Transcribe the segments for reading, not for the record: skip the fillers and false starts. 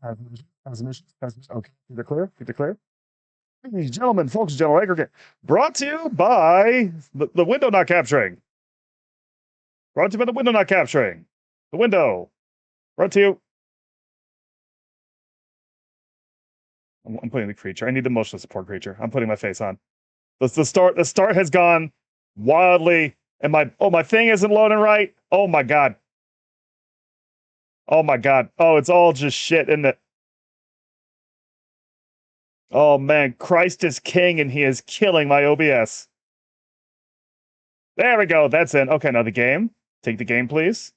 Okay, keep it clear. Keep it clear. Ladies and gentlemen, folks, general aggregate, brought to you by the window not capturing. Brought to you by the window not capturing. The window. Brought to you. I'm putting the creature. I need the motion support creature. I'm putting my face on. The start has gone wildly, and my thing isn't loading right. Oh my god. Oh my god. Oh, it's all just shit, isn't it? Oh man, Christ is king and he is killing my OBS. There we go. That's in. Okay, now the game. Take the game, please.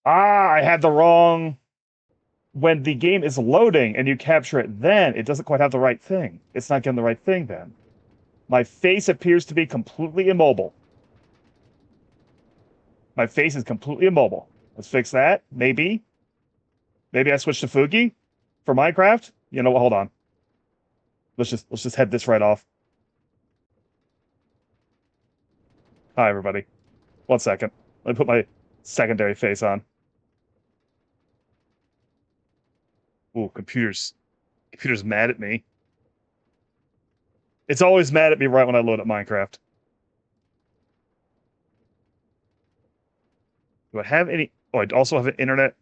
I had the wrong. When the game is loading and you capture it, then it doesn't quite have the right thing. It's not getting the right thing then. My face appears to be completely immobile. My face is completely immobile. Let's fix that. Maybe. Maybe I switch to Fugi for Minecraft. You know what? Hold on. Let's just head this right off. Hi, everybody. 1 second. Let me put my secondary face on. Ooh, computer's mad at me. It's always mad at me right when I load up Minecraft. Do I have any? Oh, I also have an internet.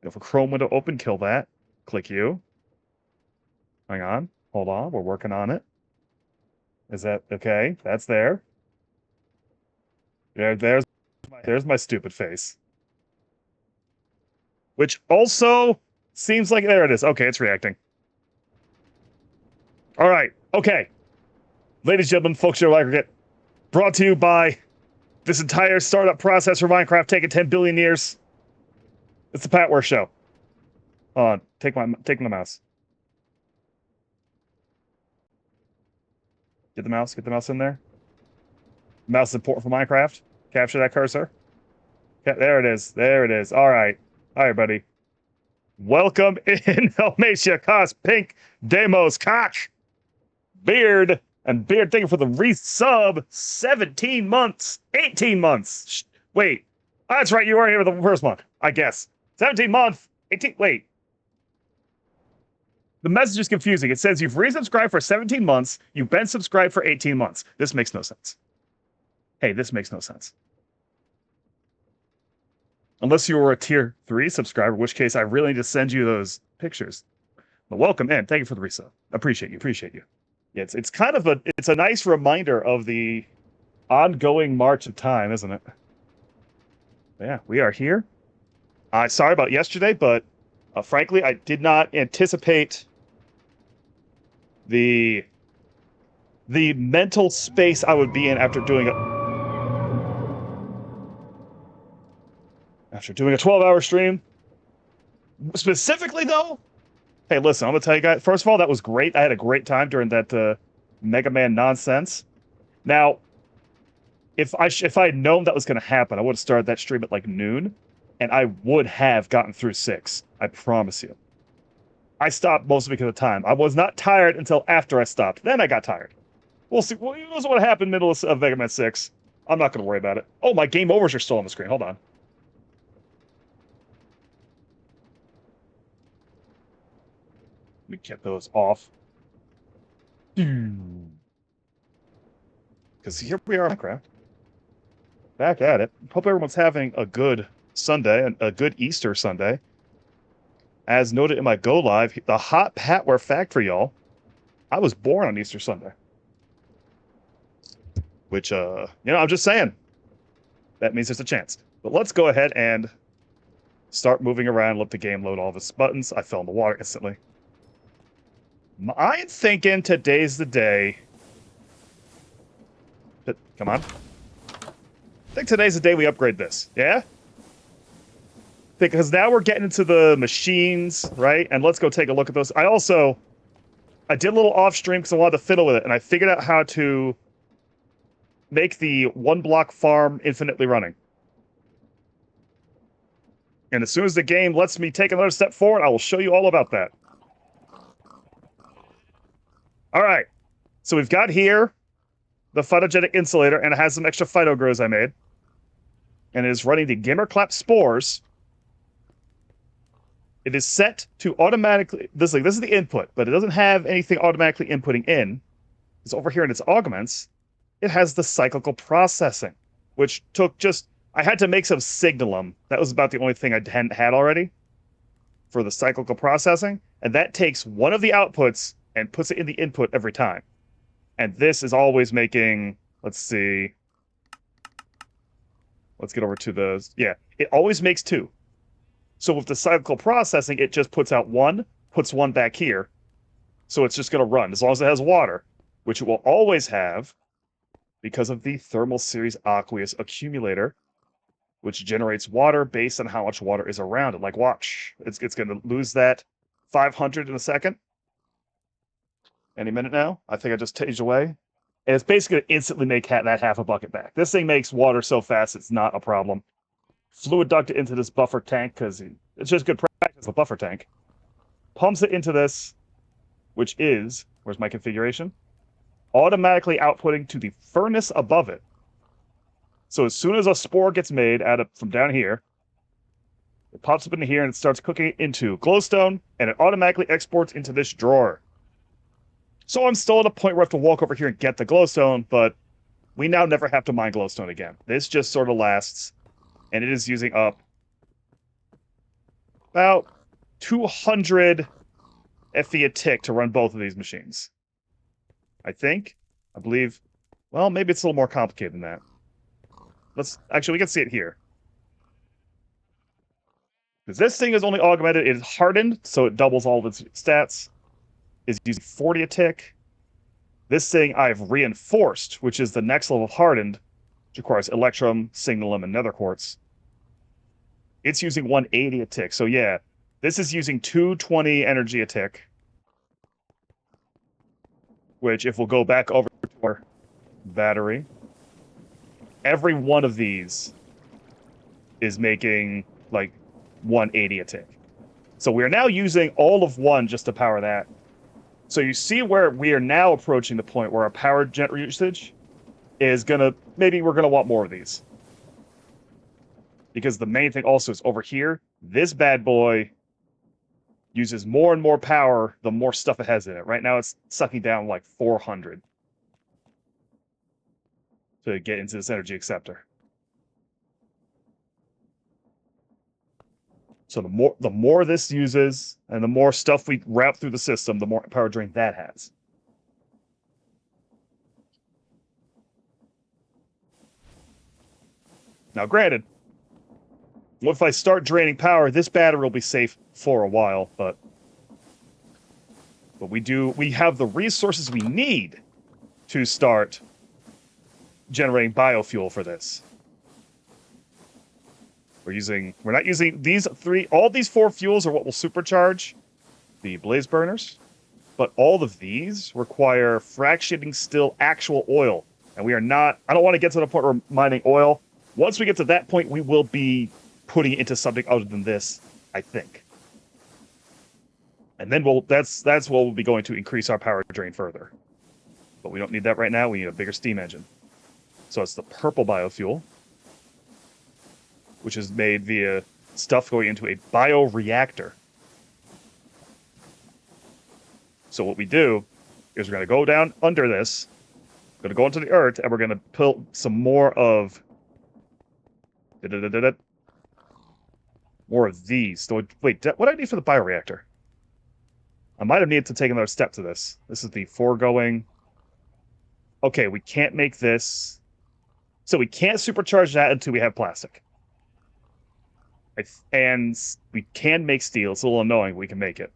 If a Chrome window open, kill that. Click you. Hang on. Hold on. We're working on it. Is that okay? That's there. There's my stupid face. Which also seems like there it is. Okay, it's reacting. All right. Okay. Ladies and gentlemen, folks, your aggregate, brought to you by this entire startup process for Minecraft taking 10 billion years. It's the Patware Show. Hold on. Take the mouse. Get the mouse in there. Mouse is important for Minecraft. Capture that cursor. There it is. All right, buddy. Welcome in, Helmatia, Cos, Pink, Demos, Cock, Beard, and Beard. Thank you for the resub. 17 months, 18 months. Wait, that's right. You were here for the first month, I guess. 17 months, 18. Wait. The message is confusing. It says you've resubscribed for 17 months. You've been subscribed for 18 months. This makes no sense. Hey, this makes no sense. Unless you were a tier 3 subscriber, in which case I really need to send you those pictures. But welcome in. Thank you for the resub. Appreciate you. Yeah, it's kind of a nice reminder of the ongoing march of time, isn't it? Yeah, we are here. Sorry about yesterday, but frankly, I did not anticipate the mental space I would be in after doing a 12-hour stream. Specifically, though, hey, listen, I'm gonna tell you guys. First of all, that was great. I had a great time during that Mega Man nonsense. Now, if I had known that was gonna happen, I would have started that stream at like noon, and I would have gotten through 6. I promise you. I stopped mostly because of time. I was not tired until after I stopped. Then I got tired. We'll see. Well, who knows what happened middle of Mega Man 6. I'm not gonna worry about it. Oh, my game overs are still on the screen. Hold on. Let me get those off. Because here we are, Minecraft. Back at it. Hope everyone's having a good Sunday, and a good Easter Sunday. As noted in my Go Live, the hot Patware fact for y'all, I was born on Easter Sunday. Which, I'm just saying. That means there's a chance. But let's go ahead and start moving around, let the game load all of its buttons. I fell in the water instantly. I'm thinking today's the day. Come on. I think today's the day we upgrade this. Yeah? Because now we're getting into the machines, right? And let's go take a look at those. I did a little off stream because I wanted to fiddle with it, and I figured out how to make the 1-block farm infinitely running. And as soon as the game lets me take another step forward, I will show you all about that. All right, so we've got here the phytogenic insulator, and it has some extra phyto grows I made. And it is running the Gimmerclap spores It is set to automatically, this is the input, but it doesn't have anything automatically inputting in. It's over here in its augments. It has the cyclical processing, which took I had to make some signalum. That was about the only thing I hadn't had already for the cyclical processing. And that takes one of the outputs and puts it in the input every time. And this is always making, let's see. Let's get over to it always makes 2. So with the cyclical processing, it just puts out 1, puts 1 back here. So it's just going to run as long as it has water, which it will always have because of the Thermal Series Aqueous Accumulator, which generates water based on how much water is around it. Like, watch, it's going to lose that 500 in a second. Any minute now. I think I just changed away. And it's basically going to instantly make that half a bucket back. This thing makes water so fast, it's not a problem. Fluid duct it into this buffer tank because it's just good practice, a buffer tank. Pumps it into this, which is, where's my configuration? Automatically outputting to the furnace above it. So as soon as a spore gets made from down here, it pops up into here and it starts cooking it into glowstone, and it automatically exports into this drawer. So I'm still at a point where I have to walk over here and get the glowstone, but we now never have to mine glowstone again. This just sort of lasts, and it is using up about 200 FE a tick to run both of these machines. I believe, well, maybe it's a little more complicated than that. We can see it here. Because this thing is only augmented, it is hardened, so it doubles all of its stats. Is using 40 a tick. This thing I've reinforced, which is the next level of hardened, which requires electrum, signalum, and nether quartz. It's using 180 a tick. So yeah, this is using 220 energy a tick. Which, if we'll go back over to our battery, every one of these is making like 180 a tick. So we are now using all of 1 just to power that. So you see where we are now approaching the point where our power gen usage is maybe we're gonna want more of these. Because the main thing also is over here, this bad boy uses more and more power the more stuff it has in it. Right now it's sucking down like 400 to get into this energy acceptor. So the more this uses, and the more stuff we route through the system, the more power drain that has. Now, granted, if I start draining power, this battery will be safe for a while, but we have the resources we need to start generating biofuel for this. We're not using these 3, all these 4 fuels are what will supercharge the blaze burners, but all of these require fractionating still actual oil. And we are not, I don't want to get to the point where we're mining oil. Once we get to that point, we will be putting it into something other than this, I think. And then that's what we'll be going to increase our power drain further. But we don't need that right now, we need a bigger steam engine. So it's the purple biofuel, which is made via stuff going into a bioreactor. So what we do is we're going to go down under this, going to go into the earth, and we're going to put some more of these. So wait, what do I need for the bioreactor? I might have needed to take another step to this. This is the foregoing. Okay, we can't make this. So we can't supercharge that until we have plastic. And we can make steel. It's a little annoying, but we can make it.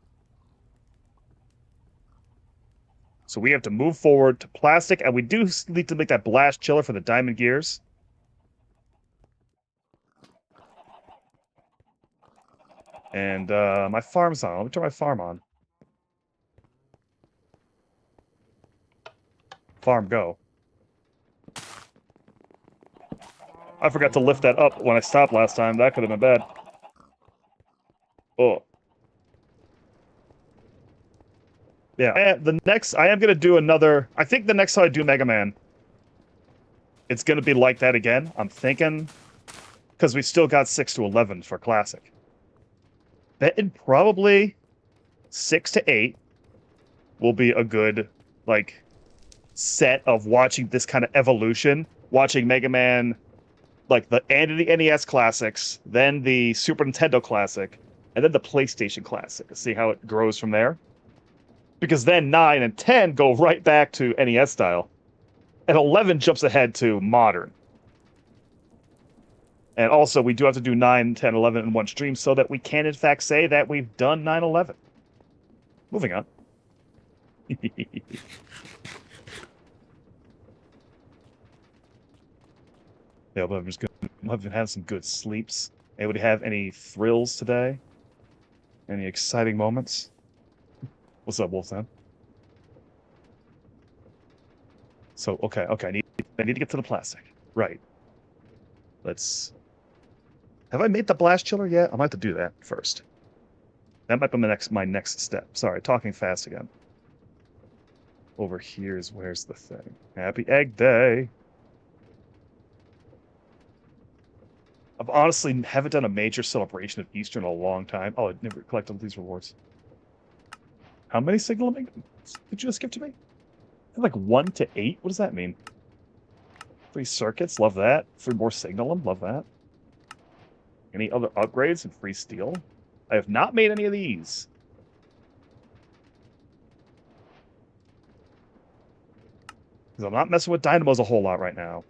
So we have to move forward to plastic, and we do need to make that blast chiller for the diamond gears. And my farm's on. Let me turn my farm on. Farm go. I forgot to lift that up when I stopped last time. That could have been bad. Oh. Yeah, I am going to do another, I think the next time I do Mega Man, it's going to be like that again. I'm thinking, because we still got 6 to 11 for Classic. betting probably 6 to 8 will be a good, like, set of watching this kind of evolution, watching Mega Man, like the end of the NES classics, then the Super Nintendo classic, and then the PlayStation classic. See how it grows from there. Because then 9 and 10 go right back to NES style, and 11 jumps ahead to modern. And also, we do have to do 9, 10, 11 in one stream so that we can, in fact, say that we've done 9/11. Moving on. Yeah, but I'm just gonna. I've been having some good sleeps. Anybody have any thrills today? Any exciting moments? What's up, Wolfman? So, okay, I need to get to the plastic. Right. Let's. Have I made the blast chiller yet? I might have to do that first. That might be my next step. Sorry, talking fast again. Over here is where's the thing? Happy Egg Day. I've honestly haven't done a major celebration of Easter in a long time. Oh, I never collected these rewards. How many signal did you just give to me? Like 1 to 8? What does that mean? 3 circuits? Love that. 3 more signal them? Love that. Any other upgrades and free steel? I have not made any of these. Because I'm not messing with dynamos a whole lot right now.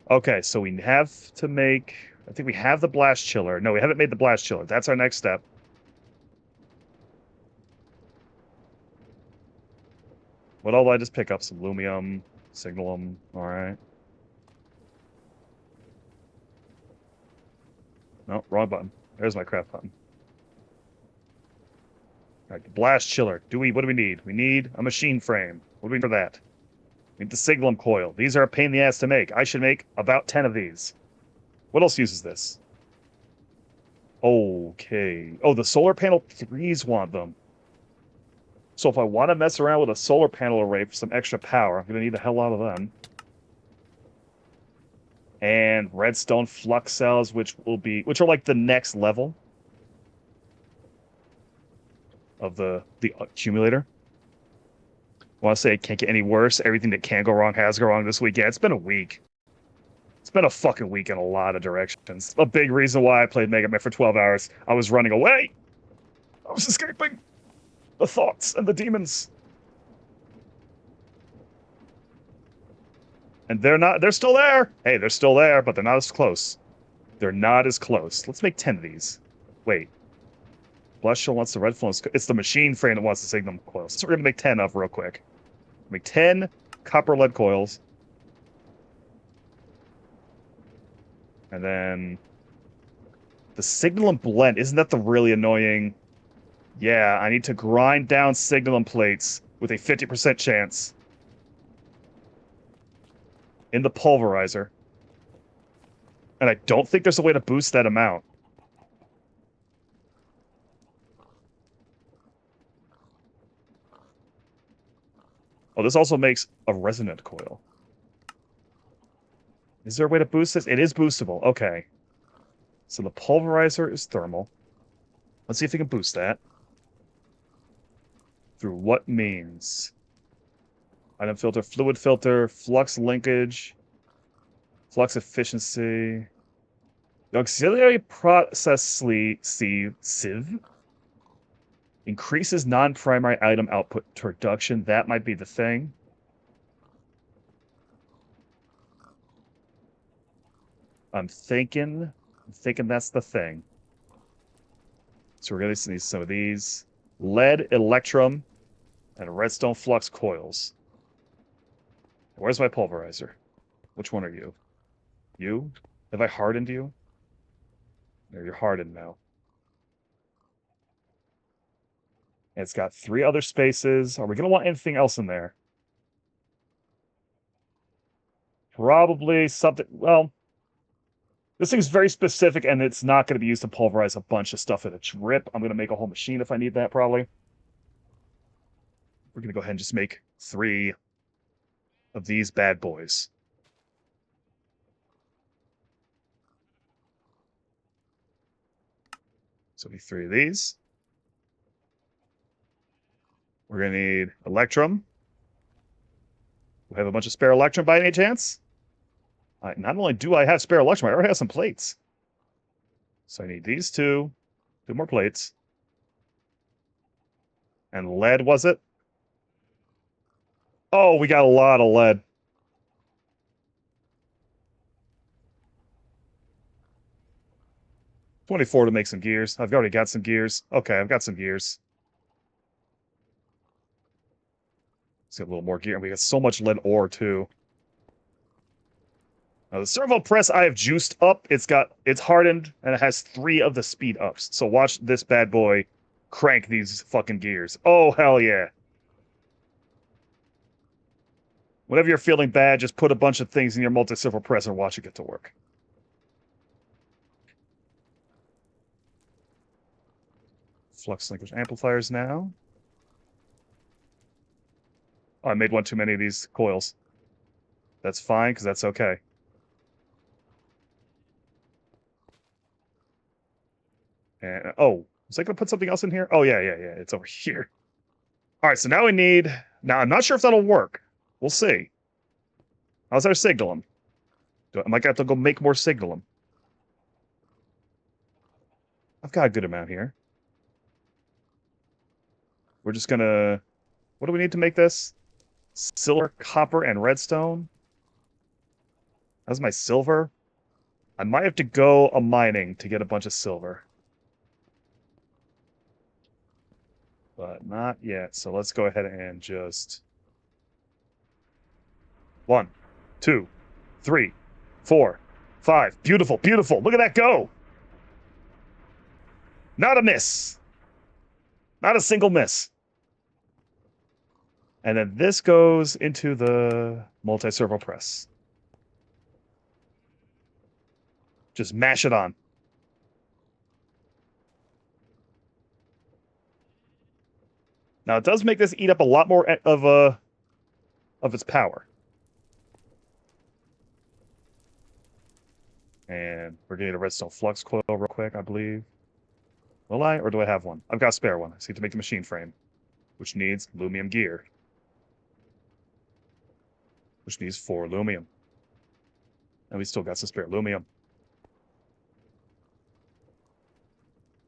Okay, so we have to make... I think we have the blast chiller. No, we haven't made the blast chiller. That's our next step. What all did I just pick up? Some lumium, signalum. All right. No, wrong button. There's my craft button. All right, the blast chiller. What do we need? We need a machine frame. What do we need for that? We need the signalum coil. These are a pain in the ass to make. I should make about 10 of these. What else uses this? Okay. Oh, the solar panel 3s want them. So if I want to mess around with a solar panel array for some extra power, I'm going to need a hell lot of them. And redstone flux cells, which are like the next level of the accumulator. I want to say it can't get any worse. Everything that can go wrong has gone wrong this week. Yeah, it's been a week. It's been a fucking week in a lot of directions. A big reason why I played Mega Man for 12 hours. I was running away. I was escaping the thoughts and the demons. And they're still there. Hey, they're still there, but they're not as close. They're not as close. Let's make 10 of these. Wait. Blushel wants the red flow. It's the machine frame that wants the signal coils. So we're going to make 10 of real quick. Make 10 copper lead coils. And then the signal and blend. Isn't that the really annoying? Yeah, I need to grind down signal and plates with a 50% chance in the pulverizer. And I don't think there's a way to boost that amount. Oh, this also makes a resonant coil. Is there a way to boost this? It is boostable. Okay. So the pulverizer is thermal. Let's see if we can boost that. Through what means? Item filter, fluid filter, flux linkage, flux efficiency. The auxiliary process sieve increases non-primary item output to reduction. That might be the thing. I'm thinking that's the thing. So we're going to need some of these. Lead, electrum, and redstone flux coils. Where's my pulverizer? Which one are you? You? Have I hardened you? No, you're hardened now. And it's got 3 other spaces. Are we going to want anything else in there? Probably something... Well, this thing's very specific, and it's not going to be used to pulverize a bunch of stuff at a trip. I'm going to make a whole machine if I need that, probably. We're going to go ahead and just make 3 of these bad boys. So we need 3 of these. We're going to need Electrum. We have a bunch of spare Electrum by any chance? Not only do I have spare Electrum, I already have some plates. So I need these 2 more plates. And lead, was it? Oh, we got a lot of lead. $24 to make some gears. I've already got some gears. Okay, I've got some gears. Let's get a little more gear. We got so much lead ore, too. Now, the servo press I have juiced up. It's hardened, and it has 3 of the speed ups. So watch this bad boy crank these fucking gears. Oh, hell yeah. Whenever you're feeling bad, just put a bunch of things in your multi-servo press and watch it get to work. Flux linkage amplifiers now. Oh, I made one too many of these coils. That's fine, because that's okay. And, oh, was I going to put something else in here? Oh, yeah. It's over here. All right, so now we need... Now, I'm not sure if that'll work. We'll see. How's our signalum? I might have to go make more signalum. I've got a good amount here. We're just going to... What do we need to make this? Silver, copper, and redstone? That's my silver. I might have to go a mining to get a bunch of silver. But not yet. So let's go ahead and just... 1, 2, 3, 4, 5. Beautiful, beautiful. Look at that go. Not a miss. Not a single miss. And then this goes into the multi-servo press. Just mash it on. Now, it does make this eat up a lot more of its power. And we're getting a redstone flux coil real quick, I believe. Will I? Or do I have one? I've got a spare one. I just need to make the machine frame, which needs lumium gear, which needs 4 lumium. And we still got some spare lumium.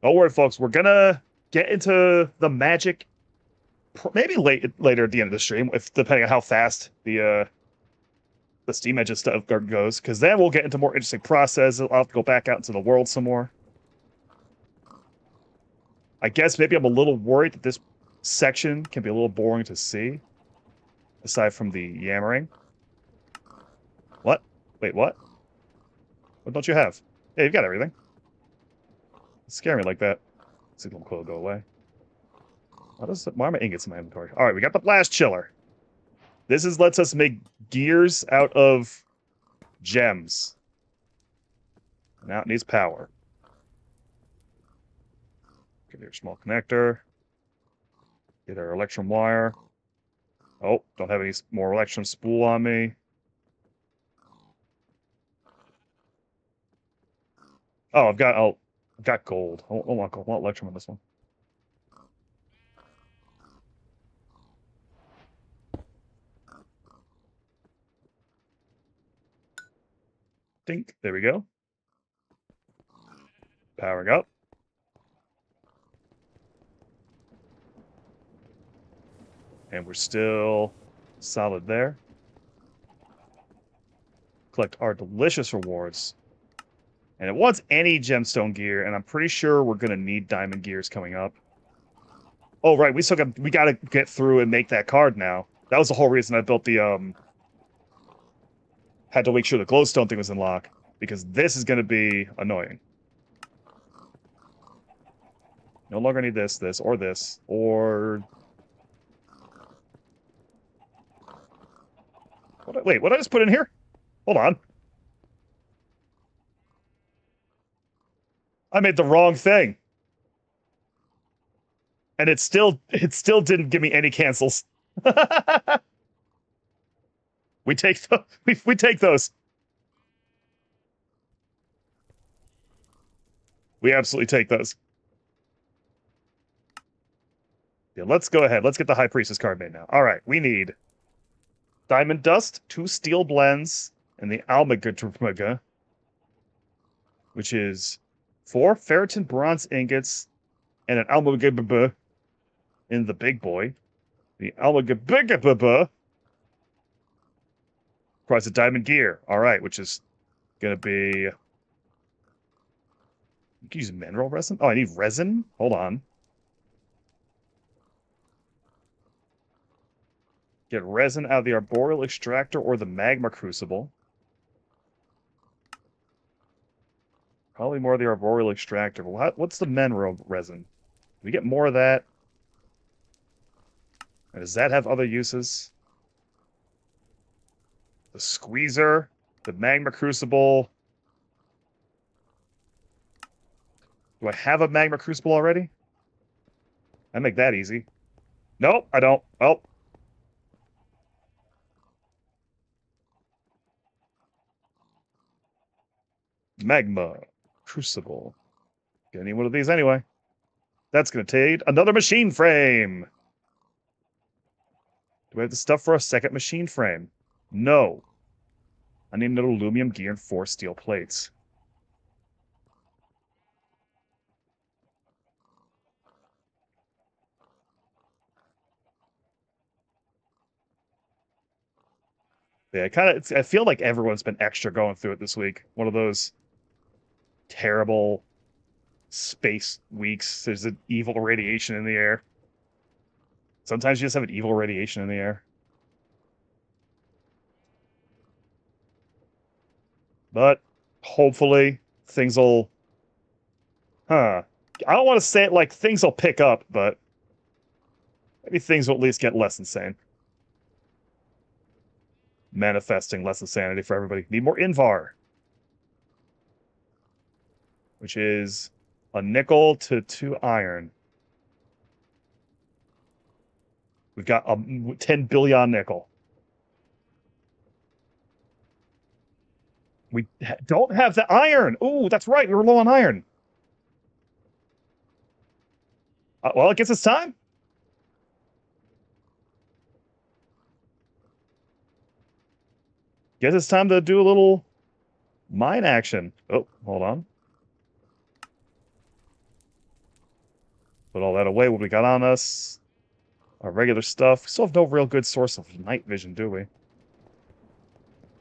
Don't worry, folks. We're gonna get into the magic maybe later at the end of the stream, if depending on how fast the steam engine stuff goes, because then we'll get into more interesting processes. I'll have to go back out into the world some more. I guess maybe I'm a little worried that this section can be a little boring to see, aside from the yammering. What? Wait, what? What don't you have? Yeah, you've got everything. Scare me like that. Signal coil go away. Why are my ingots in my inventory? All right, we got the blast chiller. This lets us make gears out of gems. Now it needs power. Get your small connector. Get our electrum wire. Oh, don't have any more electrum spool on me. Oh, I've got gold. I want gold. I want electrum on this one. Dink. There we go. Powering up. And we're still solid there. Collect our delicious rewards. And it wants any gemstone gear, and I'm pretty sure we're gonna need diamond gears coming up. Oh right, we gotta get through and make that card now. That was the whole reason I built the had to make sure the glowstone thing was in lock, because this is gonna be annoying. No longer need this, or this, or... Wait, what did I just put in here? Hold on. I made the wrong thing. And it still didn't give me any cancels. we take those. We absolutely take those. let's go ahead. Let's get the High Priestess card made now. All right, we need Diamond Dust, 2 Steel Blends, and the Almaga, which is 4 Ferritin Bronze Ingots, and an Almaga in the big boy. The Almaga price of Diamond Gear. All right, which is going to be... You can use mineral resin? Oh, I need resin? Hold on. Get resin out of the Arboreal Extractor or the Magma Crucible. Probably more of the Arboreal Extractor. What's the mineral resin? Do we get more of that? And does that have other uses? The Squeezer, the Magma Crucible. Do I have a Magma Crucible already? I make that easy. Nope, I don't. Oh. Magma Crucible. Gonna need one of these anyway. That's gonna take another machine frame. Do we have the stuff for a second machine frame? No. I need another aluminum gear and 4 steel plates. Yeah, I feel like everyone's been extra going through it this week. One of those terrible space weeks. There's an evil radiation in the air. Sometimes you just have an evil radiation in the air. But hopefully things will... I don't want to say it like things will pick up, but maybe things will at least get less insane. Manifesting less insanity for everybody. Need more Invar. Which is a nickel to 2 iron. We've got a 10 billion nickel. We don't have the iron. Ooh, that's right. We were low on iron. Well, I guess it's time. Guess it's time to do a little mine action. Oh, hold on. Put all that away. What we got on us? Our regular stuff. We still have no real good source of night vision, do we?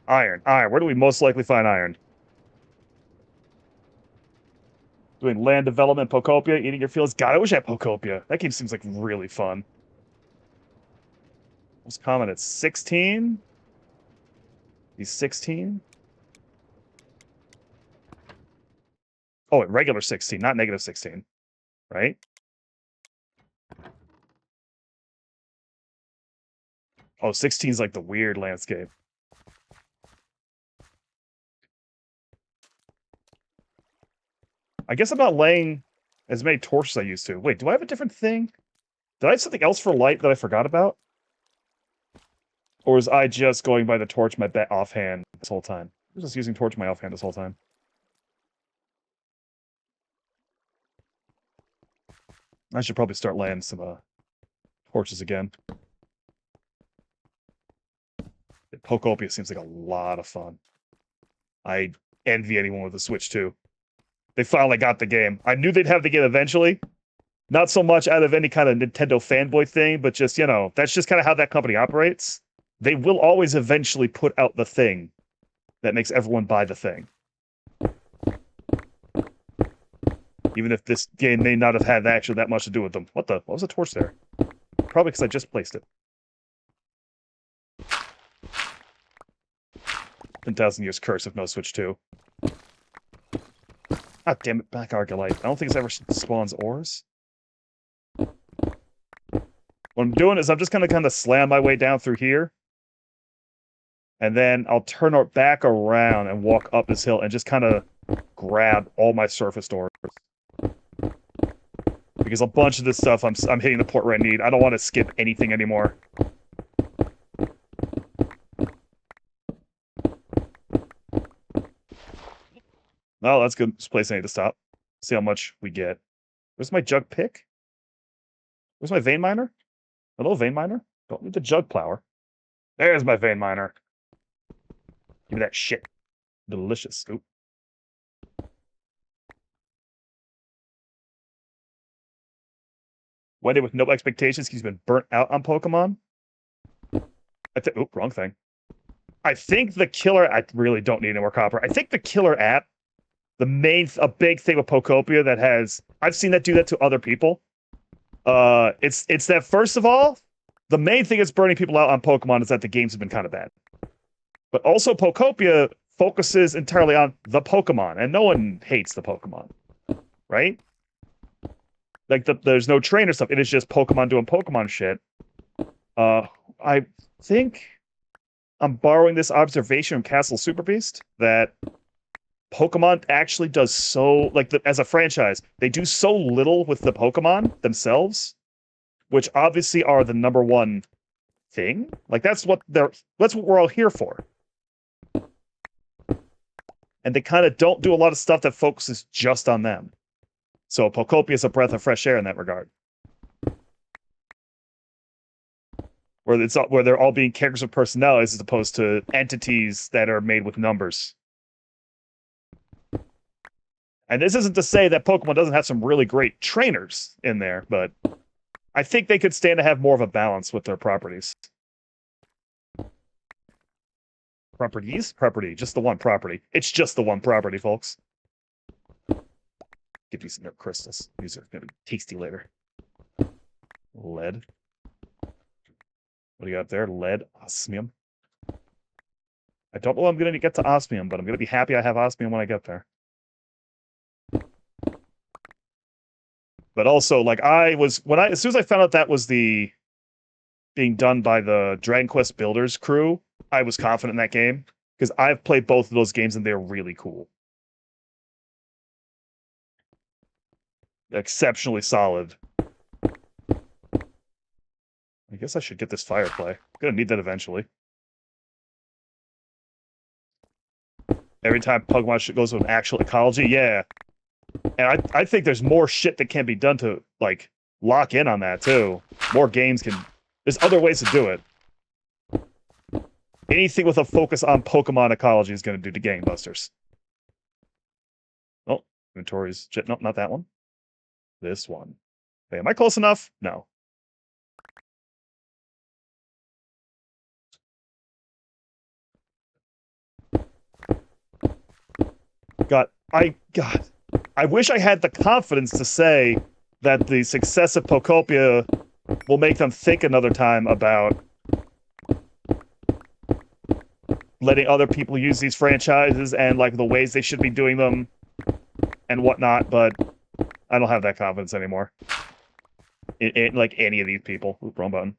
Iron. Iron. Where do we most likely find iron? Doing land development, Pocopia, eating your fields. God, I wish I had Pocopia. That game seems like really fun. Most common at 16. He's 16. Oh, at regular 16, not negative 16. Right? Oh, 16 is like the weird landscape. I guess I'm not laying as many torches as I used to. Wait, do I have a different thing? Did I have something else for light that I forgot about? Or was I just going by the torch my offhand this whole time? I was just using torch my offhand this whole time. I should probably start laying some torches again. Pocopia seems like a lot of fun. I envy anyone with a Switch 2. They finally got the game. I knew they'd have the game eventually. Not so much out of any kind of Nintendo fanboy thing, but just, you know, that's just kind of how that company operates. They will always eventually put out the thing that makes everyone buy the thing. Even if this game may not have had actually that much to do with them. What was the torch there? Probably because I just placed it. 10,000 years curse of no Switch 2. Ah, damn it, back Argolite. I don't think it's ever spawns ores. What I'm doing is I'm just gonna kind of slam my way down through here. And then I'll turn back around and walk up this hill and just kind of grab all my surface ores. Because a bunch of this stuff I'm hitting the port where I need. I don't want to skip anything anymore. Oh, that's good. This place I need to stop. See how much we get. Where's my jug pick? Where's my vein miner? Hello, vein miner. Don't need the jug plower. There's my vein miner. Give me that shit. Delicious. Oop. Went in with no expectations. He's been burnt out on Pokemon. Oop, wrong thing. I think the killer. I really don't need any more copper. I think the killer app, a big thing with Pokopia that has. I've seen that do that to other people. It's that first of all, the main thing that's burning people out on Pokemon is that the games have been kind of bad. But also, Pokopia focuses entirely on the Pokemon, and no one hates the Pokemon, right? Like there's no trainer stuff. It is just Pokemon doing Pokemon shit. I think I'm borrowing this observation from Castle Super Beast that Pokemon actually does so, like, as a franchise, they do so little with the Pokemon themselves, which obviously are the number one thing. Like, that's what we're all here for. And they kind of don't do a lot of stuff that focuses just on them. So Pokopia is a breath of fresh air in that regard. Where they're all being characters with personalities as opposed to entities that are made with numbers. And this isn't to say that Pokemon doesn't have some really great trainers in there, but I think they could stand to have more of a balance with their properties. Properties? Property. Just the one property. It's just the one property, folks. Give you some Nerf crystals. These are going to be tasty later. Lead. What do you got there? Lead. Osmium. I don't know when I'm going to get to osmium, but I'm going to be happy I have osmium when I get there. But also, like, as soon as I found out that was being done by the Dragon Quest Builders crew, I was confident in that game, because I've played both of those games and they're really cool. Exceptionally solid. I guess I should get this fire play. I'm gonna need that eventually. Every time Pokemon shit goes with an actual ecology, yeah. And I think there's more shit that can be done to, like, lock in on that, too. More games can... There's other ways to do it. Anything with a focus on Pokemon ecology is going to do the gangbusters. Oh, inventory's... No, not that one. This one. Hey, am I close enough? No. God, I wish I had the confidence to say that the success of Pokopia will make them think another time about letting other people use these franchises and, like, the ways they should be doing them and whatnot, but I don't have that confidence anymore. In like, any of these people. Oop, wrong button.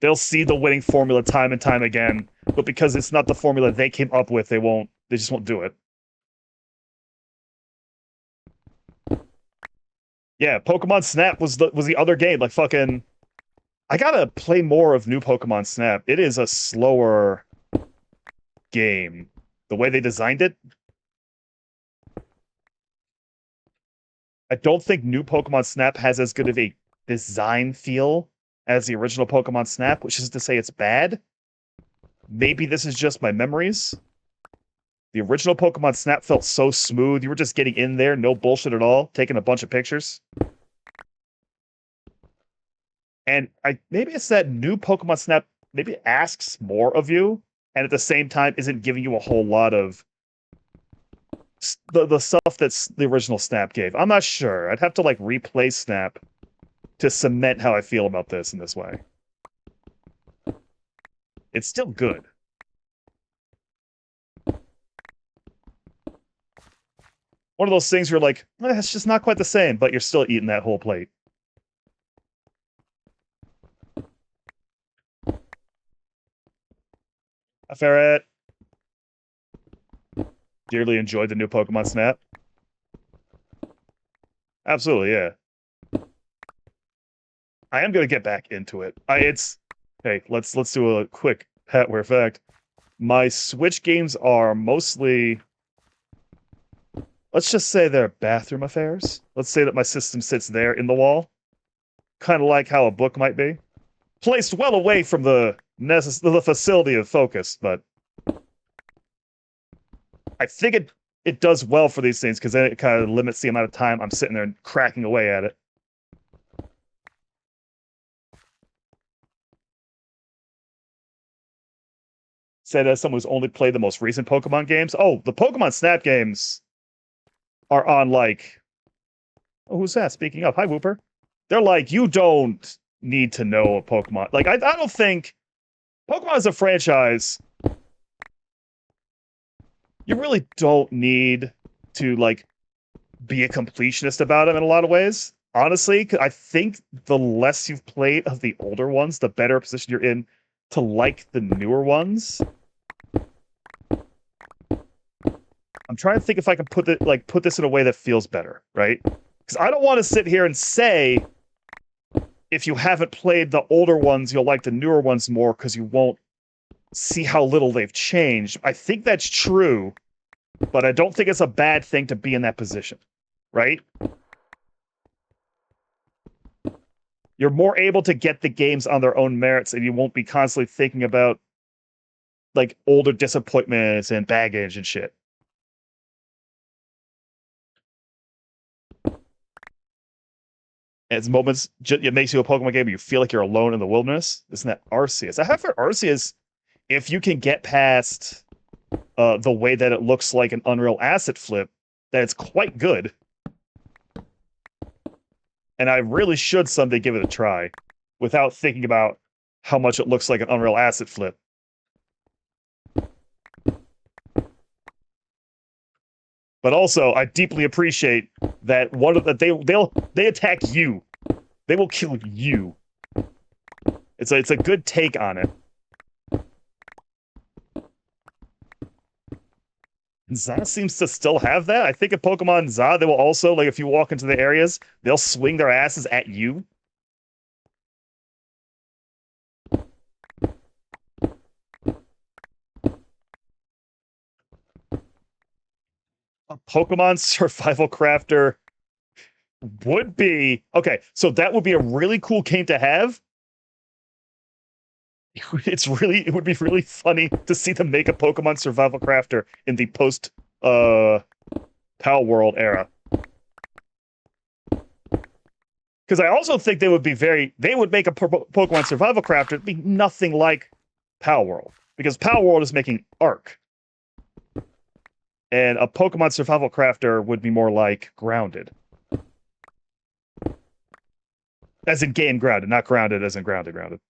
They'll see the winning formula time and time again, but because it's not the formula they came up with, they just won't do it. Yeah, Pokemon Snap was the other game. Like, fucking... I gotta play more of new Pokemon Snap. It is a slower game. The way they designed it, I don't think new Pokemon Snap has as good of a design feel as the original Pokemon Snap, which is to say it's bad. Maybe this is just my memories. The original Pokemon Snap felt so smooth. You were just getting in there, no bullshit at all, taking a bunch of pictures. And maybe it's that new Pokemon Snap maybe asks more of you, and at the same time isn't giving you a whole lot of the stuff that's the original Snap gave. I'm not sure. I'd have to, like, replay Snap to cement how I feel about this in this way. It's still good. One of those things where you're like, it's just not quite the same, but you're still eating that whole plate. A ferret. Dearly enjoyed the new Pokemon Snap. Absolutely, yeah. I am gonna get back into it. Hey, let's do a quick Hatware fact. My Switch games are mostly let's just say they're bathroom affairs. Let's say that my system sits there in the wall, kind of like how a book might be, placed well away from the facility of focus. But I think it does well for these things because then it kind of limits the amount of time I'm sitting there and cracking away at it. Said as someone who's only played the most recent Pokemon games. Oh, the Pokemon Snap games are on like, oh, who's that? Speaking of, hi Whooper. They're like, you don't need to know a Pokemon. Like, I don't think Pokemon as a franchise, you really don't need to like be a completionist about them in a lot of ways. Honestly, I think the less you've played of the older ones, the better position you're in to like the newer ones. I'm trying to think if I can put this in a way that feels better, right? Because I don't want to sit here and say if you haven't played the older ones, you'll like the newer ones more because you won't see how little they've changed. I think that's true, but I don't think it's a bad thing to be in that position, right? You're more able to get the games on their own merits, and you won't be constantly thinking about like older disappointments and baggage and shit. As moments, it makes you a Pokemon game, you feel like you're alone in the wilderness. Isn't that Arceus? I have for Arceus, if you can get past the way that it looks like an Unreal asset flip, that it's quite good. And I really should someday give it a try without thinking about how much it looks like an Unreal asset flip. But also, I deeply appreciate that they attack you. They will kill you. It's a good take on it. Za seems to still have that. I think in Pokemon Za, they will also, like, if you walk into the areas, they'll swing their asses at you. A Pokemon Survival Crafter would be... Okay, so that would be a really cool game to have. It would be really funny to see them make a Pokemon Survival Crafter in the post Pal World era. Because I also think they would make a Pokemon Survival Crafter be nothing like Pal World. Because Pal World is making Arc. And a Pokemon Survival Crafter would be more like Grounded. As in game grounded, not grounded as in grounded.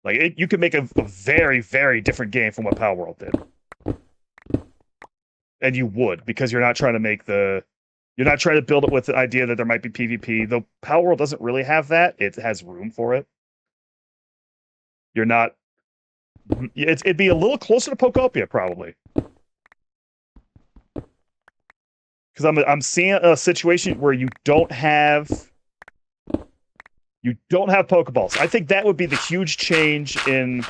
Like, you could make a very, very different game from what Pal World did. And you would, because you're not trying to build it with the idea that there might be PvP, though Pal World doesn't really have that. It has room for it. It'd be a little closer to Pokopia, probably. Because I'm seeing a situation where you don't have Pokeballs. I think that would be the huge change in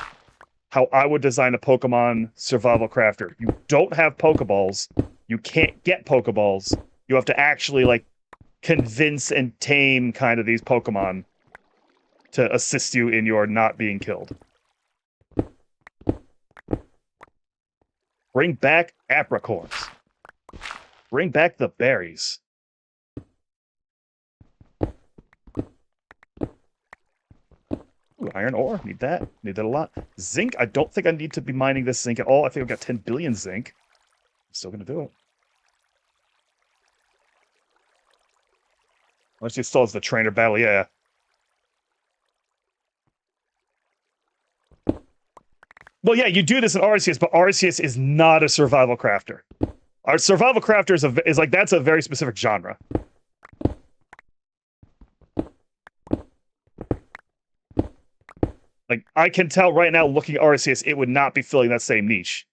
how I would design a Pokemon Survival Crafter. You don't have Pokeballs. You can't get Pokeballs. You have to actually, like, convince and tame kind of these Pokemon to assist you in your not being killed. Bring back apricorns. Bring back the berries. Ooh, iron ore. Need that. Need that a lot. Zinc. I don't think I need to be mining this zinc at all. I think I've got 10 billion zinc. I'm still going to do it. Unless it still has the trainer battle, yeah. Well, yeah, you do this in Arceus, but Arceus is not a survival crafter. Our survival crafter is like, that's a very specific genre. Like, I can tell right now, looking at Arceus, it would not be filling that same niche.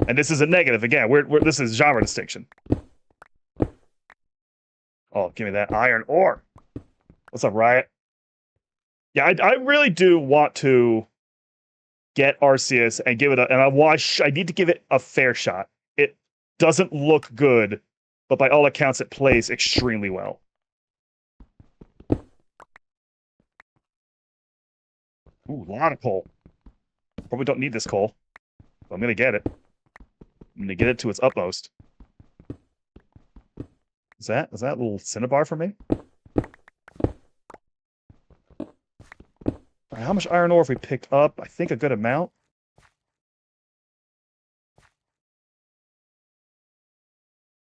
And this is a negative. Again, this is genre distinction. Oh, give me that iron ore. What's up, Riot? Yeah, I really do want to get Arceus and give it a, and I need to give it a fair shot. It doesn't look good, but by all accounts, it plays extremely well. Ooh, a lot of coal. Probably don't need this coal, but I'm gonna get it. I'm gonna get it to its utmost. Is that a little cinnabar for me? Right, how much iron ore have we picked up? I think a good amount.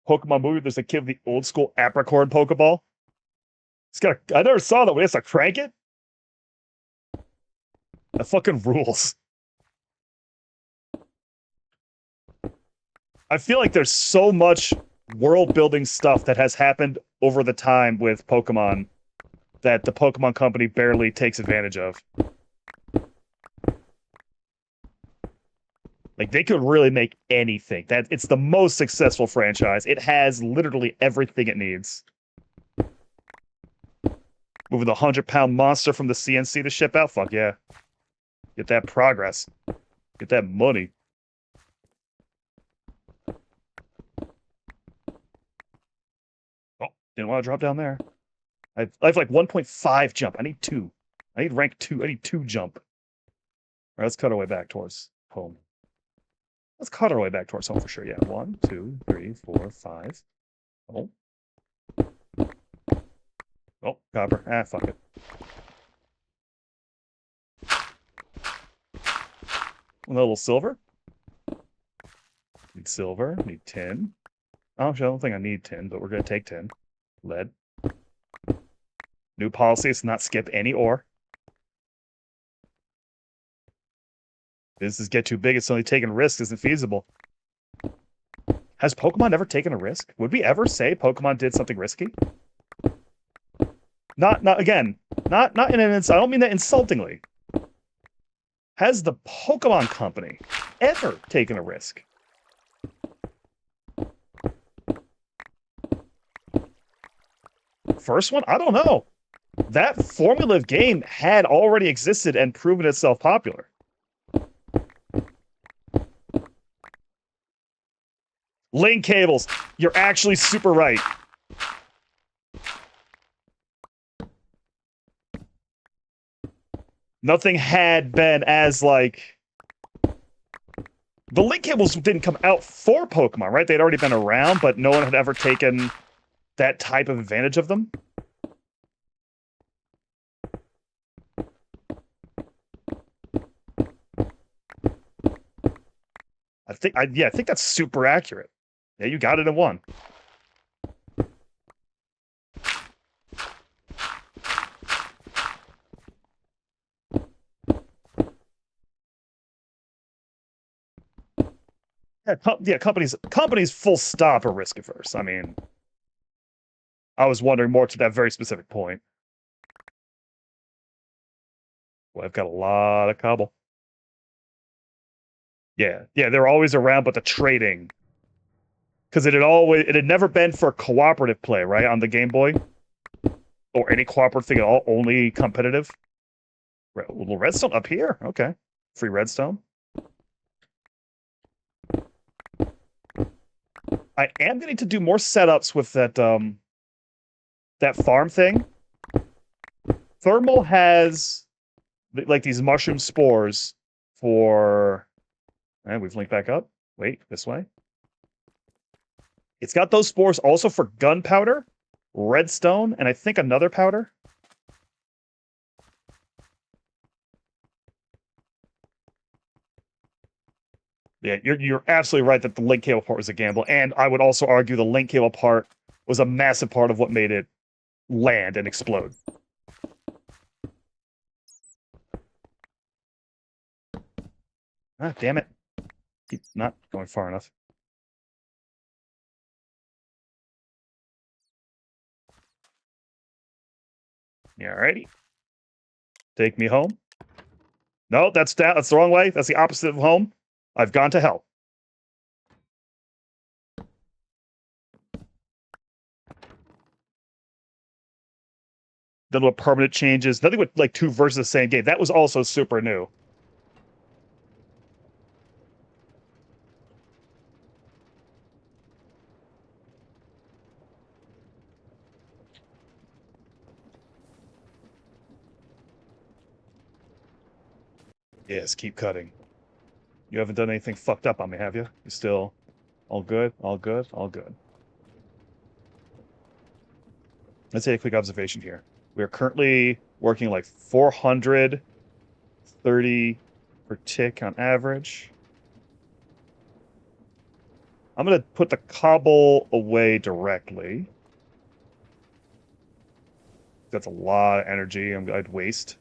Pokemon movie, there's a kid with the old school apricorn Pokeball. It's got I never saw that. We have to crank it? That fucking rules. I feel like there's so much world building stuff that has happened over the time with Pokemon that the Pokemon Company barely takes advantage of. Like, they could really make anything. That it's the most successful franchise. It has literally everything it needs. Moving the 100-pound monster from the CNC to ship out? Fuck yeah. Get that progress. Get that money. Oh, didn't want to drop down there. I have like 1.5 jump. I need 2. I need rank 2. I need 2 jump. All right, let's cut our way back towards home. Let's cut our way back towards home for sure. Yeah, 1, 2, 3, 4, 5. Oh. Oh, copper. Ah, fuck it. A little silver. Need silver. Need tin. Oh, actually, I don't think I need tin, but we're going to take tin. Lead. New policy is to not skip any ore. Businesses get too big, it's only taking risks isn't feasible. Has Pokemon ever taken a risk? Would we ever say Pokemon did something risky? Not again. Not in an I don't mean that insultingly. Has the Pokemon Company ever taken a risk? First one? I don't know. That formula of game had already existed and proven itself popular. Link cables. You're actually super right. Nothing had been as, like... The link cables didn't come out for Pokemon, right? They'd already been around, but no one had ever taken that type of advantage of them. I think that's super accurate. Yeah, you got it in one. Yeah, companies full stop are risk averse. I mean, I was wondering more to that very specific point. Well, I've got a lot of cobble. Yeah, they're always around, but the trading, because it had never been for cooperative play, right, on the Game Boy, or any cooperative thing at all, only competitive. Little redstone up here, okay, free redstone. I am going to do more setups with that that farm thing. Thermal has like these mushroom spores for. And we've linked back up. Wait, this way. It's got those spores also for gunpowder, redstone, and I think another powder. Yeah, you're absolutely right that the link cable part was a gamble, and I would also argue the link cable part was a massive part of what made it land and explode. Ah, damn it. Keep not going far enough. Yeah, alrighty. Take me home. No, that's the wrong way. That's the opposite of home. I've gone to hell. Then what permanent changes? Nothing with like 2 versions of the same game. That was also super new. Yes, keep cutting. You haven't done anything fucked up on me, have you? You still all good? All good? All good. Let's take a quick observation here. We are currently working like 430 per tick on average. I'm going to put the cobble away directly. That's a lot of energy I'd waste.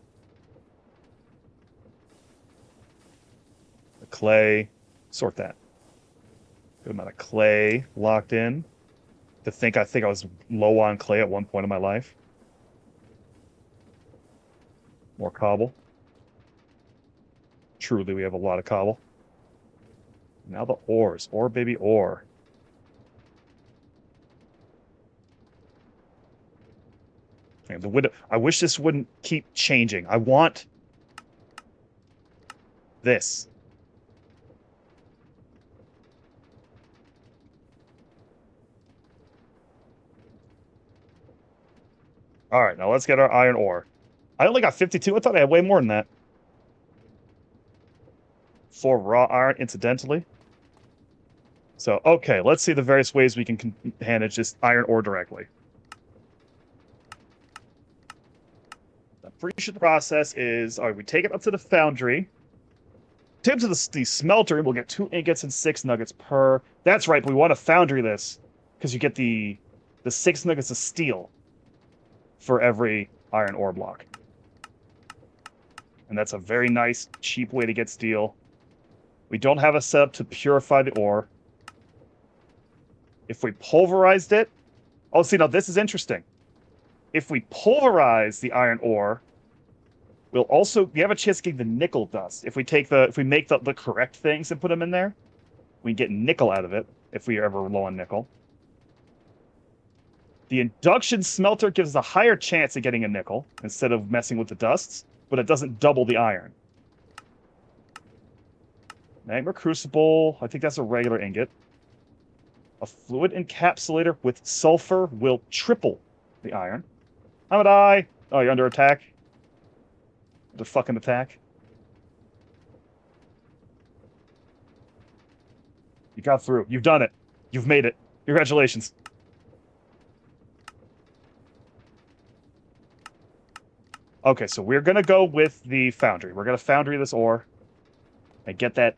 The clay, sort that. Good amount of clay locked in. I think I was low on clay at one point in my life. More cobble. Truly, we have a lot of cobble. Now the ores. Ore, baby, ore. And the window. I wish this wouldn't keep changing. I want this. All right, now let's get our iron ore. I only got 52. I thought I had way more than that. 4 raw iron, incidentally. So, okay, let's see the various ways we can manage this iron ore directly. I'm pretty sure the process is, all right, we take it up to the foundry. Take it to the smelter, and we'll get 2 ingots and 6 nuggets per. That's right, but we want to foundry this because you get the 6 nuggets of steel for every iron ore block. And that's a very nice, cheap way to get steel. We don't have a setup to purify the ore. If we pulverized it... Oh, see, now this is interesting. If we pulverize the iron ore, we have a chance of getting the nickel dust. If we make the correct things and put them in there, we get nickel out of it if we are ever low on nickel. The induction smelter gives us a higher chance of getting a nickel instead of messing with the dusts, but it doesn't double the iron. Magma crucible, I think that's a regular ingot. A fluid encapsulator with sulfur will triple the iron. How would I? Oh, you're under attack? Under fucking attack? You got through. You've done it. You've made it. Congratulations. Okay, so we're going to go with the foundry. We're going to foundry this ore and get that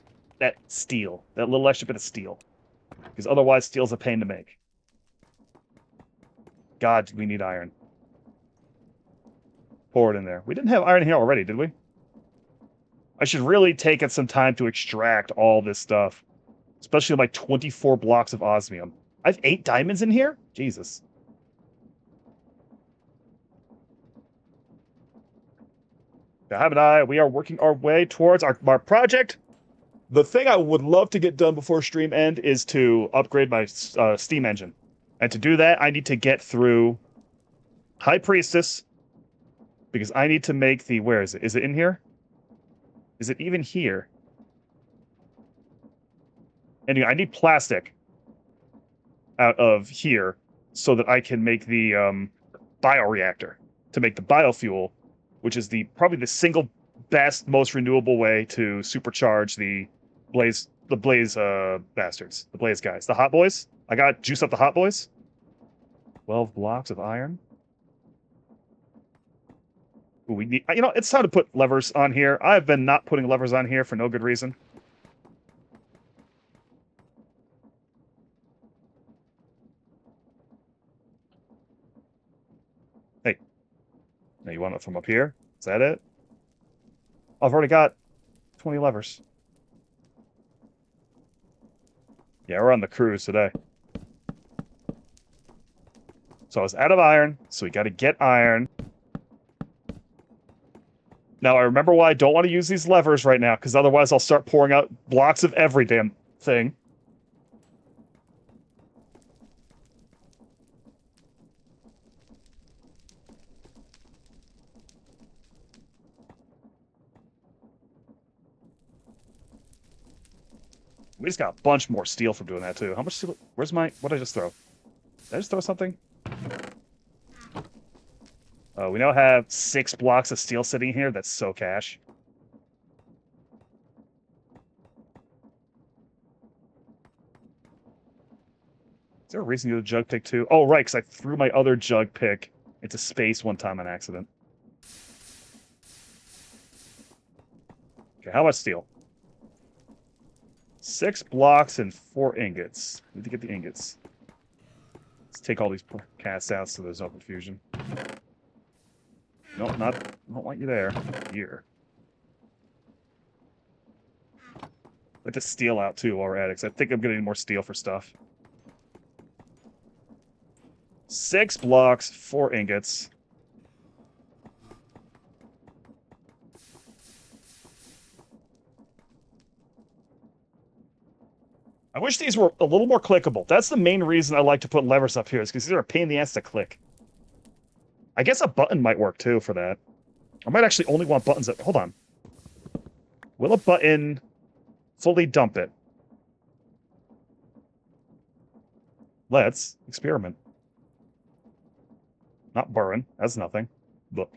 steel, that little extra bit of steel. Because otherwise, steel's a pain to make. God, we need iron. Pour it in there. We didn't have iron here already, did we? I should really take it some time to extract all this stuff. Especially my 24 blocks of osmium. I have 8 diamonds in here? Jesus. Hab and I, we are working our way towards our project. The thing I would love to get done before stream end is to upgrade my Steam engine. And to do that, I need to get through High Priestess. Because I need to make the... Where is it? Is it in here? Is it even here? Anyway, I need plastic out of here so that I can make the bioreactor to make the biofuel, which is probably the single best, most renewable way to supercharge the blaze bastards, the blaze guys, the hot boys. I got juice up the hot boys. 12 blocks of iron. Ooh, we need, it's time to put levers on here. I've been not putting levers on here for no good reason. Hey, now you want it from up here? Is that it? I've already got 20 levers. Yeah, we're on the cruise today. So I was out of iron, so we got to get iron. Now, I remember why I don't want to use these levers right now, because otherwise I'll start pouring out blocks of every damn thing. We just got a bunch more steel from doing that, too. How much steel? Where's my... What did I just throw? Did I just throw something? We now have 6 blocks of steel sitting here. That's so cash. there a reason you have a jug pick too? Oh, right, because I threw my other jug pick into space one time on accident. Okay, how much steel? 6 blocks and 4 ingots. Need to get the ingots. Let's take all these casts out so there's no confusion. Nope, not. I don't want you there. Here. Let the steel out too while we're at it, 'cause I think I'm gonna need more steel for stuff. 6 blocks, 4 ingots. I wish these were a little more clickable. That's the main reason I like to put levers up here, is because these are a pain in the ass to click. I guess a button might work too for that. I might actually only want buttons that... Hold on. Will a button fully dump it? Let's experiment. Not burn. That's nothing. Look.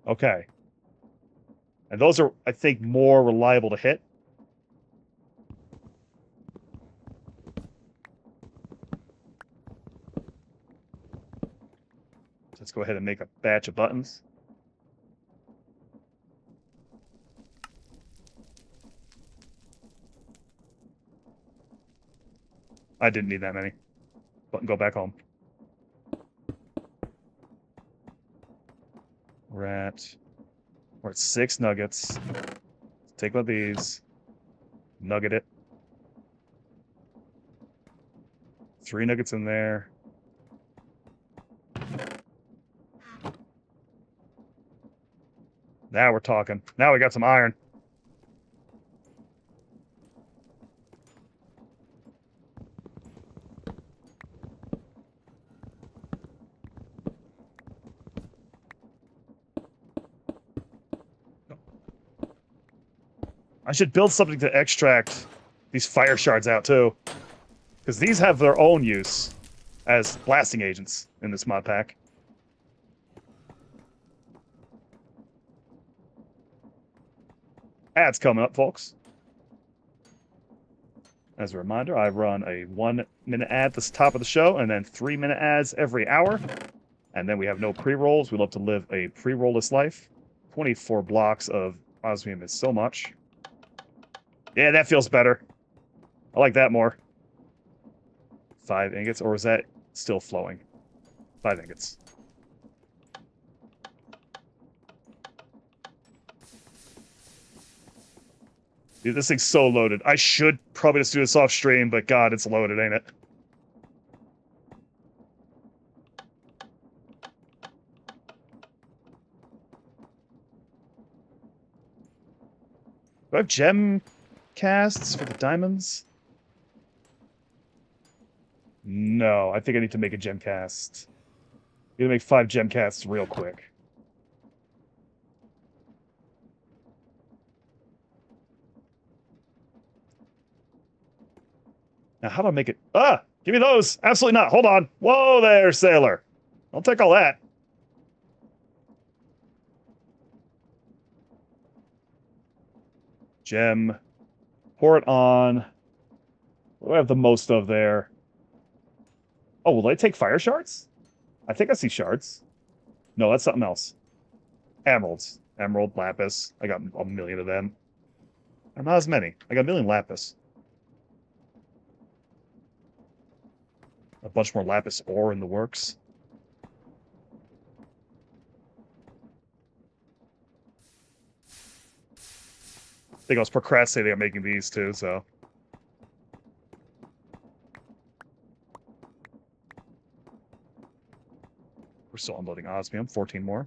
Okay. And those are, I think, more reliable to hit. Let's go ahead and make a batch of buttons. I didn't need that many. Button, go back home. We're at 6 nuggets. Take one of these. Nugget it. 3 nuggets in there. Now we're talking. Now we got some iron. I should build something to extract these fire shards out too, because these have their own use as blasting agents in this mod pack. Ads coming up, folks. As a reminder, I run a 1-minute ad at the top of the show, and then 3-minute ads every hour. And then we have no pre-rolls. We love to live a pre-roll-less life. 24 blocks of osmium is so much. Yeah, that feels better. I like that more. 5 ingots, or is that still flowing? 5 ingots. Dude, this thing's so loaded. I should probably just do this off stream, but God, it's loaded, ain't it? Do I have gem casts for the diamonds? No, I think I need to make a gem cast. I'm gonna make 5 gem casts real quick. Now, how do I make it? Ah! Give me those! Absolutely not! Hold on! Whoa there, sailor! I'll take all that. Gem. Pour it on. What do I have the most of there? Oh, will I take fire shards? I think I see shards. No, that's something else. Emeralds. Emerald, lapis. I got a million of them. And not as many. I got a million lapis. A bunch more lapis ore in the works. I think I was procrastinating on making these too, so. We're still unloading osmium. 14 more.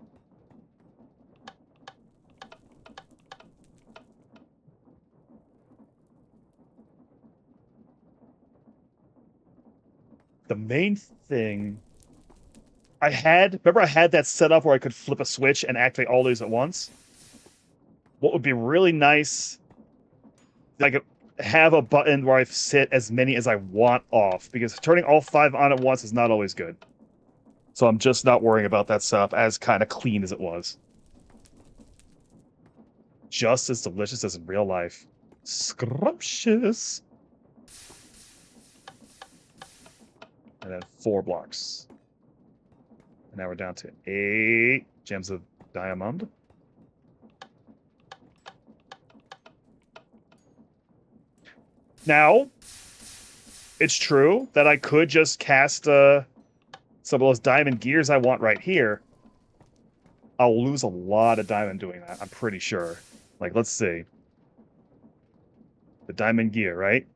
The main thing remember I had that set up where I could flip a switch and activate all these at once? What would be really nice, I could have a button where I sit as many as I want off, because turning all 5 on at once is not always good. So I'm just not worrying about that setup as kind of clean as it was. just as delicious as in real life. Scrumptious. And then 4 blocks. And now we're down to 8 gems of diamond. Now, it's true that I could just cast some of those diamond gears I want right here. I'll lose a lot of diamond doing that, I'm pretty sure. Like, let's see. The diamond gear, right?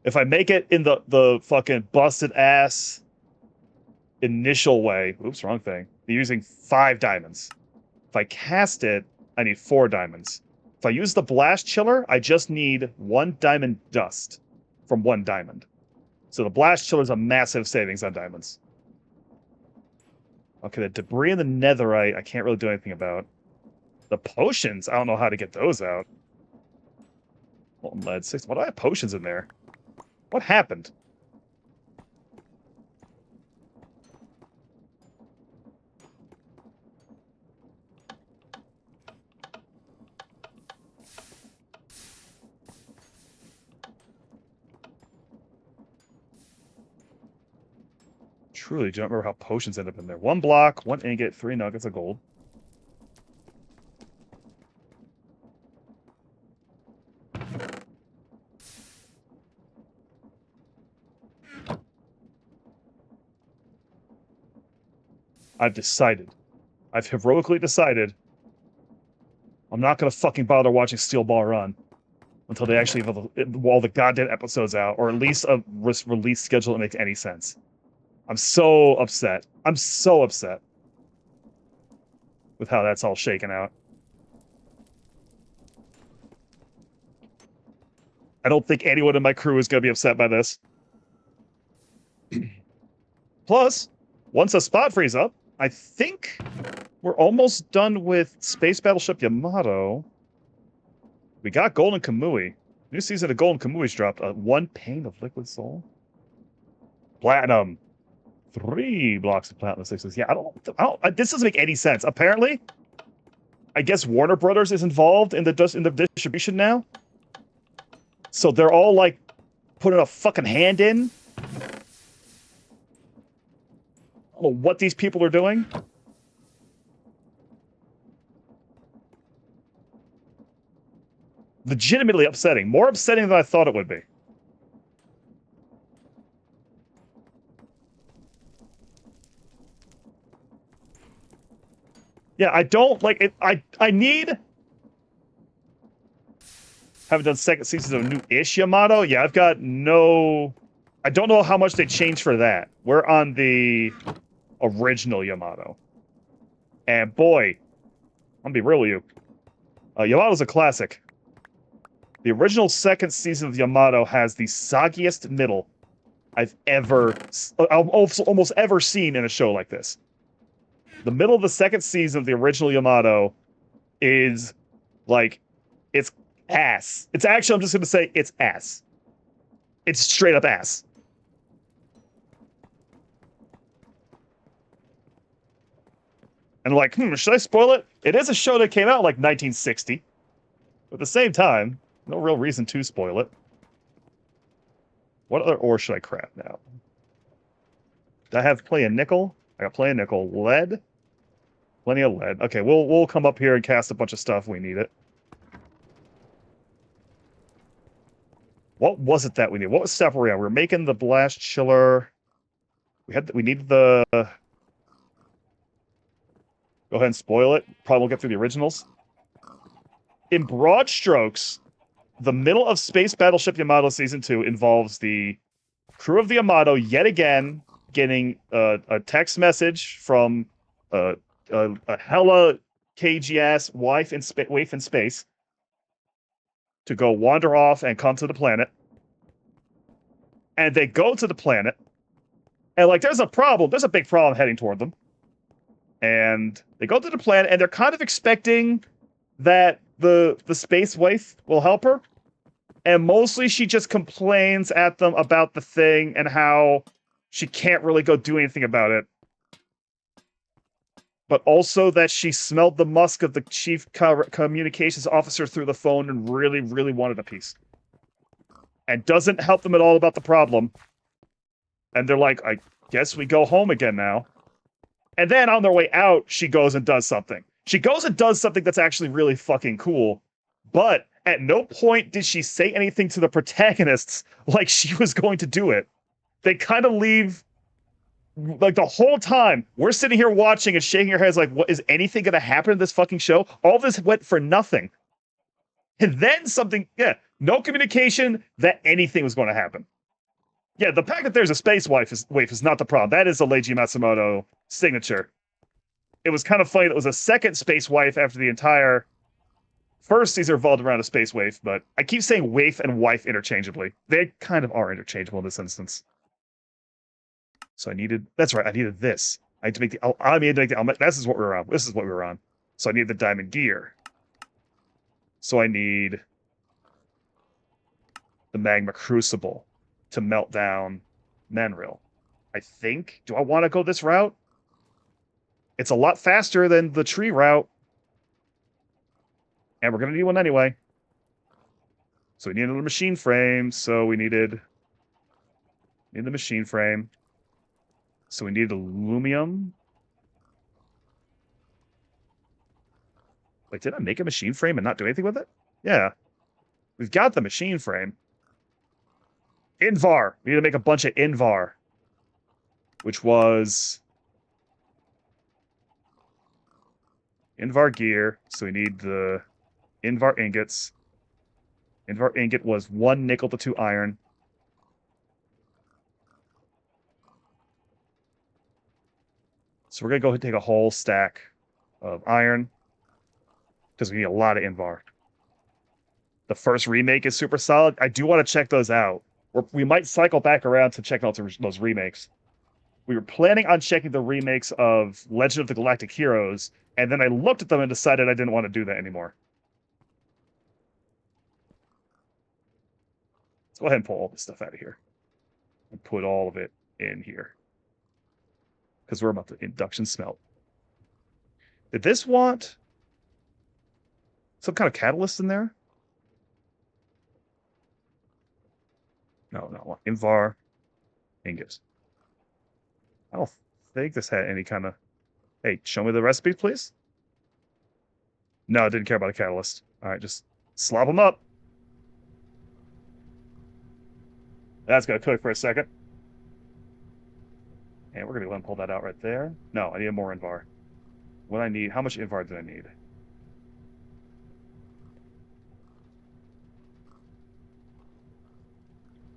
If I make it in the fucking busted ass initial way, oops, wrong thing. You're using 5 diamonds. If I cast it, I need 4 diamonds. If I use the blast chiller, I just need 1 diamond dust from 1 diamond. So the blast chiller is a massive savings on diamonds. Okay, the debris and the netherite, I can't really do anything about. The potions, I don't know how to get those out. Molten lead 6. Why do I have potions in there? What happened? Truly don't remember how potions end up in there. 1 block, 1 ingot, 3 nuggets of gold. I've decided. I've heroically decided. I'm not gonna fucking bother watching Steel Ball Run until they actually have all the goddamn episodes out, or at least a release schedule that makes any sense. I'm so upset. I'm so upset with how that's all shaken out. I don't think anyone in my crew is going to be upset by this. Plus, once a spot frees up, I think we're almost done with Space Battleship Yamato. We got Golden Kamui. New season of Golden Kamui's dropped. 1 pane of liquid soul. Platinum. 3 blocks of platinum 6s. Yeah, this doesn't make any sense. Apparently, I guess Warner Brothers is involved in the distribution now. So they're all like putting a fucking hand in. I don't know what these people are doing. Legitimately upsetting. More upsetting than I thought it would be. Yeah, I don't like it. I need. Haven't done second seasons of new-ish Yamato. Yeah, I've got no. I don't know how much they changed for that. We're on the original Yamato, and boy, I'm gonna be real with you. Yamato's a classic. The original second season of Yamato has the soggiest middle I've almost ever seen in a show like this. The middle of the second season of the original Yamato is like, it's ass. It's actually, I'm just going to say it's ass. It's straight up ass. And like, should I spoil it? It is a show that came out in like 1960. But at the same time, no real reason to spoil it. What other ore should I craft now? Do I have plenty of nickel? I got plenty of nickel. Lead? Plenty of lead. Okay, we'll come up here and cast a bunch of stuff. We need it. What was it that we needed? What step were we on? We were making the blast chiller. We needed the. Go ahead and spoil it. Probably won't get through the originals. In broad strokes, the middle of Space Battleship Yamato Season 2 involves the crew of the Yamato yet again getting a text message from a hella cagey-ass waif in space to go wander off and come to the planet. And they go to the planet, and like there's a problem. There's a big problem heading toward them. And they go to the planet, and they're kind of expecting that the space waif will help her. And mostly she just complains at them about the thing and how she can't really go do anything about it. but also that she smelled the musk of the chief communications officer through the phone and really, really wanted a piece. And doesn't help them at all about the problem. And they're like, I guess we go home again now. And then on their way out, she goes and does something. She goes and does something that's actually really fucking cool. But at no point did she say anything to the protagonists like she was going to do it. They kind of leave, like, the whole time we're sitting here watching and shaking our heads like, what, is anything going to happen in this fucking show? All this went for nothing. And then something, no communication that anything was going to happen. Yeah, the fact that there's a space wife is not the problem. That is a Leiji Matsumoto signature. It was kind of funny that it was a second space wife after the entire first season revolved around a space waif, but I keep saying waif and wife interchangeably. They kind of are interchangeable in this instance. So I needed this. I had to make the this is what we were on. This is what we were on. So I need the diamond gear. So I need the magma crucible to melt down Menril. I think. Do I want to go this route? It's a lot faster than the tree route. And we're going to need one anyway. So we need another machine frame. So we need the machine frame. So we need aluminum. Wait, did I make a machine frame and not do anything with it? Yeah. We've got the machine frame. Invar. We need to make a bunch of Invar. Which was Invar gear. So we need the Invar ingots. Invar ingot was 1 nickel to 2 iron. So we're going to go ahead and take a whole stack of iron. Because we need a lot of Invar. The first remake is super solid. I do want to check those out. We might cycle back around to check out those remakes. We were planning on checking the remakes of Legend of the Galactic Heroes, and then I looked at them and decided I didn't want to do that anymore. Let's go ahead and pull all this stuff out of here. And put all of it in here. Because we're about to induction smelt. Did this want some kind of catalyst in there? No. Invar ingot. I don't think this had any kind of... Hey, show me the recipe, please. No, I didn't care about a catalyst. All right, just slop them up. That's going to cook for a second. And we're going to go ahead and pull that out right there. No, I need more Invar. What I need... How much Invar do I need?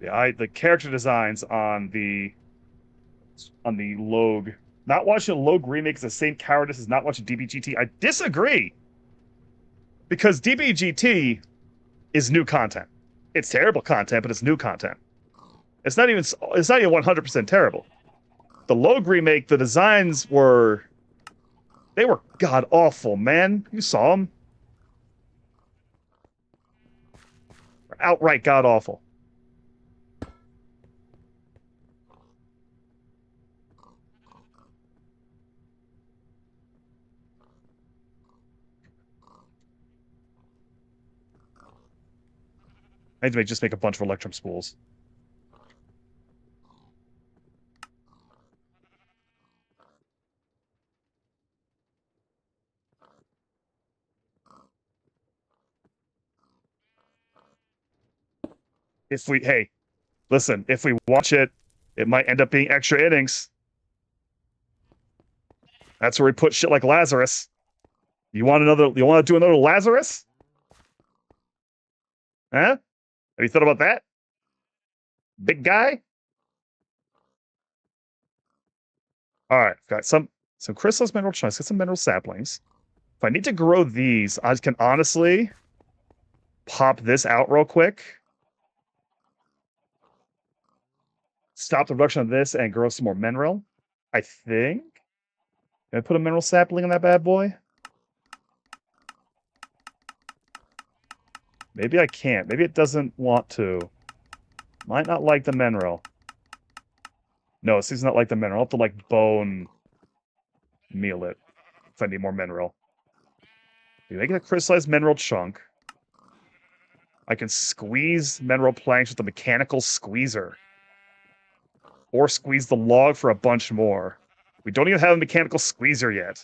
Yeah, the character designs on the Logue. Not watching a Logue remake is the same cowardice as not watching DBGT. I disagree. Because DBGT is new content. It's terrible content, but it's new content. It's not even 100% terrible. The Logue remake, the designs were god awful, man. You saw them. Outright god awful. I need to just make a bunch of Electrum spools. Hey, listen, if we watch it, it might end up being extra innings. That's where we put shit like Lazarus. You want to do another Lazarus? Huh? Have you thought about that? Big guy? All right, got some crystals, mineral chunks, get some mineral saplings. If I need to grow these, I can honestly pop this out real quick. Stop the production of this and grow some more mineral. I think. Can I put a mineral sapling in that bad boy? Maybe I can't. Maybe it doesn't want to. Might not like the mineral. No, it seems not like the mineral. I'll have to, like, bone meal it. if I need more mineral. You make it a crystallized mineral chunk. I can squeeze mineral planks with a mechanical squeezer. Or squeeze the log for a bunch more. We don't even have a mechanical squeezer yet.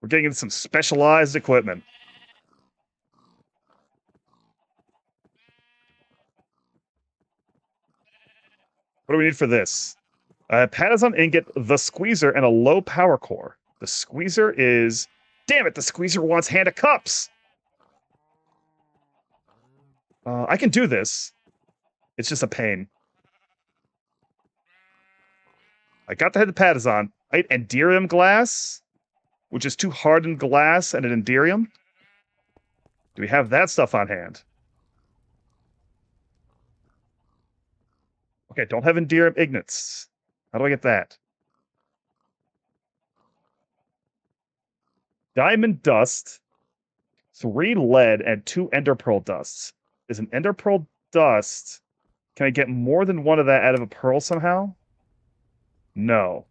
We're getting into some specialized equipment. What do we need for this? Patazon ingot, the squeezer, and a low power core. The squeezer is... Damn it, the squeezer wants hand of cups! I can do this. It's just a pain. I got the head of Patazon. Right, Enderium glass, which is two hardened glass and an Enderium. Do we have that stuff on hand? Okay, don't have Enderium ignits. How do I get that? Diamond dust, 3 lead, and 2 ender pearl dusts. Is an ender pearl dust... Can I get more than one of that out of a pearl somehow? No.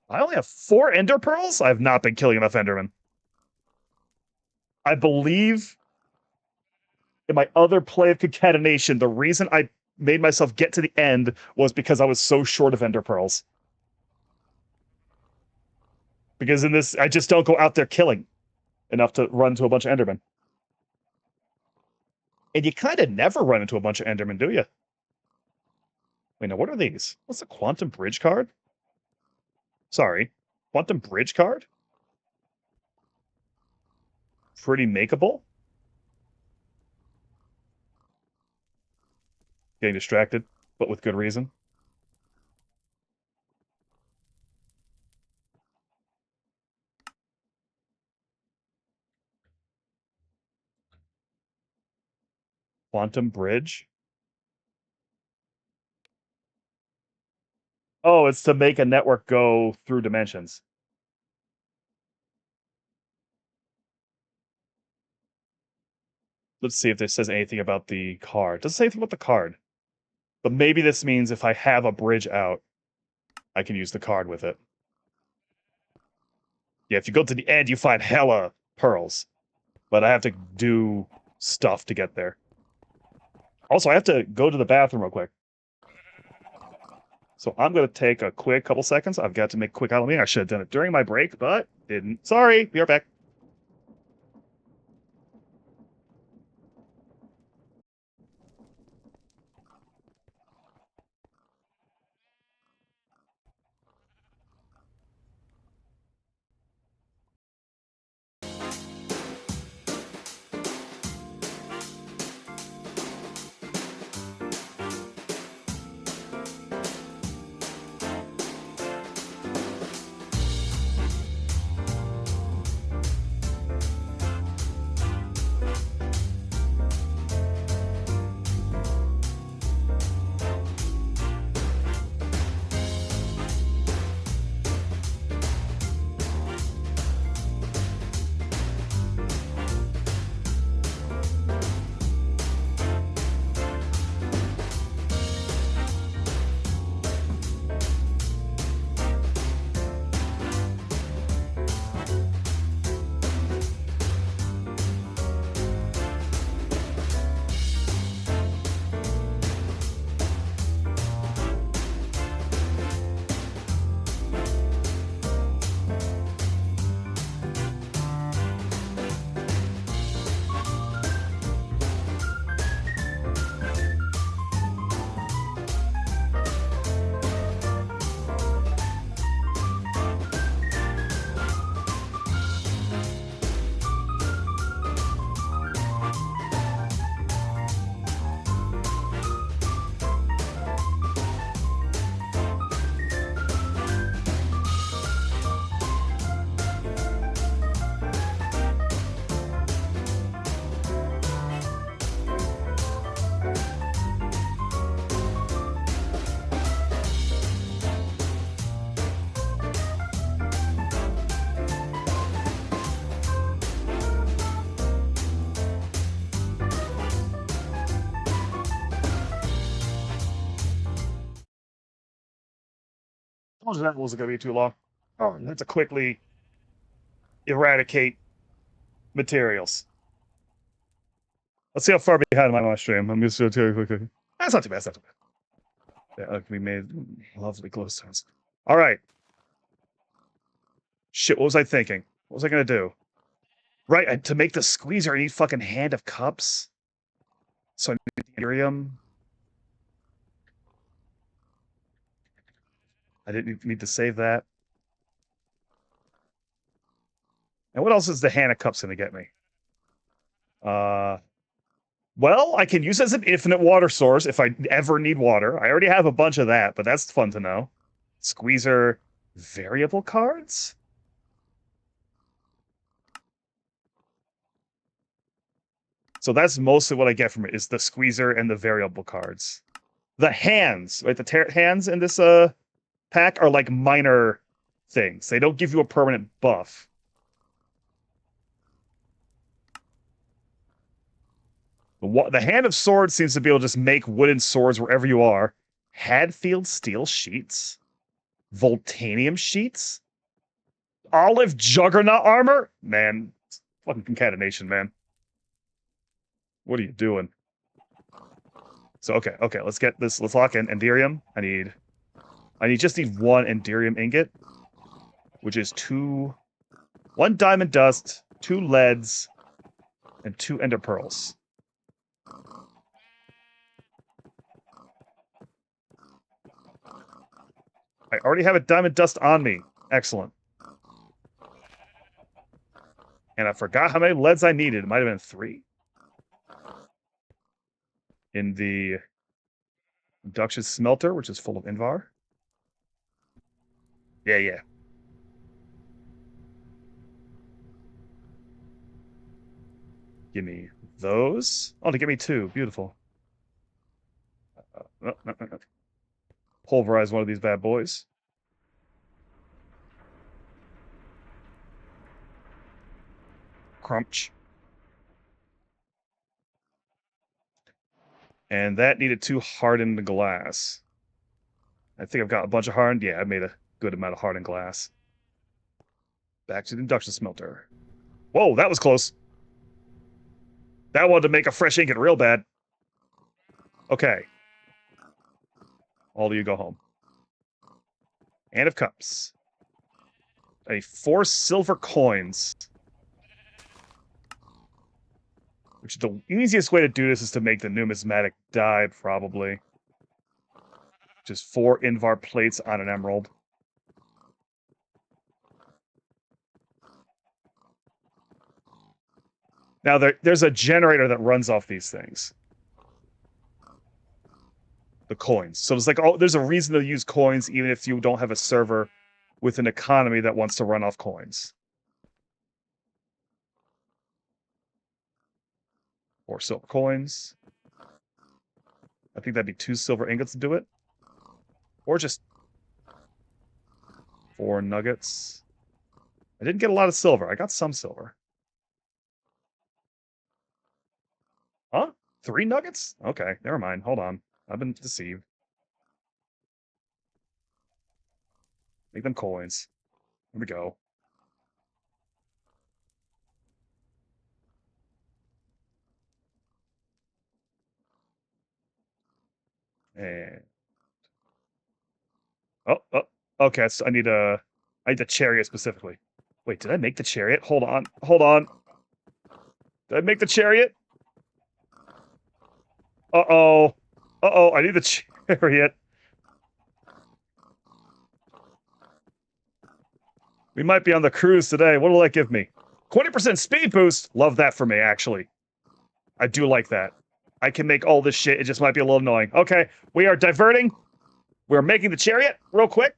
I only have 4 ender pearls? I have not been killing enough endermen. I believe in my other play of Concatenation, the reason I made myself get to the end was because I was so short of ender pearls. Because in this, I just don't go out there killing enough to run into a bunch of endermen. And you kind of never run into a bunch of endermen, do you? Wait, now what are these? What's the quantum bridge card? Sorry, quantum bridge card? Pretty makeable. Getting distracted, but with good reason. Quantum bridge? Oh, it's to make a network go through dimensions. Let's see if this says anything about the card. Doesn't say anything about the card. But maybe this means if I have a bridge out, I can use the card with it. Yeah, if you go to the end, you find hella pearls. But I have to do stuff to get there. Also, I have to go to the bathroom real quick. So I'm going to take a quick couple seconds. I've got to make a quick out of me. I should have done it during my break, but didn't. Sorry, be right back. told you that wasn't going to be too long. Oh, I have to quickly eradicate materials. Let's see how far behind am I on my stream. I'm just going to tell you quickly. That's not too bad. That's not too bad. Yeah, we made lovely glow stones. All right. Shit, what was I thinking? What was I going to do? Right, to make the squeezer, I need fucking Hand of Cups. So I need Ethereum. I didn't need to save that. And what else is the Hand of Cups going to get me? Well, I can use it as an infinite water source if I ever need water. I already have a bunch of that, but that's fun to know. Squeezer variable cards? So that's mostly what I get from it, is the squeezer and the variable cards. The hands, right? The hands in this pack are like minor things. They don't give you a permanent buff. The Hand of Swords seems to be able to just make wooden swords wherever you are. Hadfield steel sheets? Voltanium sheets? Olive juggernaut armor? Man, fucking concatenation, man. What are you doing? So okay, let's get this. Let's lock in Enderium. I just need one Enderium ingot, which is one diamond dust, 2 leads, and 2 ender pearls. I already have a diamond dust on me. Excellent. And I forgot how many leads I needed. It might have been 3. In the induction smelter, which is full of Invar. Yeah. Give me those. Oh, to give me 2. Beautiful. No. Pulverize one of these bad boys. Crunch. And that needed 2 hardened glass. I think I've got a bunch of hardened. Yeah, I made a good amount of hardened glass. Back to the induction smelter. Whoa, that was close. That wanted to make a fresh ingot real bad. Okay. All of you go home. Hand of Cups. 4 silver coins. Which the easiest way to do this is to make the numismatic die, probably. Just 4 Invar plates on an emerald. Now, there's a generator that runs off these things. The coins. So it's like, there's a reason to use coins even if you don't have a server with an economy that wants to run off coins. 4 silver coins. I think that'd be 2 silver ingots to do it. Or just 4 nuggets. I didn't get a lot of silver. I got some silver. Huh? 3 nuggets? Okay, never mind. Hold on. I've been deceived. Make them coins. Here we go. And okay. So I need the chariot specifically. Wait, did I make the chariot? Hold on. Did I make the chariot? Uh-oh. I need the chariot. We might be on the cruise today. What will that give me? 20% speed boost. Love that for me, actually. I do like that. I can make all this shit. It just might be a little annoying. Okay, we are diverting. We're making the chariot real quick.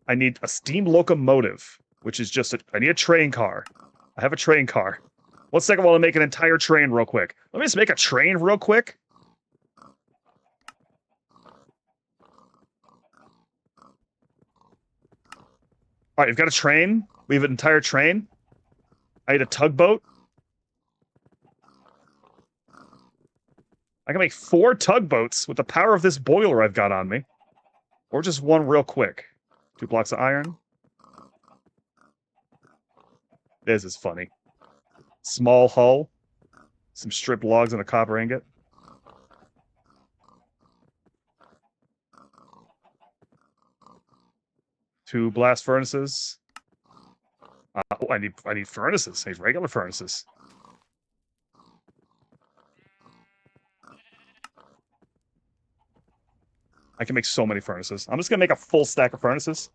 I need a steam locomotive, which is just I need a train car. I have a train car. 1 second while I make an entire train real quick. Let me just make a train real quick. All right, we've got a train. We have an entire train. I need a tugboat. I can make 4 tugboats with the power of this boiler I've got on me. Or just one real quick. 2 blocks of iron. This is funny. Small hull. Some stripped logs and a copper ingot. Two blast furnaces. Oh, I need furnaces. I need regular furnaces. I can make so many furnaces. I'm just gonna make a full stack of furnaces.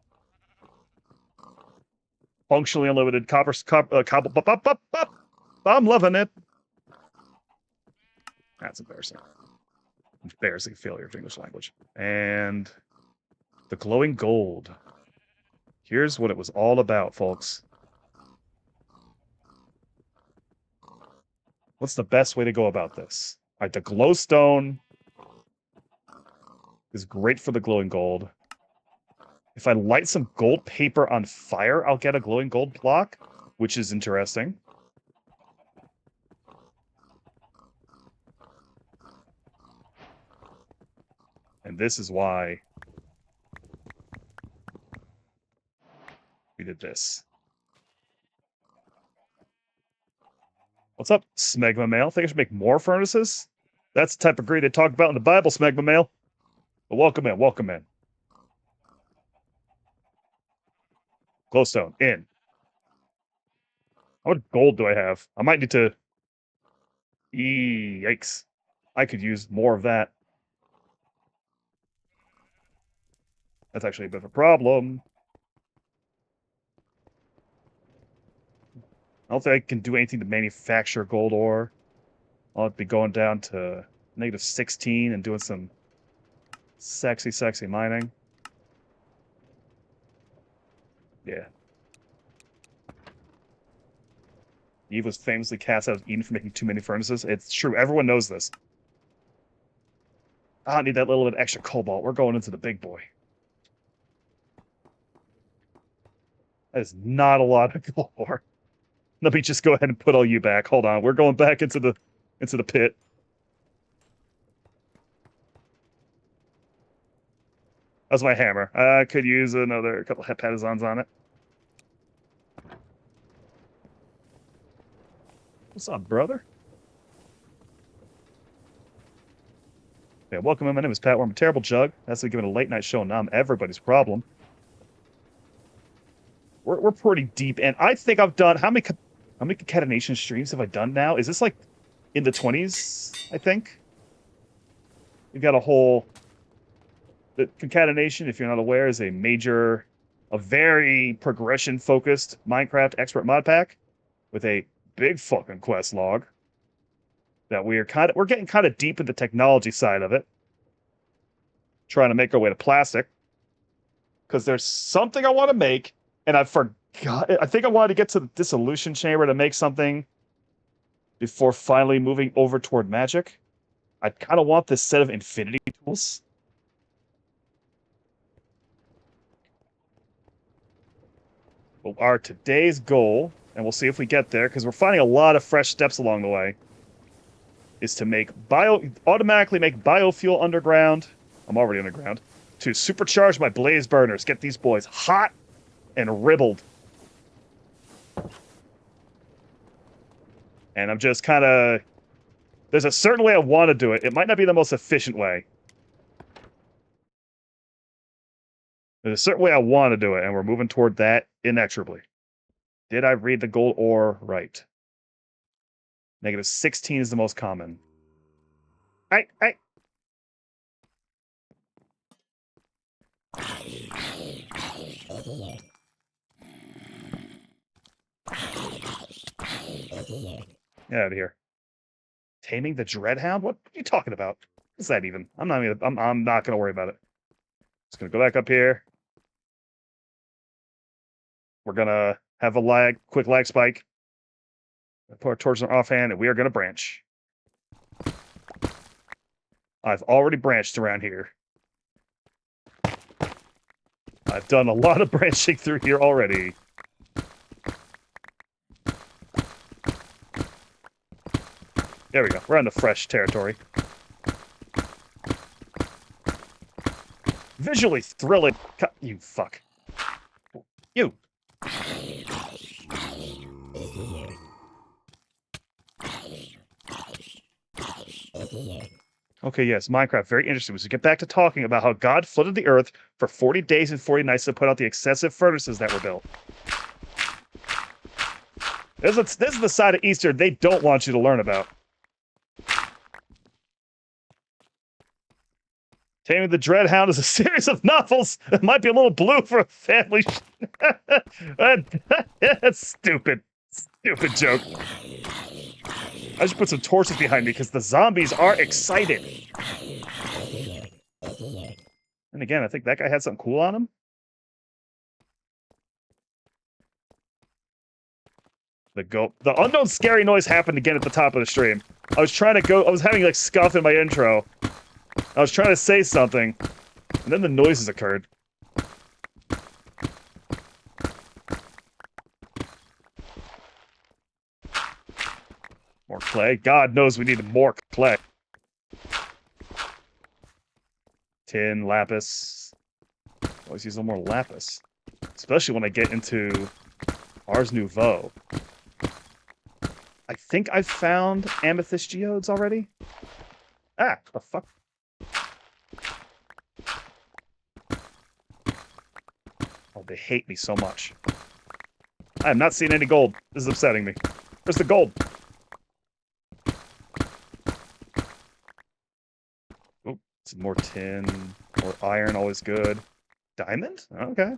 Functionally unlimited copper. I'm loving it. That's embarrassing. Embarrassing failure of English language. And the glowing gold. Here's what it was all about, folks. What's the best way to go about this? All right, the glowstone is great for the glowing gold. If I light some gold paper on fire, I'll get a glowing gold block, which is interesting. And this is why we did this. What's up, Smegma Mail? Think I should make more furnaces? That's the type of greed they talk about in the Bible, Smegma Mail. But welcome in, welcome in. Glowstone, in. How much gold do I have? I might need to... Yikes. I could use more of that. That's actually a bit of a problem. I don't think I can do anything to manufacture gold ore. I'll be going down to -16 and doing some sexy mining. Yeah. Eve was famously cast out of Eden for making too many furnaces. It's true. Everyone knows this. I don't need that little bit extra cobalt. We're going into the big boy. That is not a lot of gold ore. Let me just go ahead and put all you back. Hold on. We're going back into the pit. That's my hammer. I could use another couple of hepatazons on it. What's up, brother? Yeah, welcome. My name is Pat. I'm a terrible jug. That's like giving a late night show, and now I'm everybody's problem. We're pretty deep, and I think I've done how many concatenation streams have I done now? Is this like in the 20s? I think we've got a whole. The concatenation, if you're not aware, is a very progression-focused Minecraft expert mod pack with a big fucking quest log that we're getting kind of deep in the technology side of it, trying to make our way to plastic because there's something I want to make, and I forgot. I think I wanted to get to the dissolution chamber to make something before finally moving over toward magic. I kind of want this set of infinity tools. Well, our today's goal, and we'll see if we get there, because we're finding a lot of fresh steps along the way, is to automatically make biofuel underground. I'm already underground. To supercharge my blaze burners, get these boys hot and ribbled. And I'm just kind of... There's a certain way I want to do it. It might not be the most efficient way. There's a certain way I want to do it, and we're moving toward that inexorably. Did I read the gold ore right? -16 is the most common. Hey! Get out of here. Taming the Dreadhound? What are you talking about? What's that even? I'm not gonna worry about it. Just gonna go back up here. We're gonna have a quick lag spike. Put our torches in our offhand, and we are gonna branch. I've already branched around here. I've done a lot of branching through here already. There we go. We're on the fresh territory. Visually thrilling. You fuck. You. Okay, yes, Minecraft, very interesting. We should get back to talking about how God flooded the earth for 40 days and 40 nights to put out the excessive furnaces that were built. This is the side of Easter they don't want you to learn about. Taming the Dreadhound is a series of novels that might be a little blue for a family. That's stupid. Stupid joke. I should put some torches behind me because the zombies are excited. And again, I think that guy had something cool on him. The unknown scary noise happened again at the top of the stream. I was having like scuff in my intro. I was trying to say something, and then the noises occurred. More clay? God knows we need more clay. Tin, lapis. Always use a little more lapis. Especially when I get into Ars Nouveau. I think I've found amethyst geodes already. Ah, the fuck? Oh, they hate me so much. I have not seen any gold. This is upsetting me. Where's the gold? Oh, some more tin. More iron, always good. Diamond? Okay.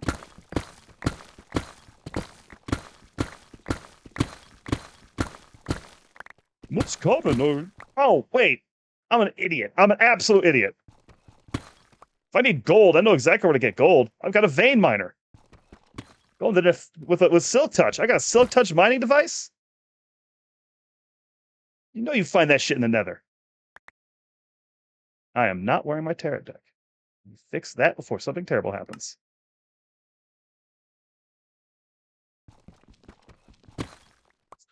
What's coming? Oh, wait. I'm an idiot. I'm an absolute idiot. If I need gold, I know exactly where to get gold. I've got a vein miner. Gold with Silk Touch. I got a Silk Touch mining device? You know you find that shit in the nether. I am not wearing my tarot deck. Fix that before something terrible happens. Let's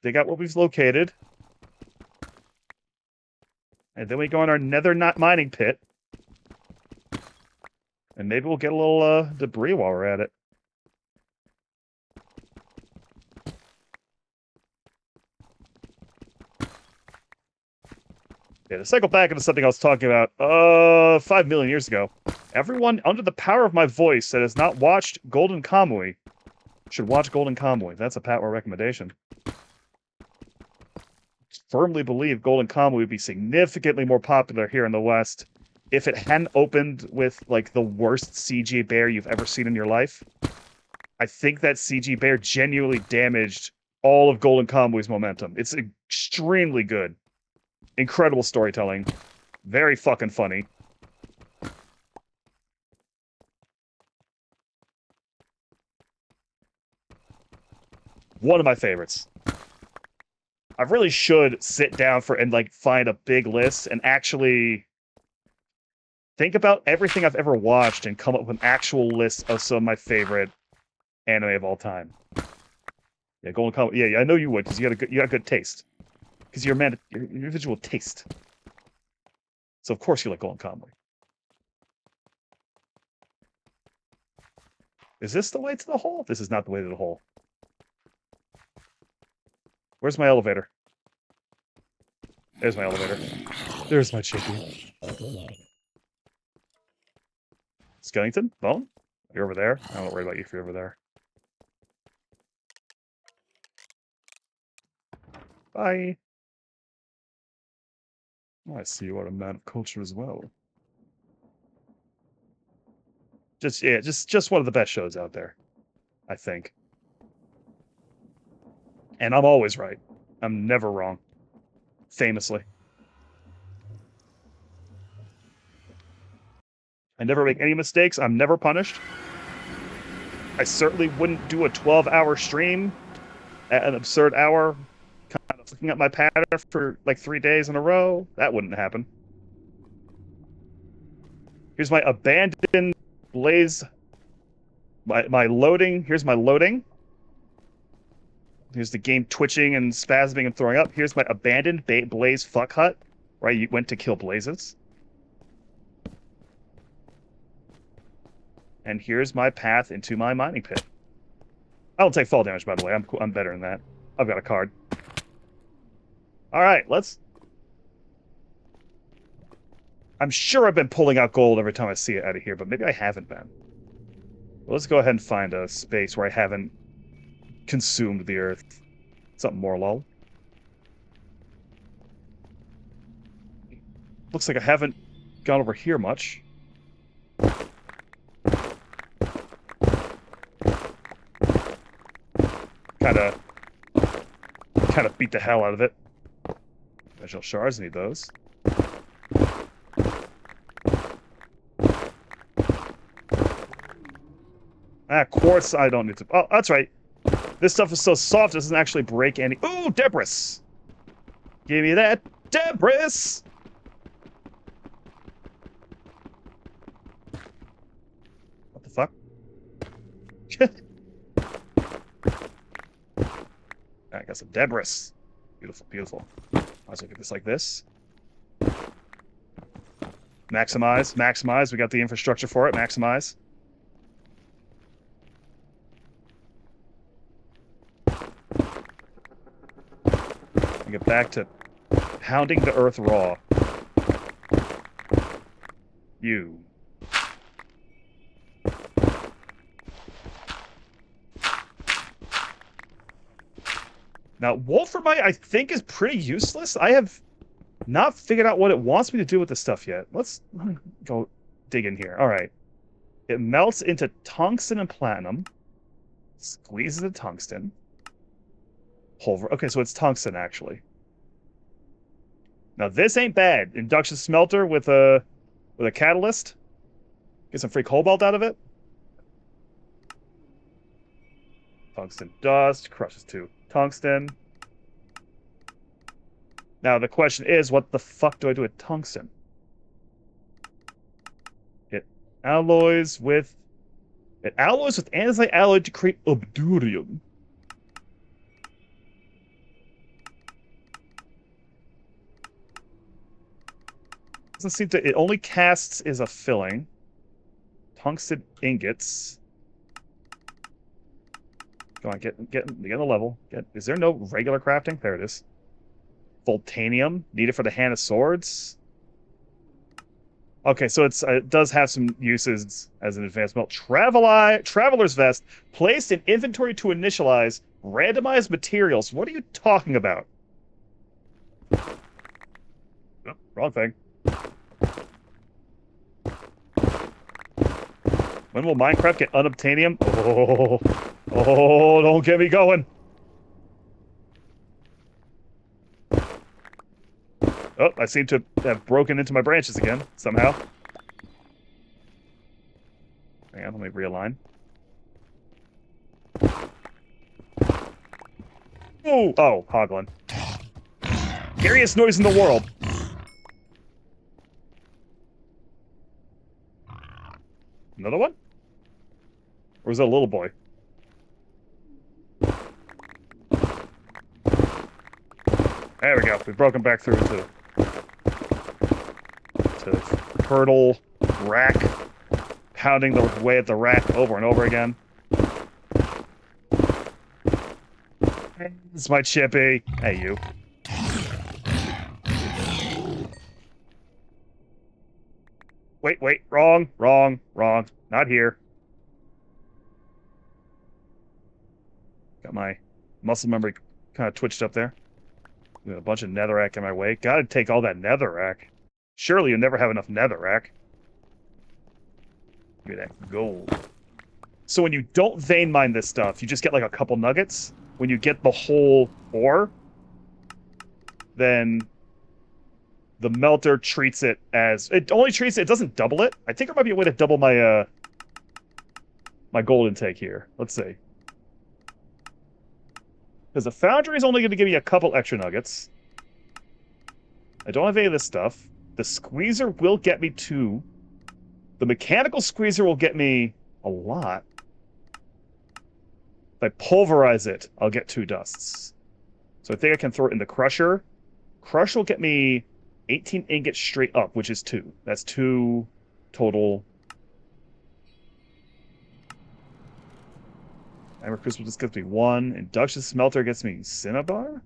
dig out what we've located. And then we go in our nether knot mining pit. And maybe we'll get a little debris while we're at it. Yeah, to cycle back into something I was talking about 5 million years ago. Everyone under the power of my voice that has not watched Golden Kamui should watch Golden Kamui. That's a Patware recommendation. Firmly believe Golden Kamui would be significantly more popular here in the West if it hadn't opened with, like, the worst CG bear you've ever seen in your life. I think that CG bear genuinely damaged all of Golden Kamui's momentum. It's extremely good. Incredible storytelling. Very fucking funny. One of my favorites. I really should sit down and like find a big list and actually think about everything I've ever watched and come up with an actual list of some of my favorite anime of all time. Yeah, Golden Kamuy. Yeah, I know you would because you got good taste. Because you're a man, your individual taste. So of course you like Golden Kamuy. Is this the way to the hole? This is not the way to the hole. Where's my elevator? There's my elevator. There's my chicken. Skellington? Bone? You're over there? I don't worry about you if you're over there. Bye. I see you are a man of culture as well. Just one of the best shows out there, I think. And I'm always right. I'm never wrong. Famously. I never make any mistakes. I'm never punished. I certainly wouldn't do a 12-hour stream at an absurd hour, kind of looking at my pattern for like 3 days in a row. That wouldn't happen. Here's my abandoned blaze. My loading. Here's my loading. Here's the game twitching and spasming and throwing up. Here's my abandoned blaze fuck hut, where I went to kill blazes. And here's my path into my mining pit. I don't take fall damage, by the way. I'm better than that. I've got a card. All right, let's... I'm sure I've been pulling out gold every time I see it out of here, but maybe I haven't been. Well, let's go ahead and find a space where I haven't consumed the earth. Something more, lol. Looks like I haven't gone over here much. Kind of beat the hell out of it. Dimensional shards, need those. Quartz, I don't need to... Oh, that's right. This stuff is so soft, it doesn't actually break any... Ooh, debris! Give me that debris! What the fuck? I got some debris. Beautiful, beautiful. Let's look at this like this. Maximize, maximize. We got the infrastructure for it. Maximize. And get back to pounding the earth raw. You. Now, Wolframite, I think, is pretty useless. I have not figured out what it wants me to do with this stuff yet. Let's go dig in here. All right. It melts into tungsten and platinum. Squeezes the tungsten. Pulver. Okay, so it's tungsten, actually. Now, this ain't bad. Induction smelter with a catalyst. Get some free cobalt out of it. Tungsten dust. Crushes to tungsten. Now, the question is, what the fuck do I do with tungsten? It alloys with anti-alloy to create obdurium. Doesn't seem to... It only casts as a filling. Tungsten ingots. Come on, get on the level. Is there no regular crafting? There it is. Voltanium, needed for the Hand of Swords. Okay, so it does have some uses as an advanced melt. Traveler's Vest, placed in inventory to initialize randomized materials. What are you talking about? Oh, wrong thing. When will Minecraft get unobtainium? Oh, don't get me going. Oh, I seem to have broken into my branches again, somehow. Hang on, let me realign. Ooh! Oh, hoglin. Scariest noise in the world. Another one? Or is that a little boy? There we go. We've broken back through to hurdle rack, pounding the way at the rack over and over again. It's my chippy. Hey, you. Wait, wrong. Not here. Got my muscle memory kind of twitched up there. Got a bunch of netherrack in my way. Gotta take all that netherrack. Surely you never have enough netherrack. Give me that gold. So when you don't vein mine this stuff, you just get like a couple nuggets. When you get the whole ore, then the melter treats it as... It only treats it, it doesn't double it. I think there might be a way to double my my gold intake here. Let's see. Because the foundry is only going to give me a couple extra nuggets. I don't have any of this stuff. The squeezer will get me 2. The mechanical squeezer will get me a lot. If I pulverize it, I'll get 2 dusts. So I think I can throw it in the crusher. Crusher will get me 18 ingots straight up, which is 2. That's 2 total. Hammer Crucible just gets me 1. Induction Smelter gets me Cinnabar?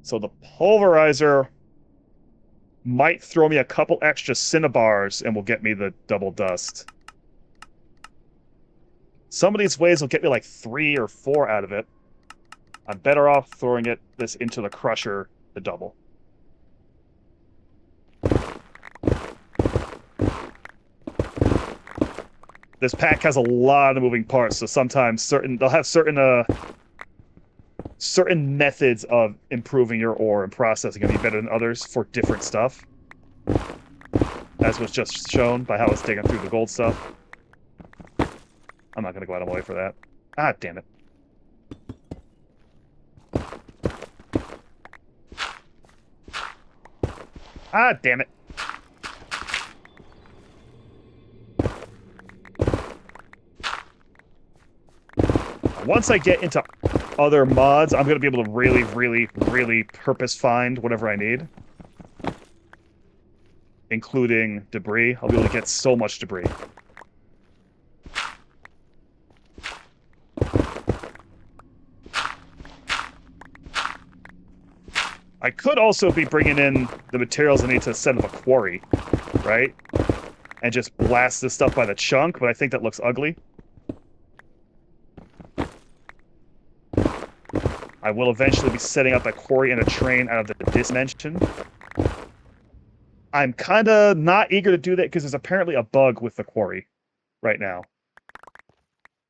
So the Pulverizer might throw me a couple extra Cinnabars and will get me the double dust. Some of these ways will get me like 3 or 4 out of it. I'm better off throwing this into the Crusher, the double. This pack has a lot of moving parts, so sometimes they'll have certain methods of improving your ore and processing it be better than others for different stuff. As was just shown by how it's digging through the gold stuff. I'm not going to go out of my way for that. Ah, damn it. Ah, damn it. Once I get into other mods, I'm going to be able to really, really, really purpose find whatever I need. Including debris. I'll be able to get so much debris. I could also be bringing in the materials I need to set up a quarry, right? And just blast this stuff by the chunk, but I think that looks ugly. I will eventually be setting up a quarry and a train out of the dimension. I'm kind of not eager to do that because there's apparently a bug with the quarry right now.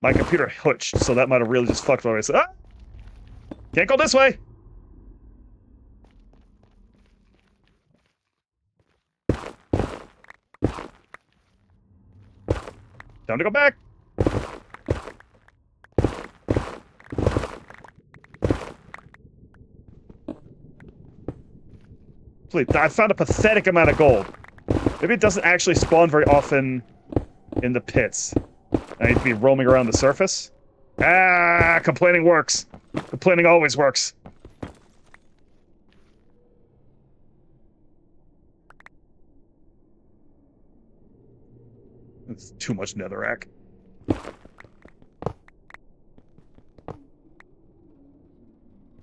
My computer hutched, so that might have really just fucked with it. Ah! Can't go this way! Time to go back! Please, I found a pathetic amount of gold. Maybe it doesn't actually spawn very often in the pits. I need to be roaming around the surface. Ah, complaining works. Complaining always works. It's too much netherrack.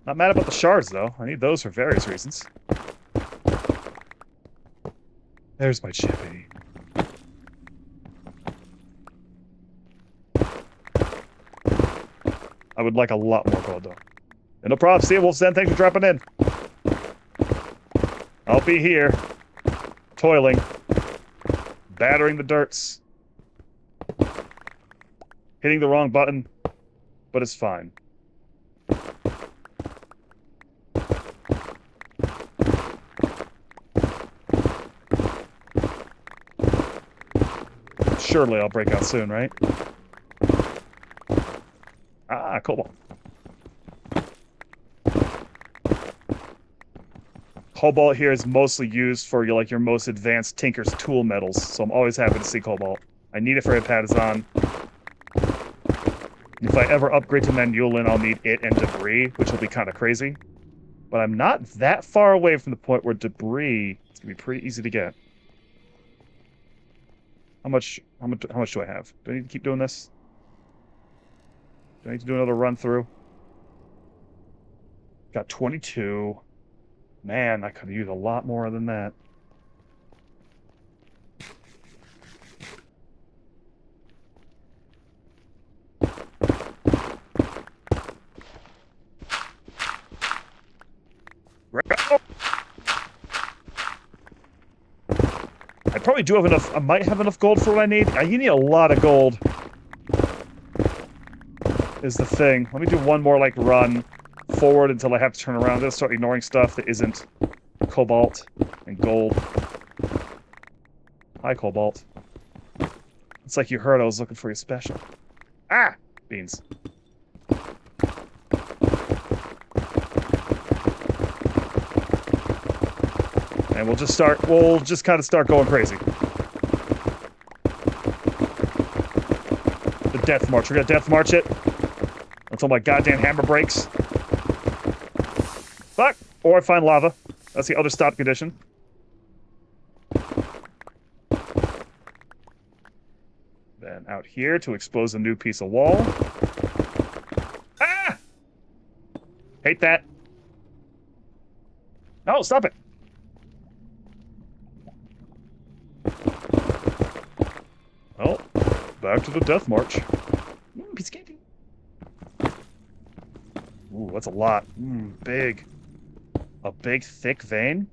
Not mad about the shards, though. I need those for various reasons. There's my chippy. I would like a lot more gold, though. And no problem. See you, Wolf's Den. Thanks for dropping in. I'll be here. Toiling. Battering the dirts. Hitting the wrong button. But it's fine. Surely I'll break out soon, right? Ah, cobalt. Cobalt here is mostly used for your most advanced Tinker's tool metals, so I'm always happy to see cobalt. I need it for Hepatazon. If I ever upgrade to Manulin, I'll need it and debris, which will be kind of crazy. But I'm not that far away from the point where debris is going to be pretty easy to get. How much do I have? Do I need to keep doing this? Do I need to do another run through? Got 22. Man, I could use a lot more than that. I probably do have enough. I might have enough gold for what I need. You need a lot of gold. Is the thing. Let me do one more run forward until I have to turn around. I'm gonna start ignoring stuff that isn't cobalt and gold. Hi, cobalt. It's like you heard I was looking for you special. Ah! Beans. And we'll just kind of start going crazy. The death march. We're gonna death march it until my goddamn hammer breaks. Fuck! Or I find lava. That's the other stop condition. Then Then out here to expose a new piece of wall. Ah! Hate that. No, stop it. Oh, back to the death march. Piece of candy. Ooh, that's a lot. Big. A big, thick vein.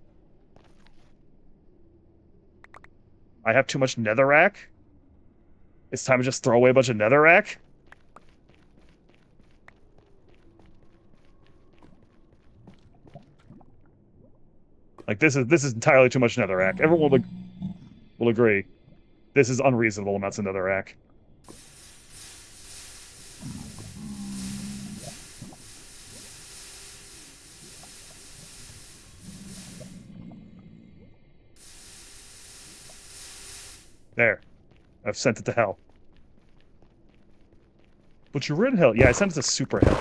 I have too much netherrack. It's time to just throw away a bunch of netherrack. Like this is entirely too much netherrack. Everyone will agree. This is unreasonable amounts of netherrack. There. I've sent it to hell. But you were in hell. Yeah, I sent it to super hell.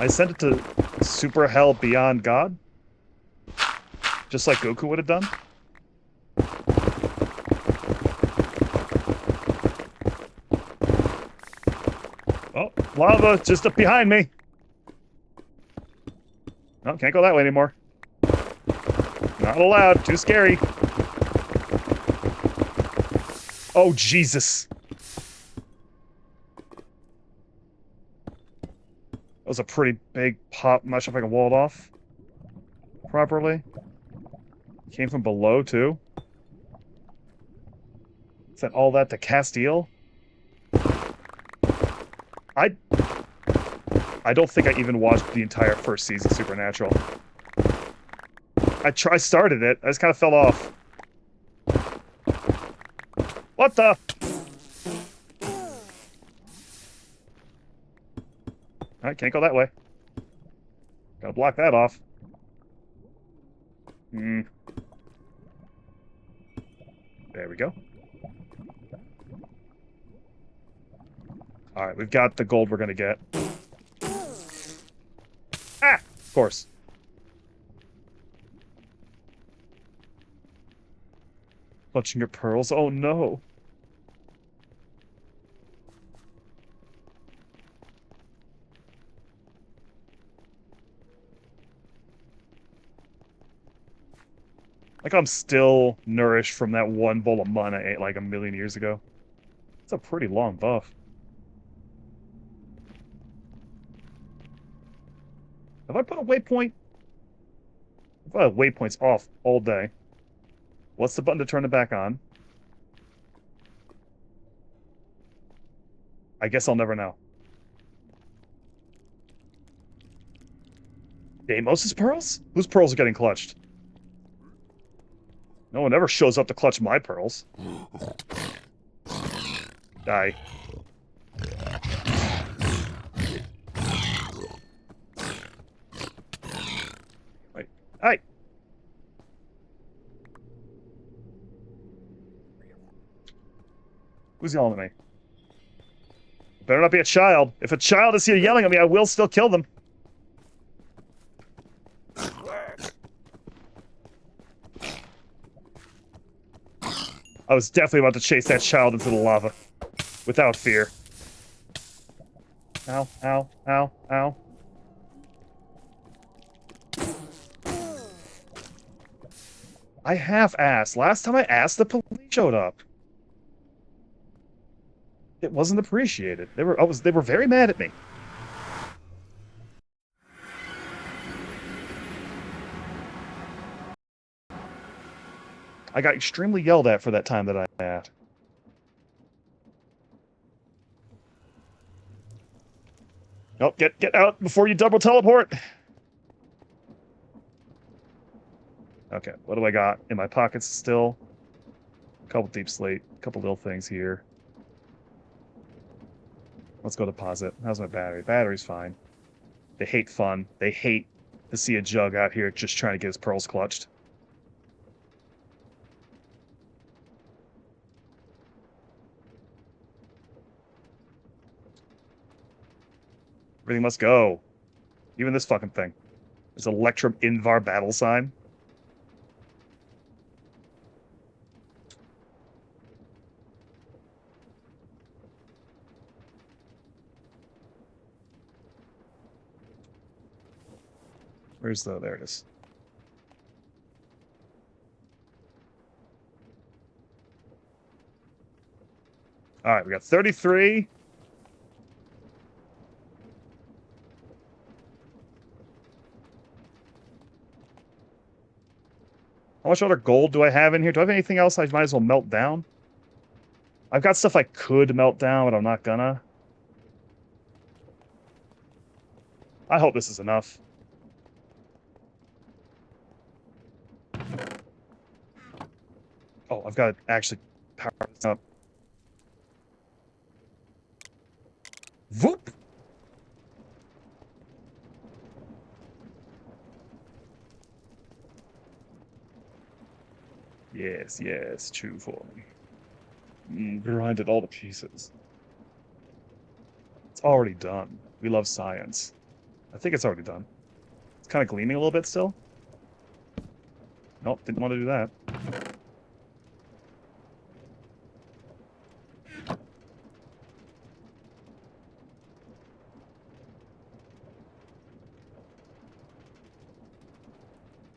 I sent it to super hell beyond God. Just like Goku would have done. Oh, lava just up behind me. No, can't go that way anymore. Not allowed. Too scary. Oh, Jesus. That was a pretty big pop. I'm not sure if I can wall it off properly. Came from below, too. Sent all that to Castile. I don't think I even watched the entire first season of Supernatural. I started it. I just kind of fell off. What the? Alright, can't go that way. Gotta block that off. There we go. Alright, we've got the gold we're gonna get. Ah! Of course. Clutching your pearls? Oh no. Like I'm still nourished from that one bowl of mun I ate like a million years ago. It's a pretty long buff. Have I put a waypoint? I've got waypoints off all day. What's the button to turn it back on? I guess I'll never know. Deimos' pearls? Whose pearls are getting clutched? No one ever shows up to clutch my pearls. Die. Wait. Hey! Who's yelling at me? Better not be a child. If a child is here yelling at me, I will still kill them. I was definitely about to chase that child into the lava. Without fear. Ow, ow, ow, ow. I half-asked. Last time I asked, the police showed up. It wasn't appreciated. They were very mad at me. I got extremely yelled at for that time that I had. Oh, get out before you double teleport. Okay, what do I got in my pockets still? A couple deep slate, a couple little things here. Let's go deposit. How's my battery? Battery's fine. They hate fun. They hate to see a jug out here just trying to get his pearls clutched. Everything must go. Even this fucking thing. There's Electrum Invar battle sign. Where's the... There it is. All right, we got 33. How much other gold do I have in here? Do I have anything else I might as well melt down? I've got stuff I could melt down, but I'm not gonna. I hope this is enough. Oh, I've got to actually power this up. Whoop! Yes, yes, true for me. Grinded all the pieces. It's already done. We love science. I think it's already done. It's kind of gleaming a little bit still. Nope, didn't want to do that.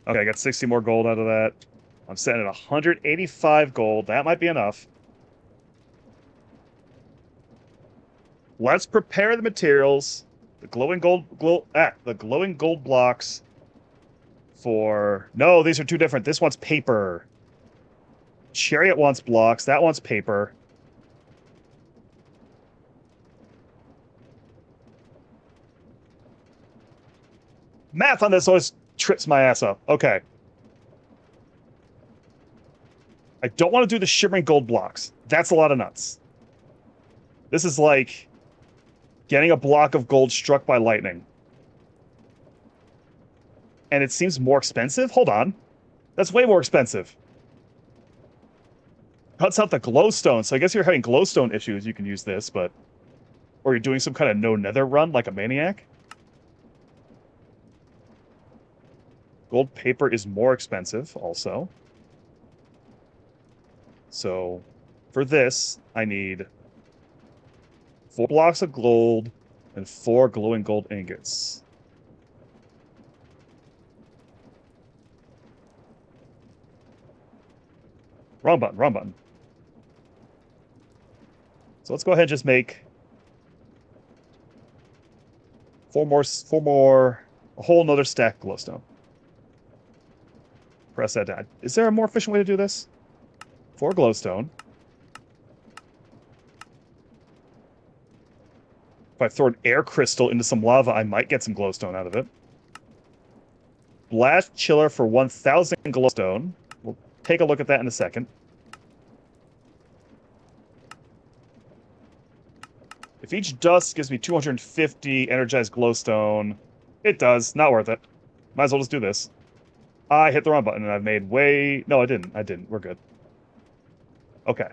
Okay, I got 60 more gold out of that. I'm setting at 185 gold. That might be enough. Let's prepare the materials. The glowing gold blocks for... No, these are two different. This one's paper. Chariot wants blocks. That one's paper. Math on this always trips my ass up. Okay. I don't want to do the shimmering gold blocks. That's a lot of nuts. This is like getting a block of gold struck by lightning. And it seems more expensive? Hold on. That's way more expensive. Cuts out the glowstone, so I guess if you're having glowstone issues, you can use this, but... Or you're doing some kind of no-nether run like a maniac. Gold paper is more expensive, also. So, for this, I need 4 blocks of gold and 4 glowing gold ingots. Wrong button, wrong button. So let's go ahead and just make 4 more, a whole nother stack of glowstone. Press that down. Is there a more efficient way to do this? 4 glowstone. If I throw an air crystal into some lava, I might get some glowstone out of it. Blast chiller for 1,000 glowstone. We'll take a look at that in a second. If each dust gives me 250 energized glowstone, it does. Not worth it. Might as well just do this. I hit the wrong button and I've made way... No, I didn't. I didn't. We're good. Okay.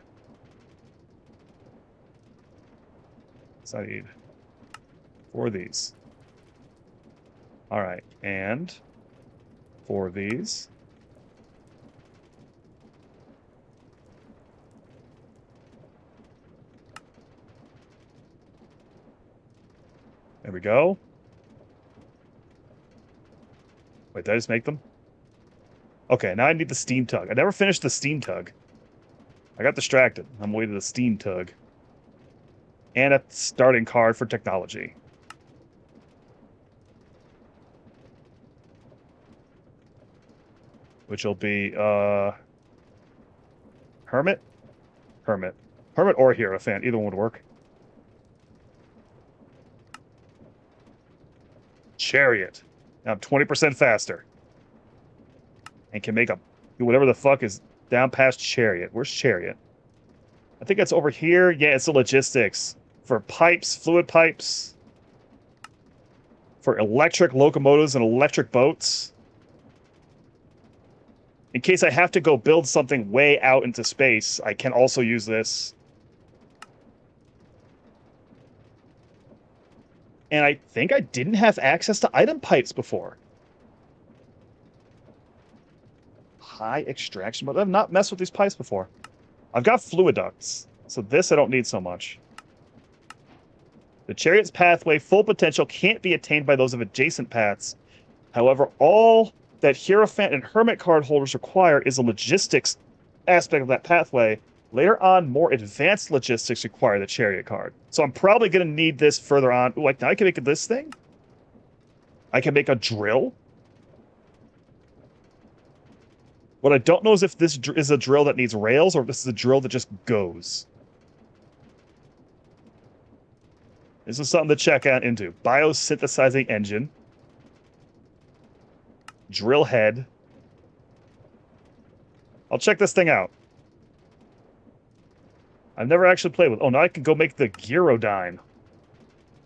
So I need 4 of these. All right. And 4 of these. There we go. Wait, did I just make them? Okay, now I need the steam tug. I never finished the steam tug. I got distracted. I'm waiting for the steam tug. And a starting card for technology. Which will be, Hermit? Hermit. Hermit or Hierophant. Either one would work. Chariot. Now I'm 20% faster. And can make do whatever the fuck is down past Chariot. Where's Chariot? I think it's over here. Yeah, it's the logistics. For pipes, fluid pipes. For electric locomotives and electric boats. In case I have to go build something way out into space, I can also use this. And I think I didn't have access to item pipes before. High extraction, but I've not messed with these pipes before. I've got fluid ducts, so this I don't need so much. The Chariot's pathway full potential can't be attained by those of adjacent paths. However, all that Hierophant and Hermit card holders require is a logistics aspect of that pathway. Later on, more advanced logistics require the Chariot card. So I'm probably going to need this further on. Like, now I can make this thing. I can make a drill. What I don't know is if this is a drill that needs rails or if this is a drill that just goes. This is something to check out into. Biosynthesizing engine. Drill head. I'll check this thing out. I've never actually played with. Oh, now I can go make the Gyrodyne.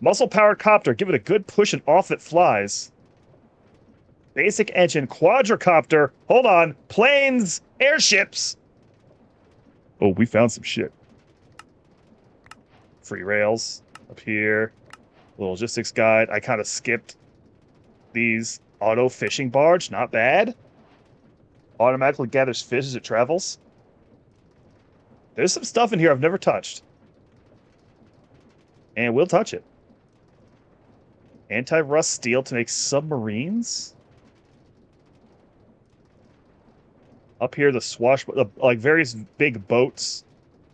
Muscle-powered copter. Give it a good push and off it flies. Basic engine. Quadricopter. Hold on. Planes. Airships. Oh, we found some shit. Free rails. Up here. Little logistics guide. I kind of skipped these. Auto fishing barge. Not bad. Automatically gathers fish as it travels. There's some stuff in here I've never touched. And we'll touch it. Anti-rust steel to make submarines? Up here, the like various big boats.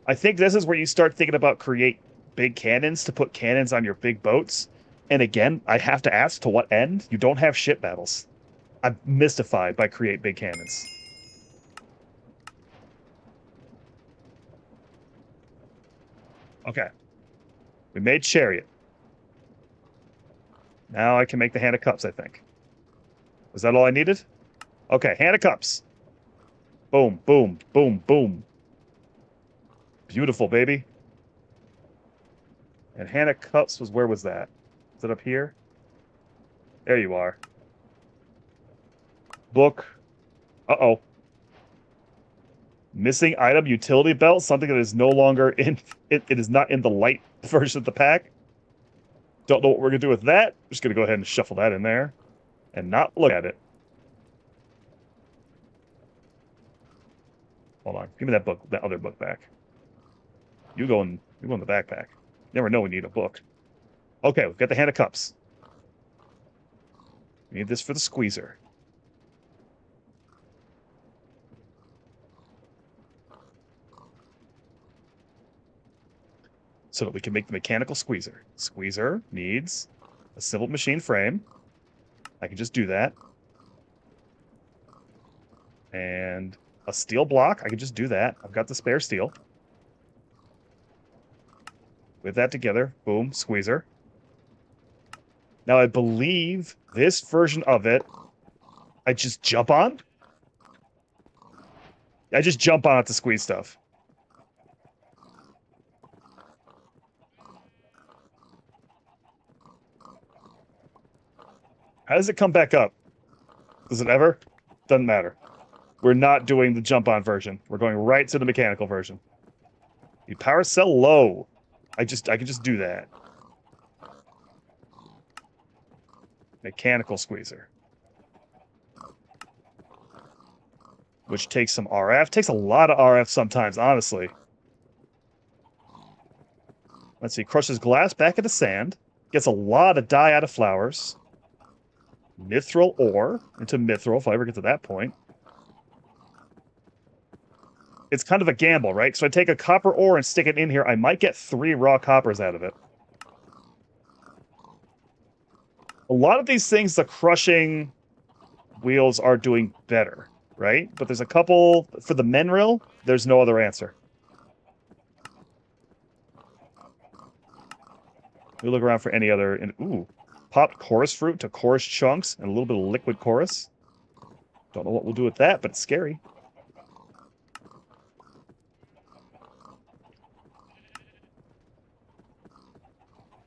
I think this is where you start thinking about create big cannons to put cannons on your big boats. And again, I have to ask, to what end? You don't have ship battles. I'm mystified by create big cannons. Okay. We made Chariot. Now I can make the Hand of Cups, I think. Was that all I needed? Okay, Hand of Cups. Boom, boom, boom, boom. Beautiful, baby. And Hand of Cups was, where was that? Is it up here? There you are. Book. Uh-oh. Missing item utility belt, something that is no longer in it is not in the light version of the pack. Don't know what we're gonna do with that. Just gonna go ahead and shuffle that in there and not look at it. Hold on. Give me that book, that other book back. You go in the backpack. Never know we need a book. Okay, we've got the Hand of Cups. We need this for the squeezer. So that we can make the mechanical squeezer. Squeezer needs a civil machine frame. I can just do that. And a steel block. I can just do that. I've got the spare steel. With that together, boom, squeezer. Now I believe this version of it, I just jump on. I just jump on it to squeeze stuff. How does it come back up? Does it ever? Doesn't matter. We're not doing the jump on version. We're going right to the mechanical version. The power cell low. I can just do that. Mechanical squeezer. Which takes some RF. Takes a lot of RF sometimes, honestly. Let's see. Crushes glass back into sand. Gets a lot of dye out of flowers. Mithril ore into mithril, if I ever get to that point. It's kind of a gamble, right? So I take a copper ore and stick it in here. I might get 3 raw coppers out of it. A lot of these things, the crushing wheels are doing better, right? But there's a couple... For the Menril, there's no other answer. We look around for any other... Ooh. Popped chorus fruit to chorus chunks and a little bit of liquid chorus. Don't know what we'll do with that, but it's scary.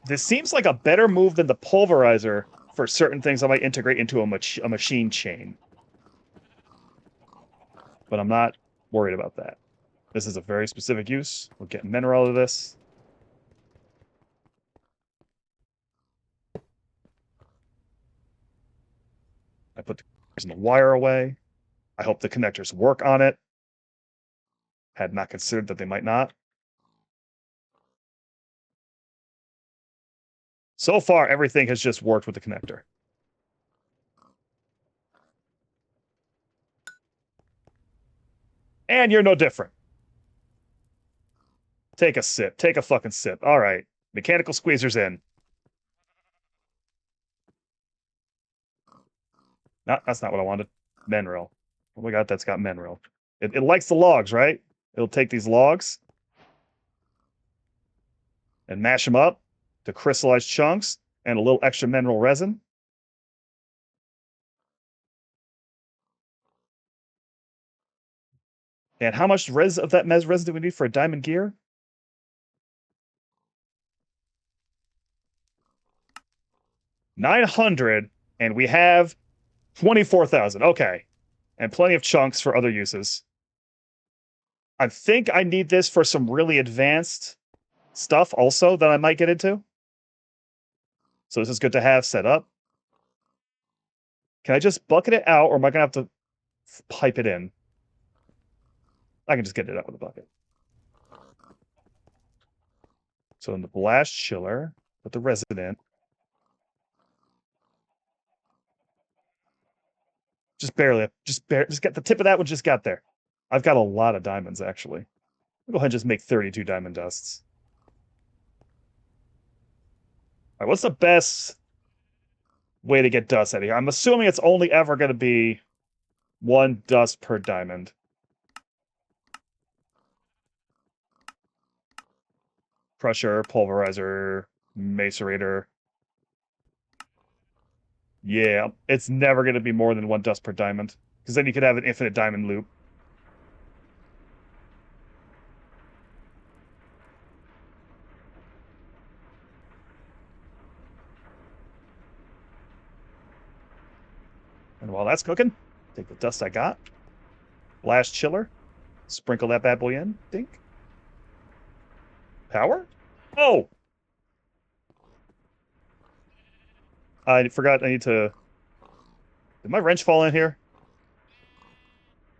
This seems like a better move than the pulverizer for certain things I might integrate into a machine chain. But I'm not worried about that. This is a very specific use. We're getting mineral out of this. I put the wire away. I hope the connectors work on it. Had not considered that they might not. So far, everything has just worked with the connector. And you're no different. Take a sip. Take a fucking sip. All right. Mechanical squeezer's in. No, that's not what I wanted. Mineral. Oh my god, that's got mineral. It likes the logs, right? It'll take these logs and mash them up to crystallized chunks and a little extra mineral resin. And how much of that resin do we need for a diamond gear? 900, and we have 24,000. Okay. And plenty of chunks for other uses. I think I need this for some really advanced stuff also that I might get into. So this is good to have set up. Can I just bucket it out, or am I going to have to pipe it in? I can just get it out with a bucket. So in the blast chiller, put the resin in. Just barely, just get the tip of that one just got there. I've got a lot of diamonds, actually. I'll go ahead and just make 32 diamond dusts. All right, what's the best way to get dust out of here? I'm assuming it's only ever going to be 1 dust per diamond. Crusher, pulverizer, macerator. Yeah, it's never going to be more than 1 dust per diamond, because then you could have an infinite diamond loop. And while that's cooking, take the dust I got, blast chiller, sprinkle that bad boy in, dink. Power? Oh! I forgot I need to... Did my wrench fall in here?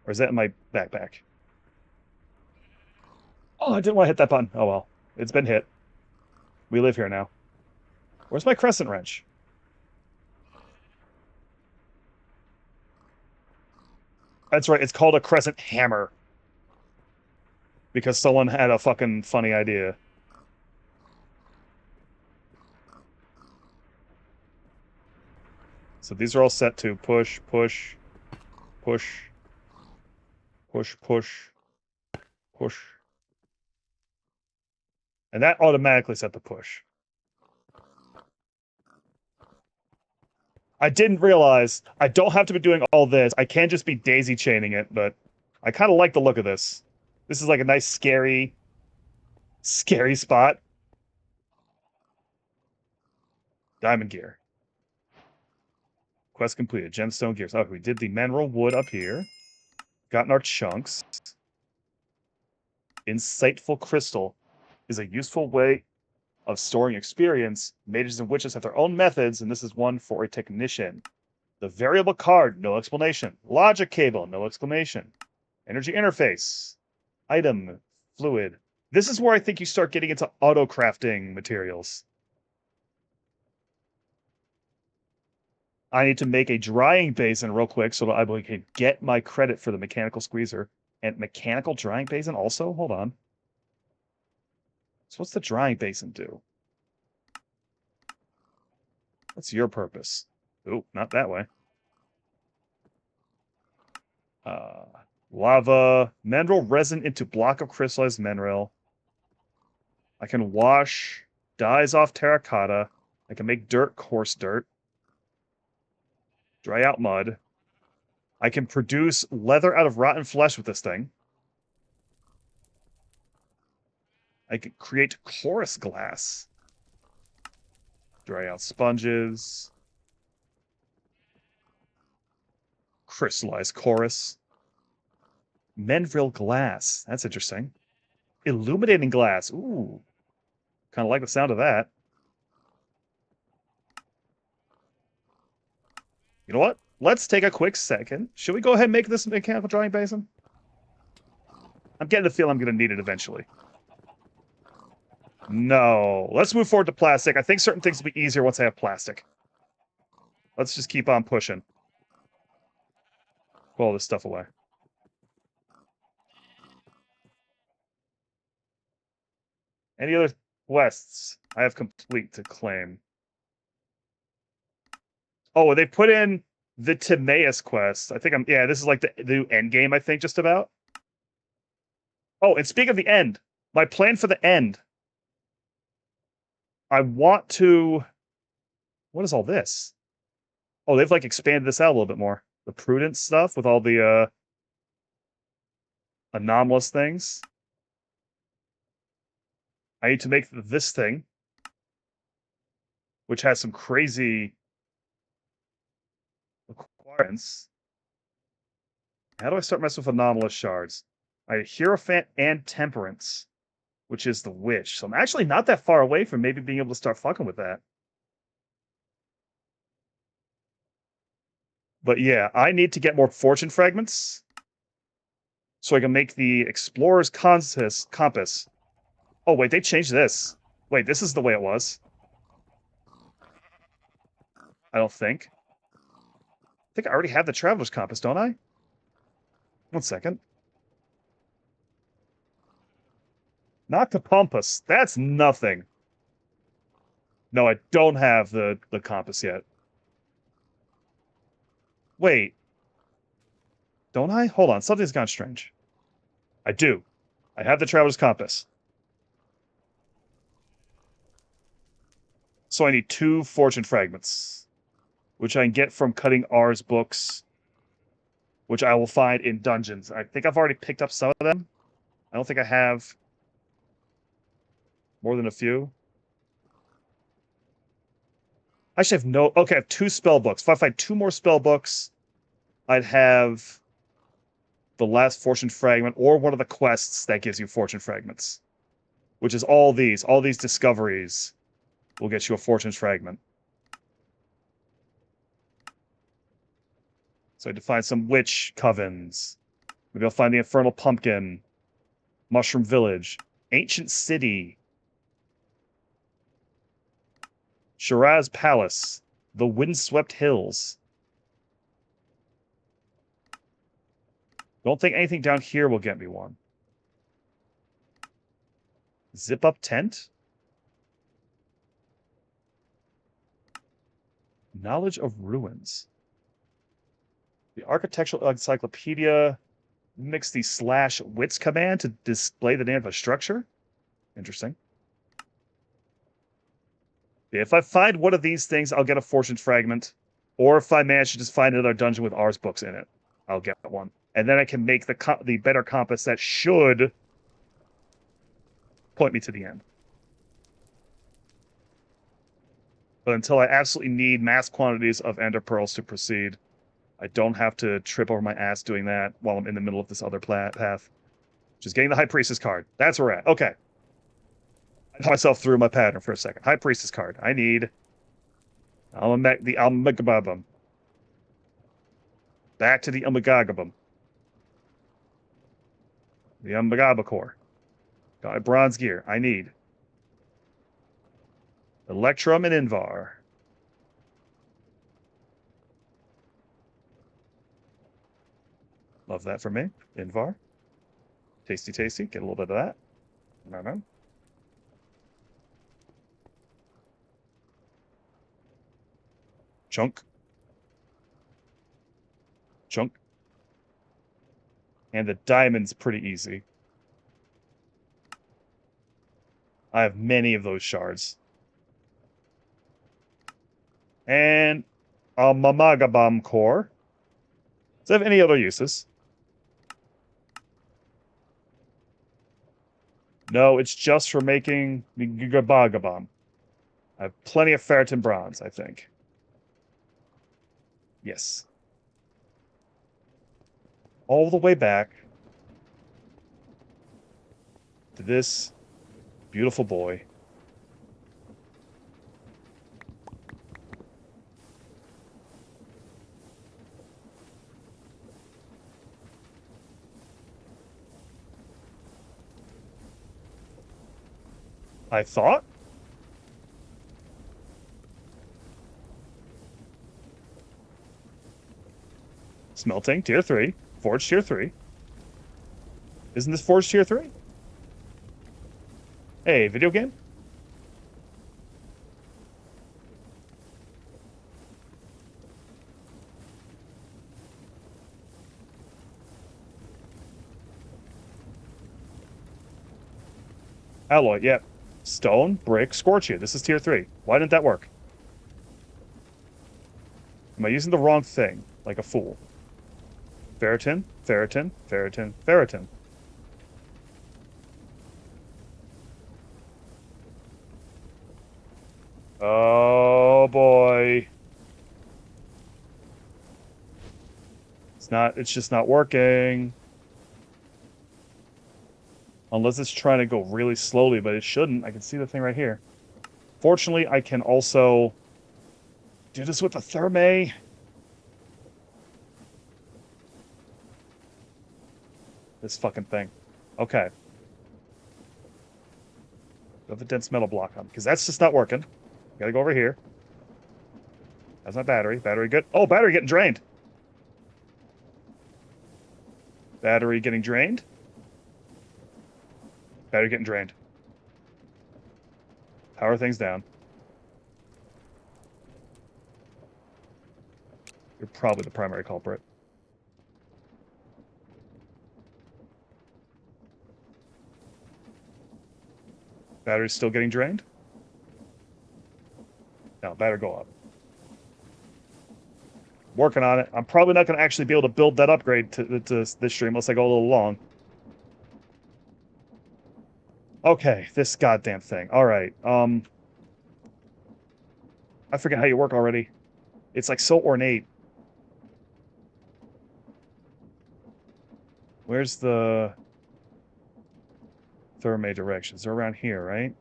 Or is that in my backpack? Oh, I didn't want to hit that button. Oh well. It's been hit. We live here now. Where's my crescent wrench? That's right, it's called a crescent hammer. Because someone had a fucking funny idea. So these are all set to push, push, push, push, push, push. And that automatically set the push. I didn't realize I don't have to be doing all this. I can just be daisy chaining it, but I kind of like the look of this. This is like a nice, scary spot. Diamond gear. Quest completed. Gemstone gears. Okay, we did the mineral wood up here. Gotten our chunks. Insightful crystal is a useful way of storing experience. Mages and witches have their own methods, and this is one for a technician. The variable card, no explanation. Logic cable, no explanation. Energy interface. Item, fluid. This is where I think you start getting into auto-crafting materials. I need to make a drying basin real quick so that I can get my credit for the mechanical squeezer. And mechanical drying basin also? Hold on. So what's the drying basin do? What's your purpose? Oh, not that way. Lava. Mineral resin into block of crystallized mineral. I can wash dyes off terracotta. I can make dirt, coarse dirt. Dry out mud. I can produce leather out of rotten flesh with this thing. I can create chorus glass. Dry out sponges. Crystallized chorus. Menvril glass. That's interesting. Illuminating glass. Ooh. Kind of like the sound of that. You know what? Let's take a quick second. Should we go ahead and make this mechanical drying basin? I'm getting the feel I'm going to need it eventually. No. Let's move forward to plastic. I think certain things will be easier once I have plastic. Let's just keep on pushing. Pull all this stuff away. Any other quests I have complete to claim? Oh, they put in the Timaeus quest. I think yeah, this is like the new end game, I think, just about. Oh, and speaking of the end, my plan for the end, I want to. What is all this? Oh, they've like expanded this out a little bit more. The prudence stuff with all the anomalous things. I need to make this thing, which has some crazy requirements. How do I start messing with anomalous shards? I had Hierophant and Temperance, which is the witch. So I'm actually not that far away from maybe being able to start fucking with that. But yeah, I need to get more fortune fragments so I can make the explorer's compass. Oh wait, they changed this. Wait, this is the way it was. I don't think. I think I already have the traveler's compass, don't I? 1 second. Noctipompus. That's nothing. No, I don't have the compass yet. Wait. Don't I? Hold on. Something's gone strange. I do. I have the traveler's compass. So I need 2 fortune fragments, which I can get from cutting R's books, which I will find in dungeons. I think I've already picked up some of them. I don't think I have more than a few. I should have no. Okay, I have 2 spell books. If I find 2 more spell books, I'd have the last fortune fragment or one of the quests that gives you fortune fragments, which is all these. All these discoveries will get you a fortune fragment. So I had to find some witch covens. Maybe I'll find the infernal pumpkin, mushroom village, ancient city, Shiraz palace, the windswept hills. Don't think anything down here will get me one. Zip up tent? Knowledge of ruins. The architectural encyclopedia mix the /wits command to display the name of a structure. Interesting. If I find one of these things, I'll get a fortune fragment. Or if I manage to just find another dungeon with R's books in it, I'll get one. And then I can make the better compass that should point me to the end. But until I absolutely need mass quantities of ender pearls to proceed, I don't have to trip over my ass doing that while I'm in the middle of this other path. Just getting the High Priestess card. That's where we're at. Okay. I put myself through my pattern for a second. High Priestess card. I need the Almagabum. Back to the Almagagabum. The Almagabacor. Got a bronze gear. I need Electrum and Invar. Love that for me. Invar. Tasty, tasty. Get a little bit of that. No. Chunk. Chunk. And the diamond's pretty easy. I have many of those shards. And a Mamagabam core. Does it have any other uses? No, it's just for making the Gigabagabam. I have plenty of ferritin bronze, I think. Yes. All the way back to this beautiful boy. I thought? Smelting, tier 3. Forge, tier 3. Isn't this Forge, tier 3? Hey, video game? Alloy, yep. Stone, brick, scorch you. This is tier 3. Why didn't that work? Am I using the wrong thing? Like a fool. Ferritin, ferritin, ferritin, ferritin. Oh boy. It's just not working. Unless it's trying to go really slowly, but it shouldn't. I can see the thing right here. Fortunately, I can also do this with the Thermae. This fucking thing. Okay. Put the dense metal block on, because that's just not working. Gotta go over here. That's my battery. Battery good. Oh, battery getting drained. Battery getting drained. Battery getting drained. Power things down. You're probably the primary culprit. Battery's still getting drained? No, battery go up. Working on it. I'm probably not going to actually be able to build that upgrade to this stream unless I go a little long. Okay, this goddamn thing. All right. I forget how you work already. It's like so ornate. Where's the Thermae directions? They're around here, right?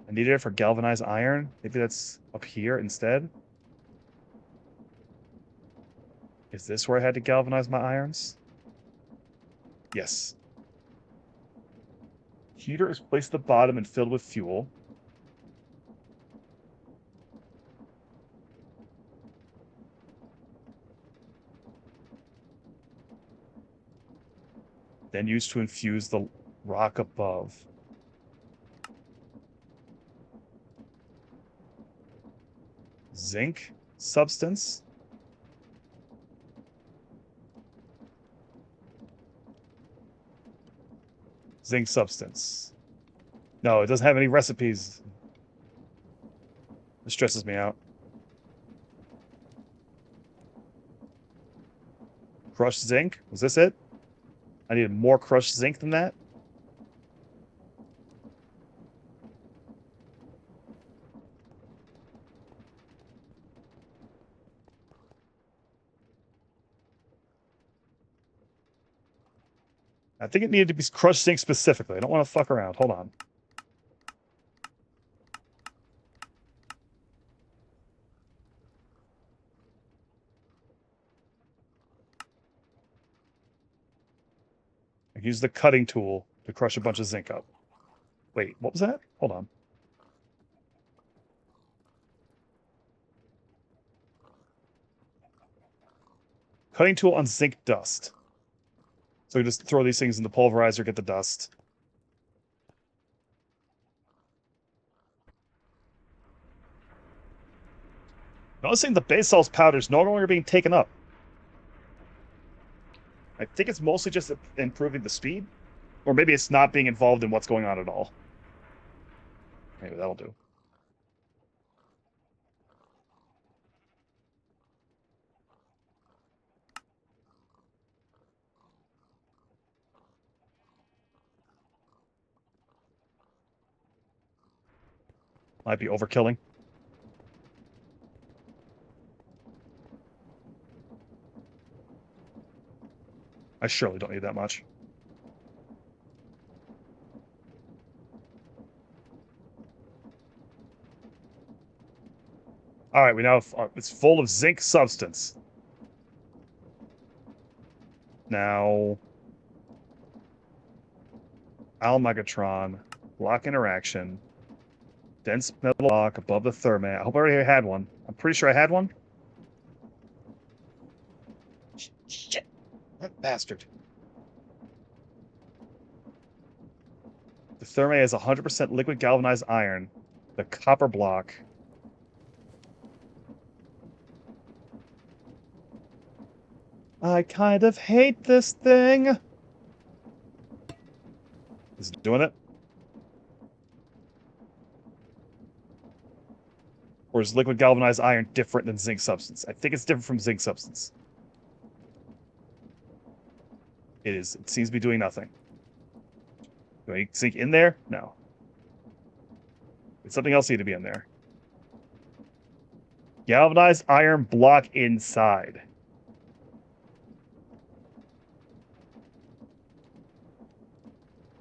I needed it for galvanized iron. Maybe that's up here instead. Is this where I had to galvanize my irons? Yes. Heater is placed at the bottom and filled with fuel. Then used to infuse the rock above. Zinc substance. Zinc substance. No, it doesn't have any recipes. It stresses me out. Crushed zinc? Was this it? I needed more crushed zinc than that? I think it needed to be crushed zinc specifically. I don't want to fuck around. Hold on. I use the cutting tool to crush a bunch of zinc up. Wait, what was that? Hold on. Cutting tool on zinc dust. So we just throw these things in the pulverizer, get the dust. Noticing the base salts powder is no longer being taken up. I think it's mostly just improving the speed. Or maybe it's not being involved in what's going on at all. Maybe that'll do. Might be overkilling. I surely don't need that much. All right, we now it's full of zinc substance. Now, Almagatron, lock interaction, dense metal block above the Thermae. I hope I already had one. I'm pretty sure I had one. Shit. That bastard. The therme is 100% liquid galvanized iron. The copper block. I kind of hate this thing. Is it doing it? Or is liquid galvanized iron different than zinc substance? I think it's different from zinc substance. It is. It seems to be doing nothing. Do I zinc in there? No. It's something else need to be in there. Galvanized iron block inside.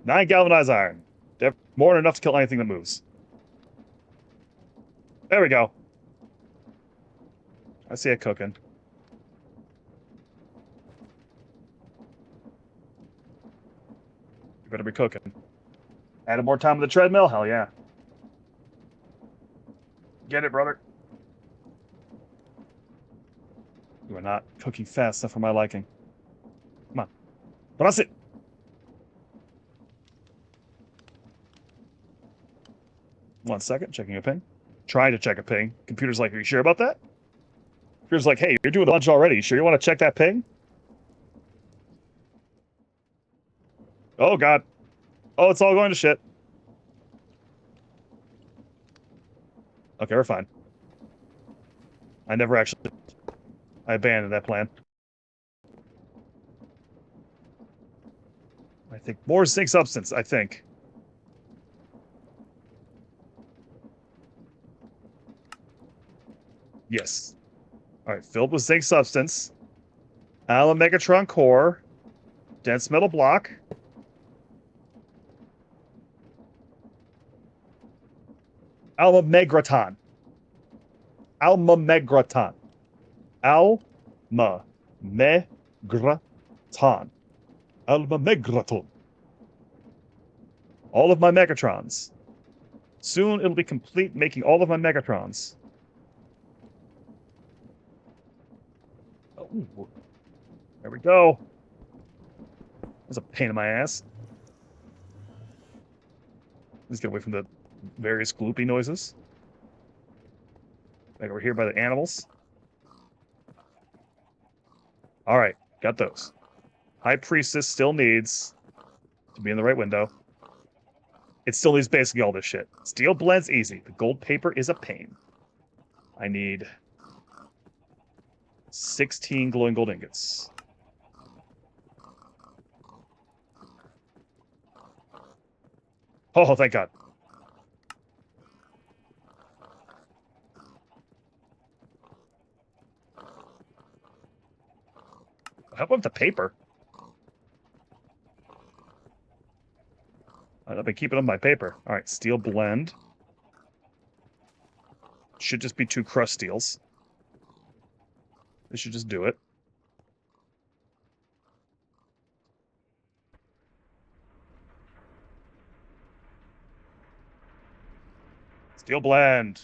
Nine galvanized iron. More than enough to kill anything that moves. There we go. I see it cooking. You better be cooking. Added more time on the treadmill? Hell yeah. Get it, brother. You are not cooking fast enough for my liking. Come on. Press it. One second, checking a ping. Trying to check a ping. Computer's like, are you sure about that? Computer's like, hey, you're doing a bunch already. You sure you want to check that ping? Oh, God. Oh, it's all going to shit. Okay, we're fine. I never actually... I abandoned that plan. I think more zinc substance, I think. Yes. All right, filled with zinc substance. Alum Megatron core. Dense metal block. Alma Megraton. Alma Megraton. Alma Megraton. Alma Megraton. All of my Megatrons. Soon it'll be complete making all of my Megatrons. Oh, there we go. That's a pain in my ass. Let's get away from the various gloopy noises. Back over here by the animals. All right, got those. High Priestess still needs to be in the right window. It still needs basically all this shit. Steel blend's easy. The gold paper is a pain. I need 16 glowing gold ingots. Oh, thank God. How about the paper? I've been keeping on my paper. All right, steel blend. Should just be 2 crust steels. This should just do it. Steel blend.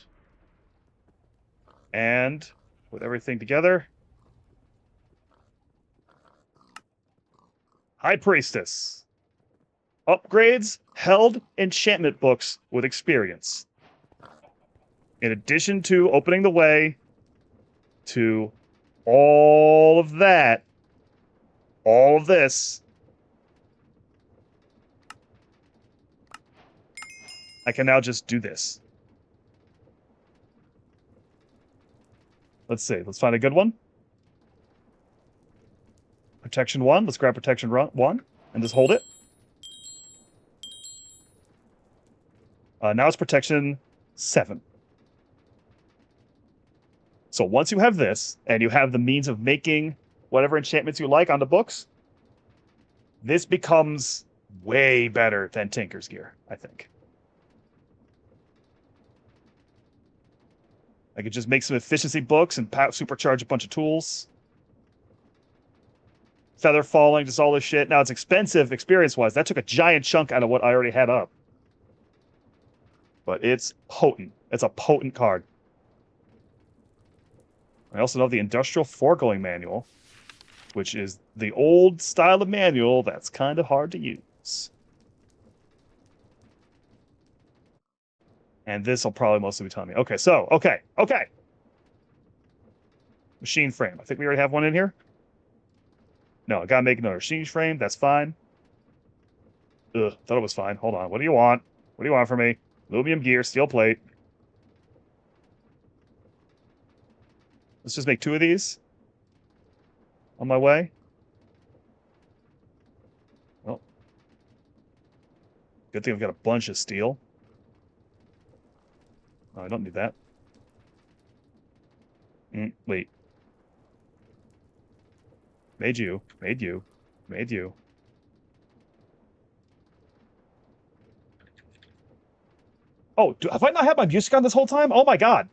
And with everything together. High Priestess. Upgrades held enchantment books with experience. In addition to opening the way to all of that, all of this, I can now just do this. Let's see. Let's find a good one. Protection 1. Let's grab Protection 1 and just hold it. Now it's Protection 7. So once you have this, and you have the means of making whatever enchantments you like on the books, this becomes way better than Tinker's Gear, I think. I could just make some efficiency books and supercharge a bunch of tools. Feather falling, just all this shit. Now, it's expensive experience-wise. That took a giant chunk out of what I already had up. But it's potent. It's a potent card. I also love the Industrial Foregoing Manual, which is the old style of manual that's kind of hard to use. And this will probably mostly be telling me. Okay, so, okay. Machine frame. I think we already have one in here. No, I gotta make another machine frame. That's fine. Ugh, thought it was fine. Hold on. What do you want? What do you want from me? Aluminum gear, steel plate. Let's just make 2 of these. On my way. Well, good thing I've got a bunch of steel. Oh, I don't need that. Wait. Made you. Oh, have I not had my music on this whole time? Oh my god.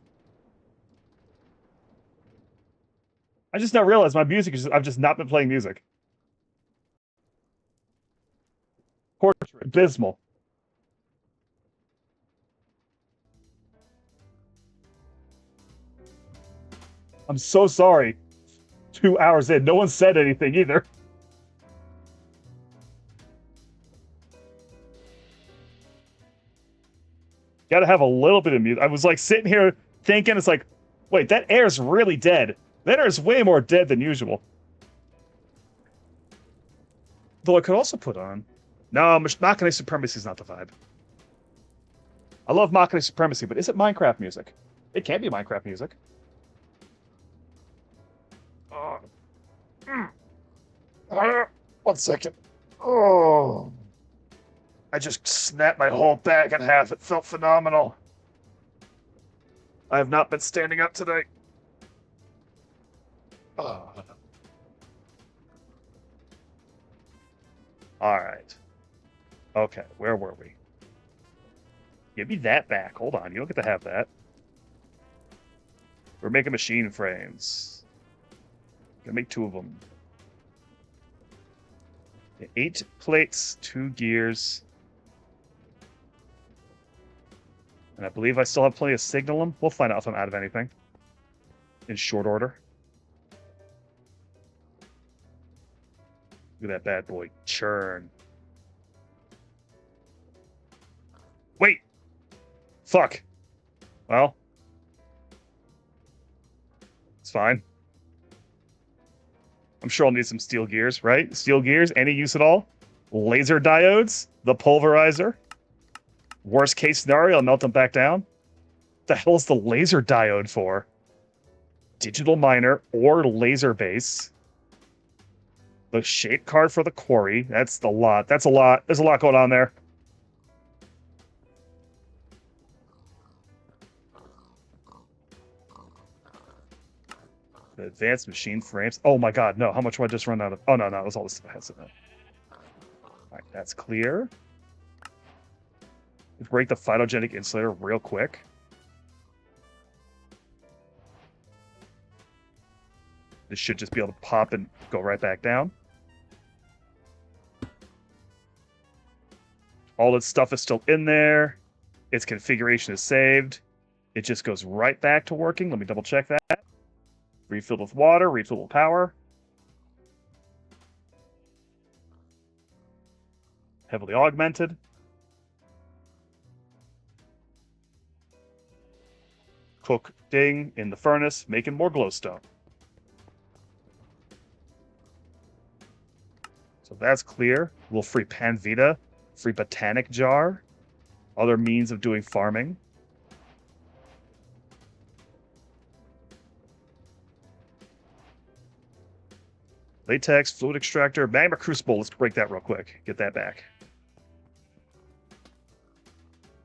I just now realized my music is I've just not been playing music. Portrait, abysmal. I'm so sorry. 2 hours in, no one said anything either. Gotta have a little bit of music. I was like sitting here thinking, it's like, wait, that air's really dead. That air's way more dead than usual. Though I could also put on. No, Machine Supremacy is not the vibe. I love Machine Supremacy, but is it Minecraft music? It can be Minecraft music. One second. Oh. I just snapped my whole back in half. It felt phenomenal. I have not been standing up today. Oh. All right. Okay, where were we? Give me that back. Hold on, you don't get to have that. We're making machine frames. Gonna make 2 of them. 8 plates, 2 gears. And I believe I still have plenty of signalum. We'll find out if I'm out of anything. In short order. Look at that bad boy. Churn. Wait! Fuck. Well. It's fine. I'm sure I'll need some steel gears, right? Steel gears, any use at all? Laser diodes, the pulverizer. Worst case scenario, I'll melt them back down. What the hell is the laser diode for? Digital miner or laser base. The shape card for the quarry. That's the lot. That's a lot. There's a lot going on there. The advanced machine frames. Oh my god, no. How much do I just run out of? Oh, no, that was all the stuff I had. All right, that's clear. Let's break the phytogenic insulator real quick. This should just be able to pop and go right back down. All its stuff is still in there. Its configuration is saved. It just goes right back to working. Let me double check that. Refilled with water, refilled with power. Heavily augmented. Cooking in the furnace, making more glowstone. So that's clear. A little free Panvita, free botanic jar. Other means of doing farming. Latex, fluid extractor, magma crucible. Let's break that real quick. Get that back.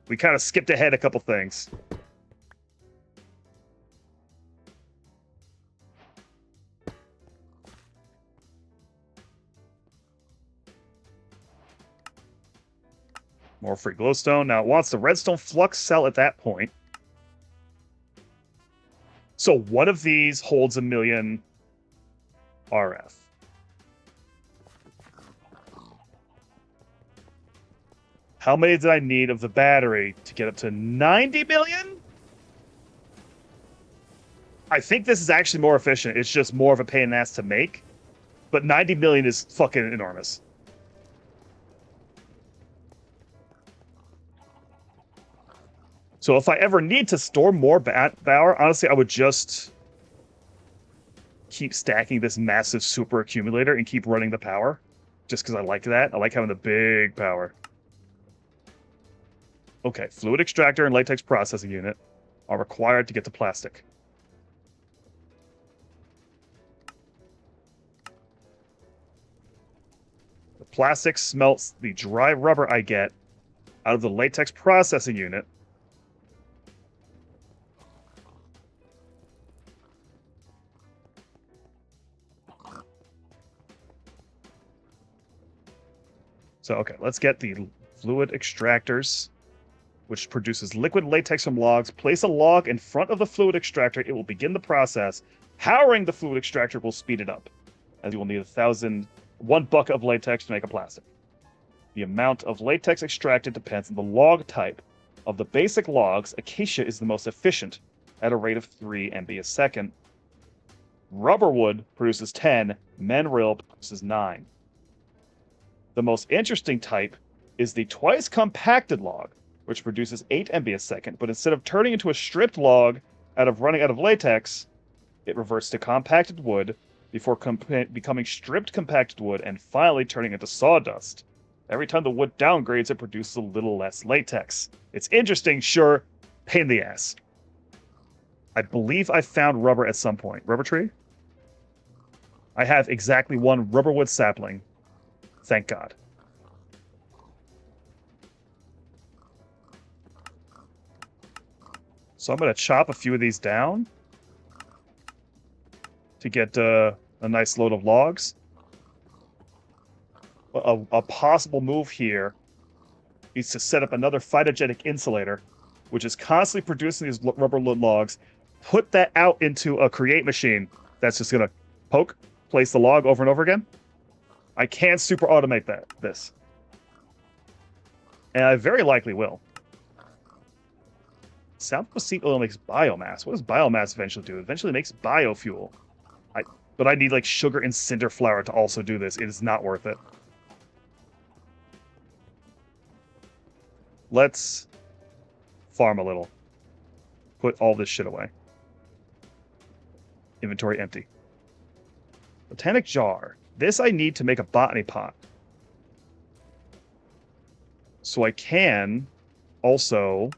We kind of skipped ahead a couple things. More free glowstone. Now it wants the redstone flux cell at that point. So one of these holds 1,000,000 RF. How many did I need of the battery to get up to 90 million? I think this is actually more efficient. It's just more of a pain in the ass to make. but 90 million is fucking enormous. So if I ever need to store more power, honestly, I would just keep stacking this massive super accumulator and keep running the power. Just because I like that. I like having the big power. Okay, fluid extractor and latex processing unit are required to get to plastic. The plastic smelts the dry rubber I get out of the latex processing unit. So, okay, let's get the fluid extractors, which produces liquid latex from logs. Place a log in front of the fluid extractor. It will begin the process. Powering the fluid extractor will speed it up, as you will need 1 bucket of latex to make a plastic. The amount of latex extracted depends on the log type. Of the basic logs, acacia is the most efficient at a rate of 3 MB a second. Rubberwood produces 10, Menril produces 9. The most interesting type is the twice compacted log, which produces 8 MB a second, but instead of turning into a stripped log running out of latex, it reverts to compacted wood before becoming stripped compacted wood and finally turning into sawdust. Every time the wood downgrades, it produces a little less latex. It's interesting, sure, pain in the ass. I believe I found rubber at some point. Rubber tree? I have exactly 1 rubberwood sapling. Thank God. So I'm going to chop a few of these down to get a nice load of logs. A possible move here is to set up another phytogenic insulator, which is constantly producing these rubber logs. Put that out into a create machine that's just going to place the log over and over again. I can super automate this. And I very likely will. Southwest seed oil makes biomass. What does biomass eventually do? It eventually makes biofuel. But I need like sugar and cinder flour to also do this. It is not worth it. Let's farm a little. Put all this shit away. Inventory empty. Botanic jar. This I need to make a botany pot. So I can also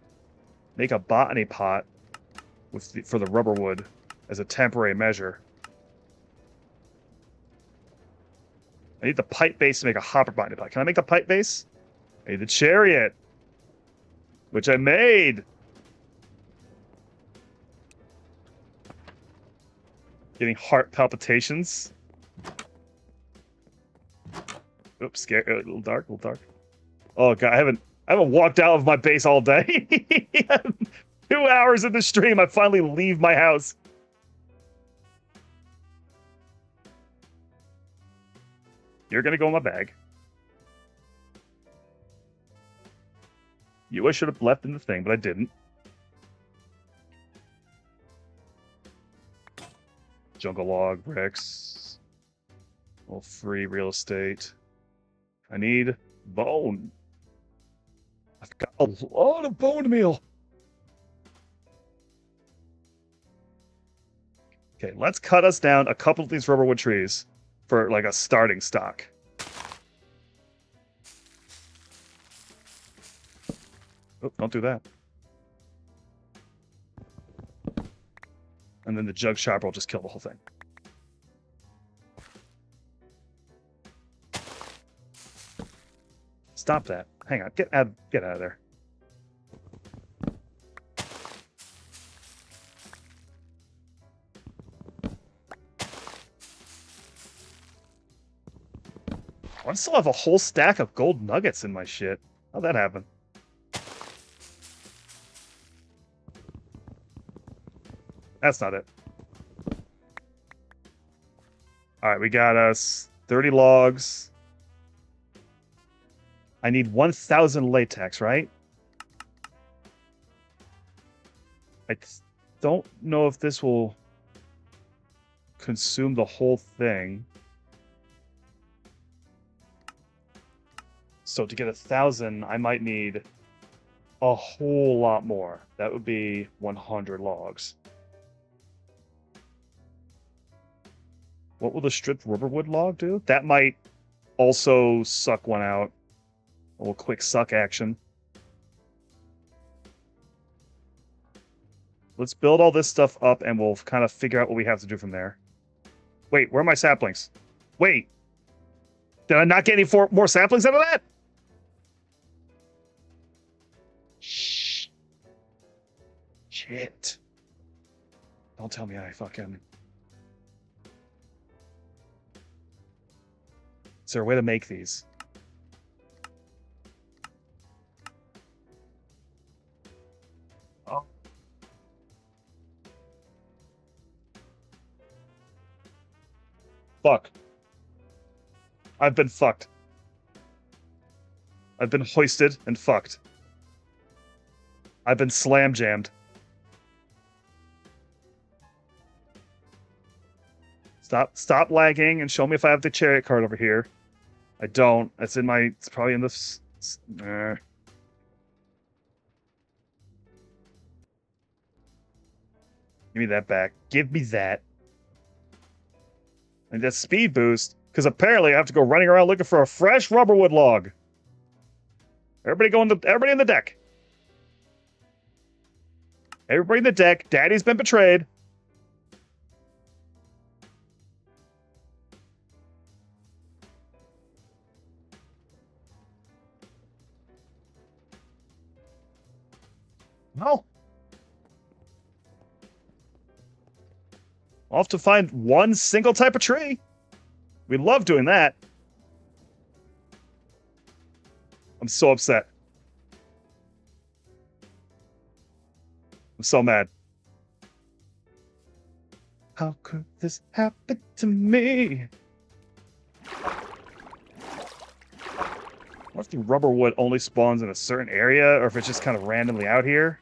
make a botany pot for the rubber wood as a temporary measure. I need the pipe base to make a hopper botany pot. Can I make the pipe base? I need the chariot, which I made. Getting heart palpitations. Oops, scared. A little dark. Oh god, I haven't walked out of my base all day. 2 hours in the stream, I finally leave my house. You're gonna go in my bag. I should have left in the thing, but I didn't. Jungle log, bricks. All free real estate. I need bone. I've got a lot of bone meal. Okay, let's cut us down a couple of these rubberwood trees for like a starting stock. Oh, don't do that. And then the jug chopper will just kill the whole thing. Stop that. Hang on. Get out of there. I still have a whole stack of gold nuggets in my shit. How'd that happen? That's not it. Alright, we got us 30 logs. I need 1,000 latex, right? I don't know if this will consume the whole thing. So to get 1,000, I might need a whole lot more. That would be 100 logs. What will the stripped rubberwood log do? That might also suck one out. A little quick suck action. Let's build all this stuff up and we'll kind of figure out what we have to do from there. Wait, where are my saplings? Wait. Did I not get any more saplings out of that? Shh. Shit. Don't tell me I fucking... Is there a way to make these? Oh. Fuck. I've been fucked. I've been hoisted and fucked. I've been slam jammed. Stop lagging and show me if I have the chariot card over here. I don't. It's in my. It's probably in the. Give me that back. Give me that. And that speed boost, because apparently I have to go running around looking for a fresh rubberwood log. Everybody in the deck. Everybody in the deck. Daddy's been betrayed. No. I'll have to find one single type of tree. We love doing that. I'm so upset. I'm so mad. How could this happen to me? What if the rubberwood only spawns in a certain area, or if it's just kind of randomly out here?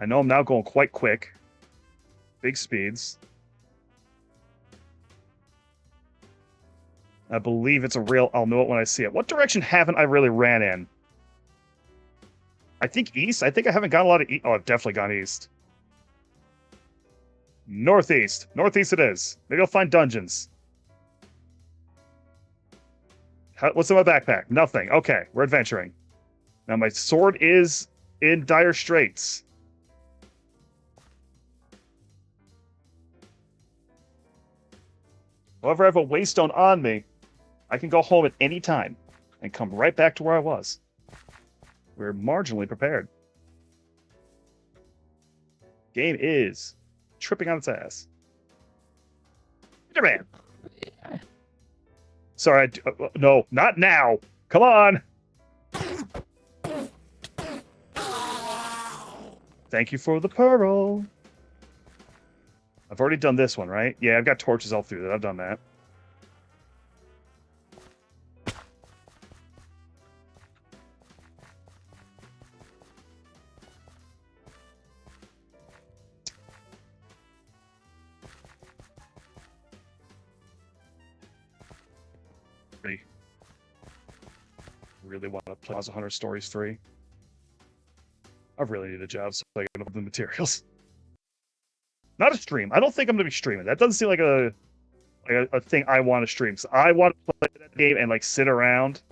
I know I'm now going quite quick. Big speeds. I believe it's a real... I'll know it when I see it. What direction haven't I really ran in? I think east? I think I haven't gone a lot of east. Oh, I've definitely gone east. Northeast. Northeast it is. Maybe I'll find dungeons. What's in my backpack? Nothing. Okay, we're adventuring. Now my sword is in dire straits. However, I have a waystone on me. I can go home at any time and come right back to where I was. We're marginally prepared. Game is tripping on its ass. Man. Sorry, no, not now. Come on. Thank you for the pearl. I've already done this one, right? Yeah, I've got torches all through that. I've done that. Really want to play Plaza Hunter Stories 3. I really need a job so I can open the materials. Not a stream. I don't think I'm going to be streaming. That doesn't seem like a thing I want to stream. So I want to play that game and like sit around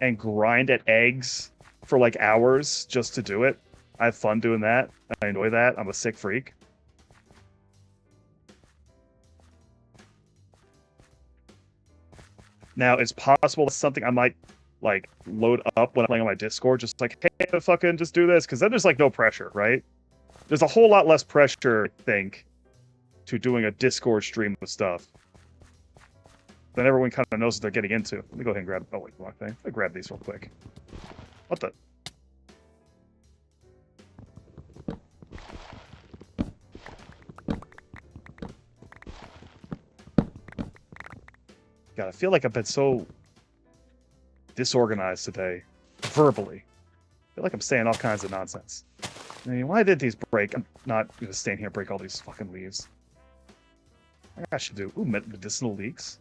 and grind at eggs for like hours just to do it. I have fun doing that. I enjoy that. I'm a sick freak. Now, it's possible it's something I might like load up when I'm playing on my Discord, just like, hey, fucking just do this, because then there's like no pressure, right? There's a whole lot less pressure, I think, to doing a Discord stream with stuff. Then everyone kind of knows what they're getting into. Let me go ahead and grab... Oh, wait, wrong thing. Let me grab these real quick. What the... God, I feel like I've been so disorganized today, verbally. I feel like I'm saying all kinds of nonsense. I mean, why did these break? I'm not going to stand here and break all these fucking leaves. I should do... Ooh, medicinal leeks.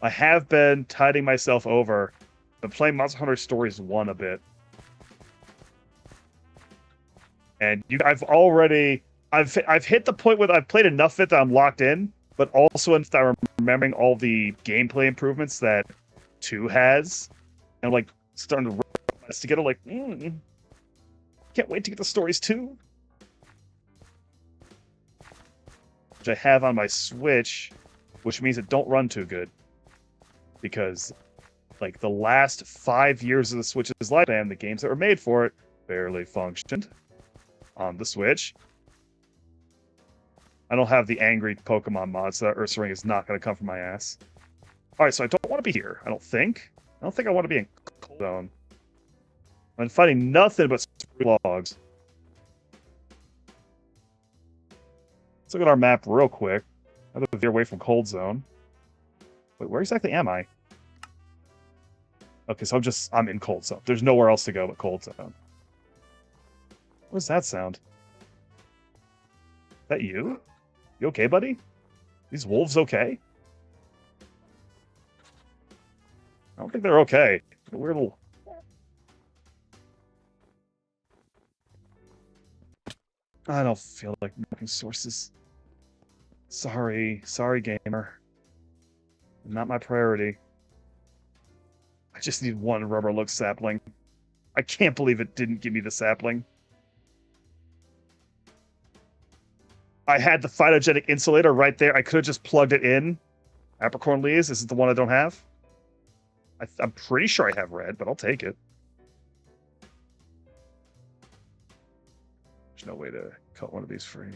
I have been tiding myself over. Been playing Monster Hunter Stories 1 a bit. And I've hit the point where I've played enough of it that I'm locked in, but also I'm remembering all the gameplay improvements that 2 has. And I'm like starting to realize to get it like, can't wait to get the Stories 2. Which I have on my Switch, which means it don't run too good. Because like the last 5 years of the Switch's lifespan, the games that were made for it barely functioned on the Switch. I don't have the angry Pokemon mod, so that Ursaring is not going to come from my ass. Alright, so I don't want to be here, I don't think. I don't think I want to be in Cold Zone. I'm fighting nothing but logs. Let's look at our map real quick. I'm going to veer away from Cold Zone. Wait, where exactly am I? Okay, so I'm in Cold Zone. There's nowhere else to go but Cold Zone. What does that sound? Is that you? You okay, buddy? These wolves okay? I don't think they're okay. They're weird little... I don't feel like making sources. Sorry gamer. Not my priority. I just need one rubber lug sapling. I can't believe it didn't give me the sapling. I had the phytogenic insulator right there. I could have just plugged it in. Apricorn leaves. This is the one I don't have. I'm pretty sure I have red, but I'll take it. There's no way to cut one of these free.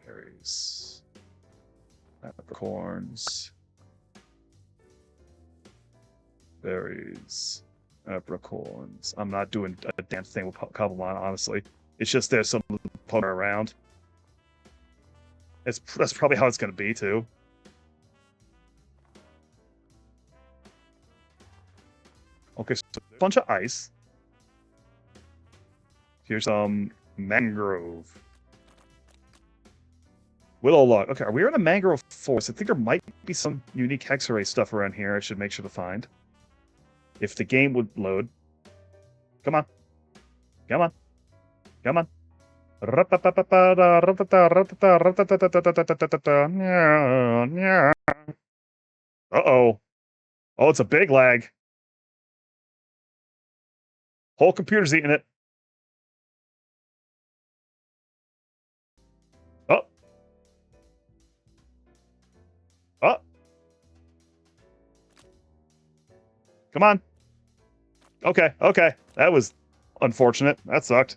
Berries. Apricorns. Berries. Apricorns. I'm not doing a damn thing with Cobblemon, honestly. It's just there's some Pokemon around. That's probably how it's going to be, too. Okay, so there's a bunch of ice. Here's some mangrove. Willow log. Okay, are we in a mangrove forest? I think there might be some unique Hexarray stuff around here I should make sure to find. If the game would load. Come on. Come on. Come on. Uh-oh. Oh, it's a big lag. Whole computer's eating it. Oh. Oh. Come on. Okay, okay. That was unfortunate. That sucked.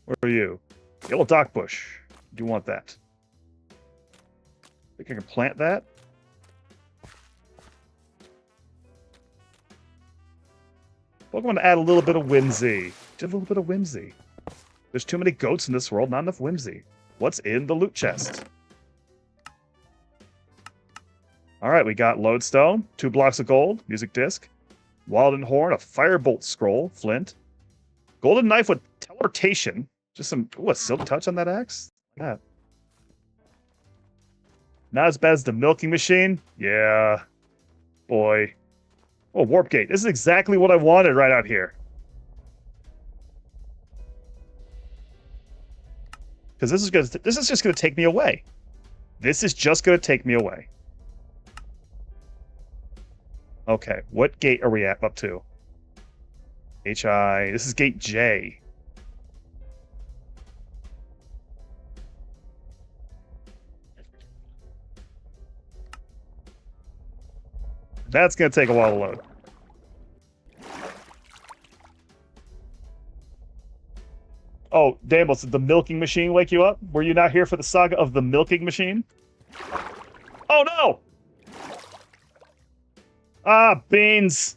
Where are you? Yellow dock bush. Do you want that? Think I can plant that? Pokemon to add a little bit of whimsy. Just a little bit of whimsy. There's too many goats in this world, not enough whimsy. What's in the loot chest? Alright, we got lodestone, 2 blocks of gold, music disc, Walden horn, a firebolt scroll, flint, golden knife with teleportation. Just some, a silk touch on that axe? Yeah. Not as bad as the milking machine? Yeah. Boy. Oh, warp gate. This is exactly what I wanted right out here. Because this is just gonna take me away. This is just gonna take me away. Okay, what gate are we up to? HI. This is gate J. That's gonna take a while to load. Oh, Damos, did the milking machine wake you up? Were you not here for the saga of the milking machine? Oh no! Ah, beans.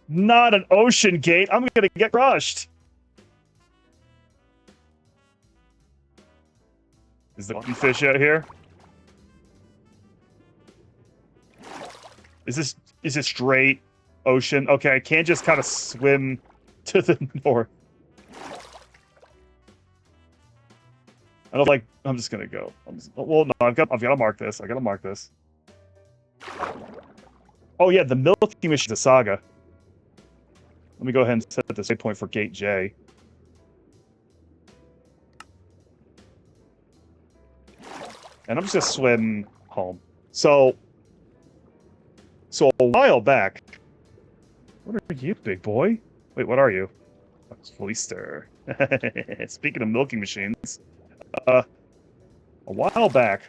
Not an ocean gate. I'm gonna get crushed. Is the fish out here? Is this straight ocean? Okay, I can't just kind of swim to the north. I don't like. I'm just gonna go. Well, no, I've got to mark this. I gotta mark this. Oh yeah, the milking machine is a saga. Let me go ahead and set this waypoint for Gate J. And I'm just gonna swim home. So a while back. What are you, big boy? Wait, what are you? Fleester. Speaking of milking machines, a while back,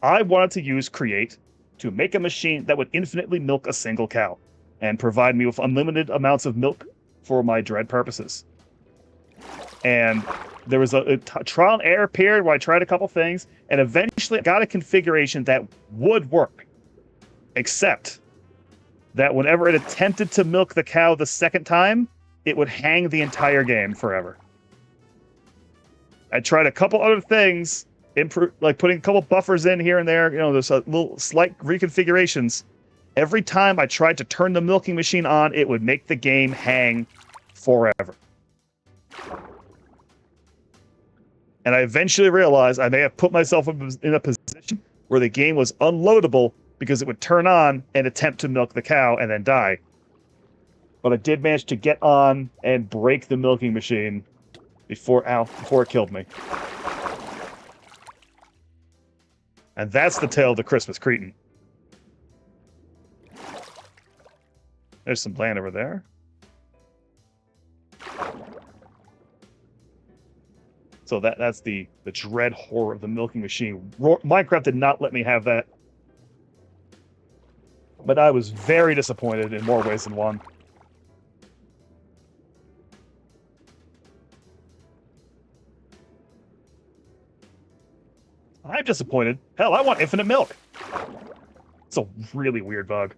I wanted to use Create to make a machine that would infinitely milk a single cow and provide me with unlimited amounts of milk for my dread purposes. And there was a trial and error period where I tried a couple things, and eventually I got a configuration that would work. Except that whenever it attempted to milk the cow the second time, it would hang the entire game forever. I tried a couple other things, like putting a couple buffers in here and there, there's a little slight reconfigurations. Every time I tried to turn the milking machine on, it would make the game hang forever. And I eventually realized I may have put myself in a position where the game was unloadable because it would turn on and attempt to milk the cow and then die. But I did manage to get on and break the milking machine before it killed me. And that's the tale of the Christmas Cretin. There's some land over there. So that's the dread horror of the milking machine. Minecraft did not let me have that. But I was very disappointed in more ways than one. I'm disappointed. Hell, I want infinite milk. It's a really weird bug.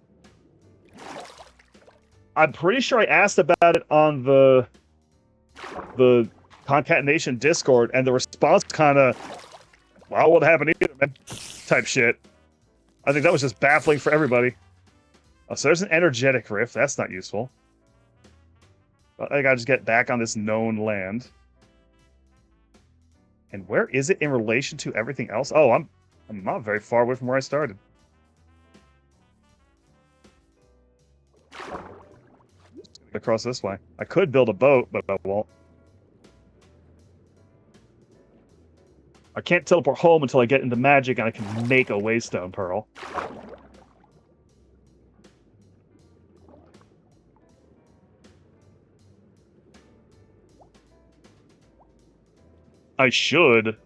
I'm pretty sure I asked about it on the CONCATENATION Discord, and the response kind of, well, what happened either, man, type shit. I think that was just baffling for everybody. Oh, so there's an energetic rift. That's not useful. But I gotta just get back on this known land. And where is it in relation to everything else? Oh, I'm not very far away from where I started. Across this way. I could build a boat, but I won't. I can't teleport home until I get into magic and I can make a waystone pearl. I should,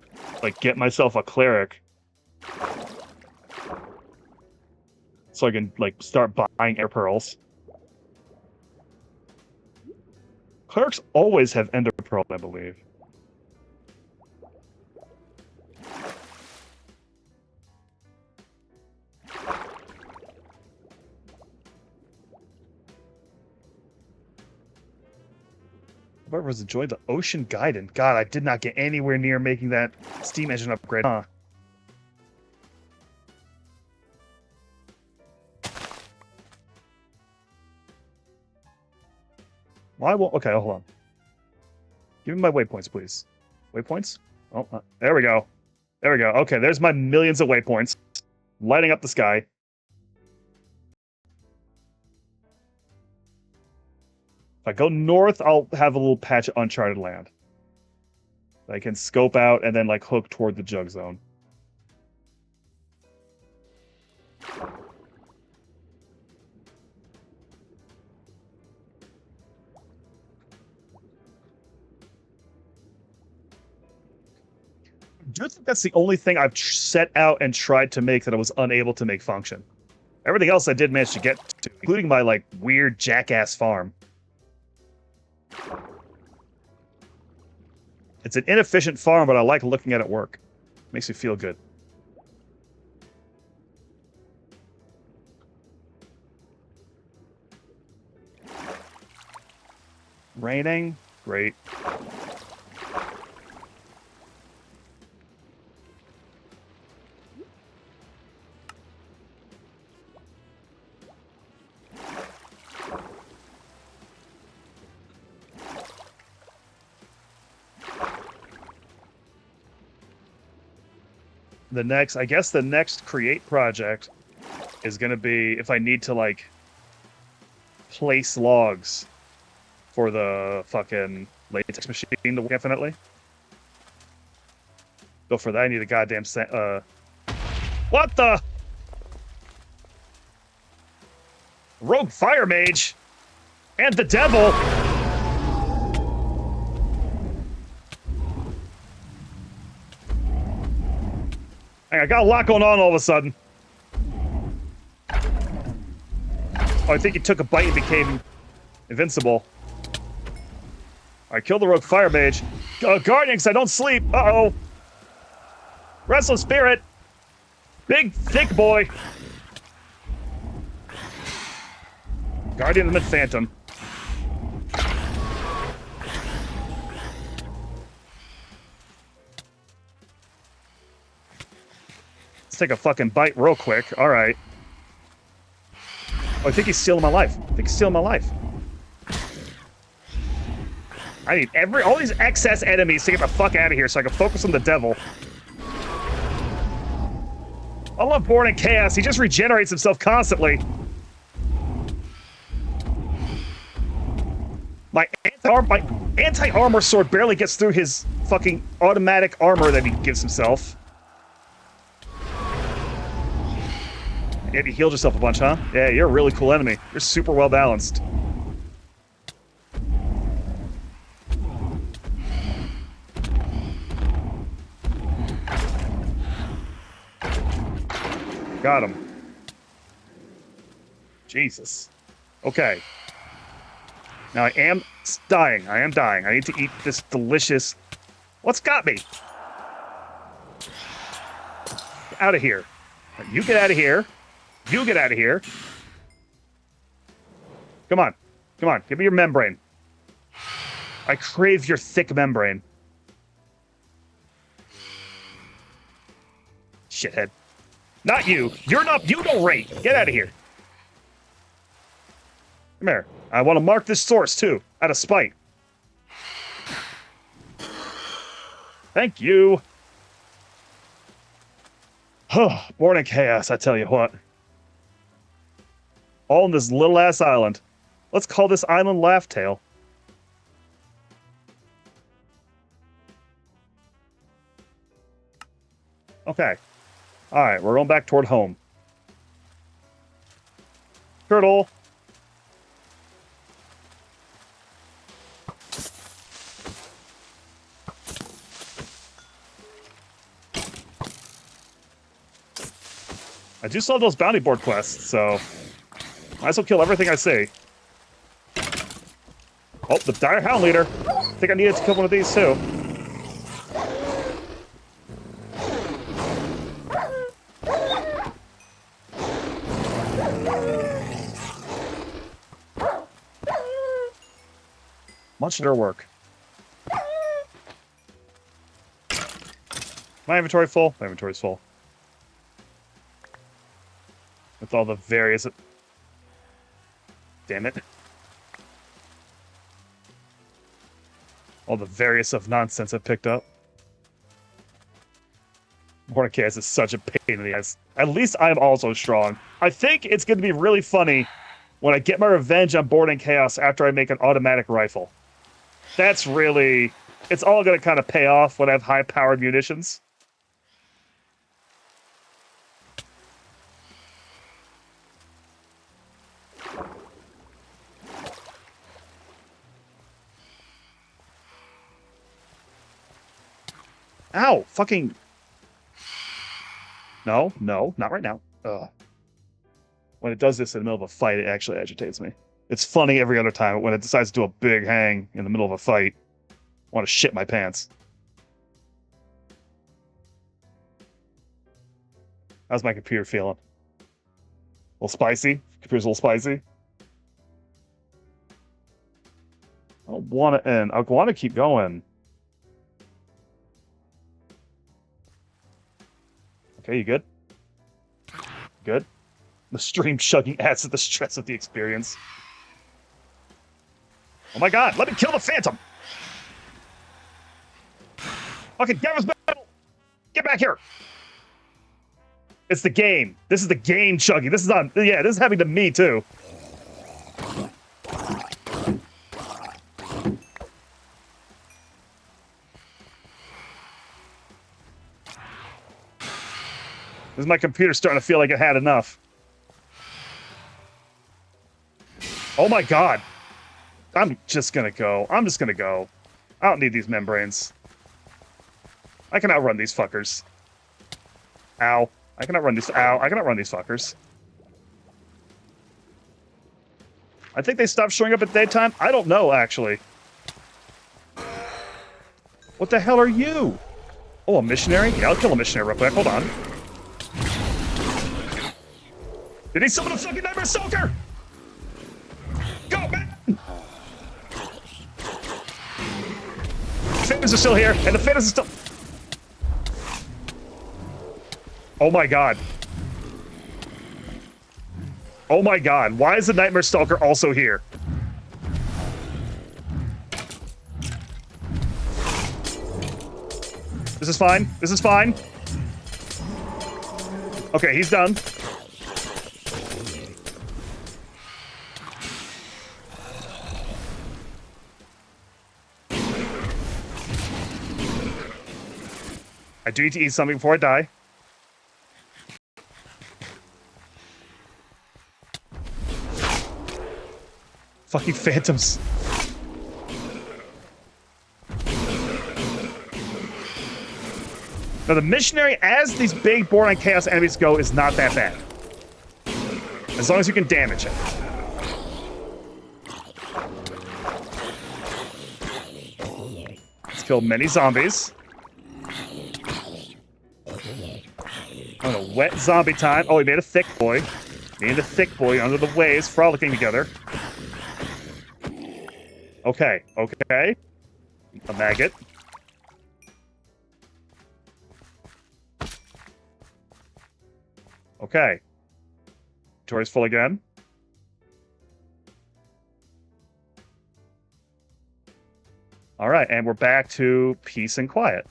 like, get myself a cleric. So I can, like, start buying air pearls. Clerics always have ender pearls, I believe. Whoever was enjoying the Ocean Gaiden. God, I did not get anywhere near making that steam engine upgrade, huh? Why won't... Okay, hold on. Give me my waypoints, please. Waypoints? Oh, there we go. There we go. Okay, there's my millions of waypoints. Lighting up the sky. If I go north, I'll have a little patch of uncharted land that I can scope out and then, like, hook toward the jug zone. Do you think that's the only thing I've set out and tried to make that I was unable to make function? Everything else I did manage to get to, including my, like, weird jackass farm. It's an inefficient farm, but I like looking at it work. Makes me feel good. Raining? Great. I guess the next create project is gonna be if I need to like place logs for the fucking latex machine to work infinitely. Go for that. I need a goddamn what the rogue fire mage and the devil. I got a lot going on all of a sudden. Oh, I think he took a bite and became invincible. I killed the rogue fire mage. Guardian, because I don't sleep. Uh-oh. Restless spirit. Big, thick boy. Guardian of the Mid-Phantom. Let's take a fucking bite real quick. All right. Oh, I think he's stealing my life. I need all these excess enemies to get the fuck out of here so I can focus on the devil. I love Born in Chaos. He just regenerates himself constantly. My anti-armor sword barely gets through his fucking automatic armor that he gives himself. And you healed yourself a bunch, huh? Yeah, you're a really cool enemy. You're super well balanced. Got him. Jesus. Okay. Now I am dying. I need to eat this delicious... What's got me? Get out of here. You get out of here. You get out of here. Come on. Come on. Give me your membrane. I crave your thick membrane. Shithead. Not you. You don't rate. Get out of here. Come here. I want to mark this source, too, out of spite. Thank you. Born in Chaos, I tell you what. All in this little-ass island. Let's call this island Laugh Tale. Okay. All right, we're going back toward home. Turtle. I do still have those bounty board quests, so might as well kill everything I see. Oh, the Dire Hound Leader. I think I needed to kill one of these too. Much better work. My inventory full? My inventory's full. With all the various... Damn it. All the various of nonsense I've picked up. Born in Chaos is such a pain in the ass. At least I'm also strong. I think it's going to be really funny when I get my revenge on Born in Chaos after I make an automatic rifle. That's really... It's all going to kind of pay off when I have high-powered munitions. Ow! Fucking... No, not right now. Ugh. When it does this in the middle of a fight, it actually agitates me. It's funny every other time, but when it decides to do a big hang in the middle of a fight, I want to shit my pants. How's my computer feeling? A little spicy? Computer's a little spicy? I don't want to end. I want to keep going. Okay, you good? Good? The stream chugging adds to the stress of the experience. Oh my god, let me kill the Phantom! Fucking Devil's Battle! Get back here! It's the game. This is the game, Chuggy. This is not... Yeah, this is happening to me, too. This is my computer starting to feel like it had enough. Oh my god. I'm just gonna go. I'm just gonna go. I don't need these membranes. I can outrun these fuckers. Ow. I cannot run these. Ow. I cannot run these fuckers. I think they stopped showing up at daytime. I don't know, actually. What the hell are you? Oh, a missionary? Yeah, I'll kill a missionary real quick. Hold on. Did he summon a fucking Nightmare Stalker? Go, man! The Phantoms are still here, and the Phantoms are still... Oh my god. Oh my god, why is the Nightmare Stalker also here? This is fine. This is fine. Okay, he's done. I do need to eat something before I die. Fucking phantoms. Now, the missionary, as these big Borderline Chaos enemies go, is not that bad. As long as you can damage it. Let's kill many zombies. On a wet zombie time. Oh, he made a thick boy. Me and the thick boy under the waves frolicking together. Okay, okay. A maggot. Okay. Inventory's full again. All right, and we're back to peace and quiet.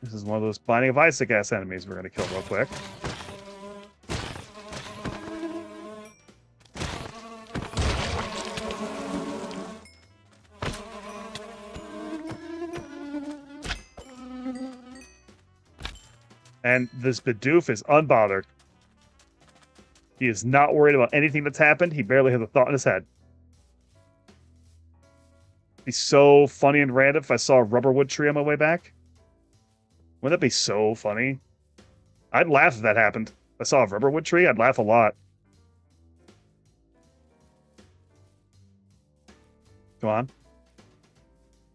This is one of those Binding of Isaac-ass enemies we're going to kill real quick. And this Bidoof is unbothered. He is not worried about anything that's happened. He barely has a thought in his head. It'd be so funny and random if I saw a rubberwood tree on my way back. Wouldn't that be so funny? I'd laugh if that happened. If I saw a rubberwood tree, I'd laugh a lot. Come on.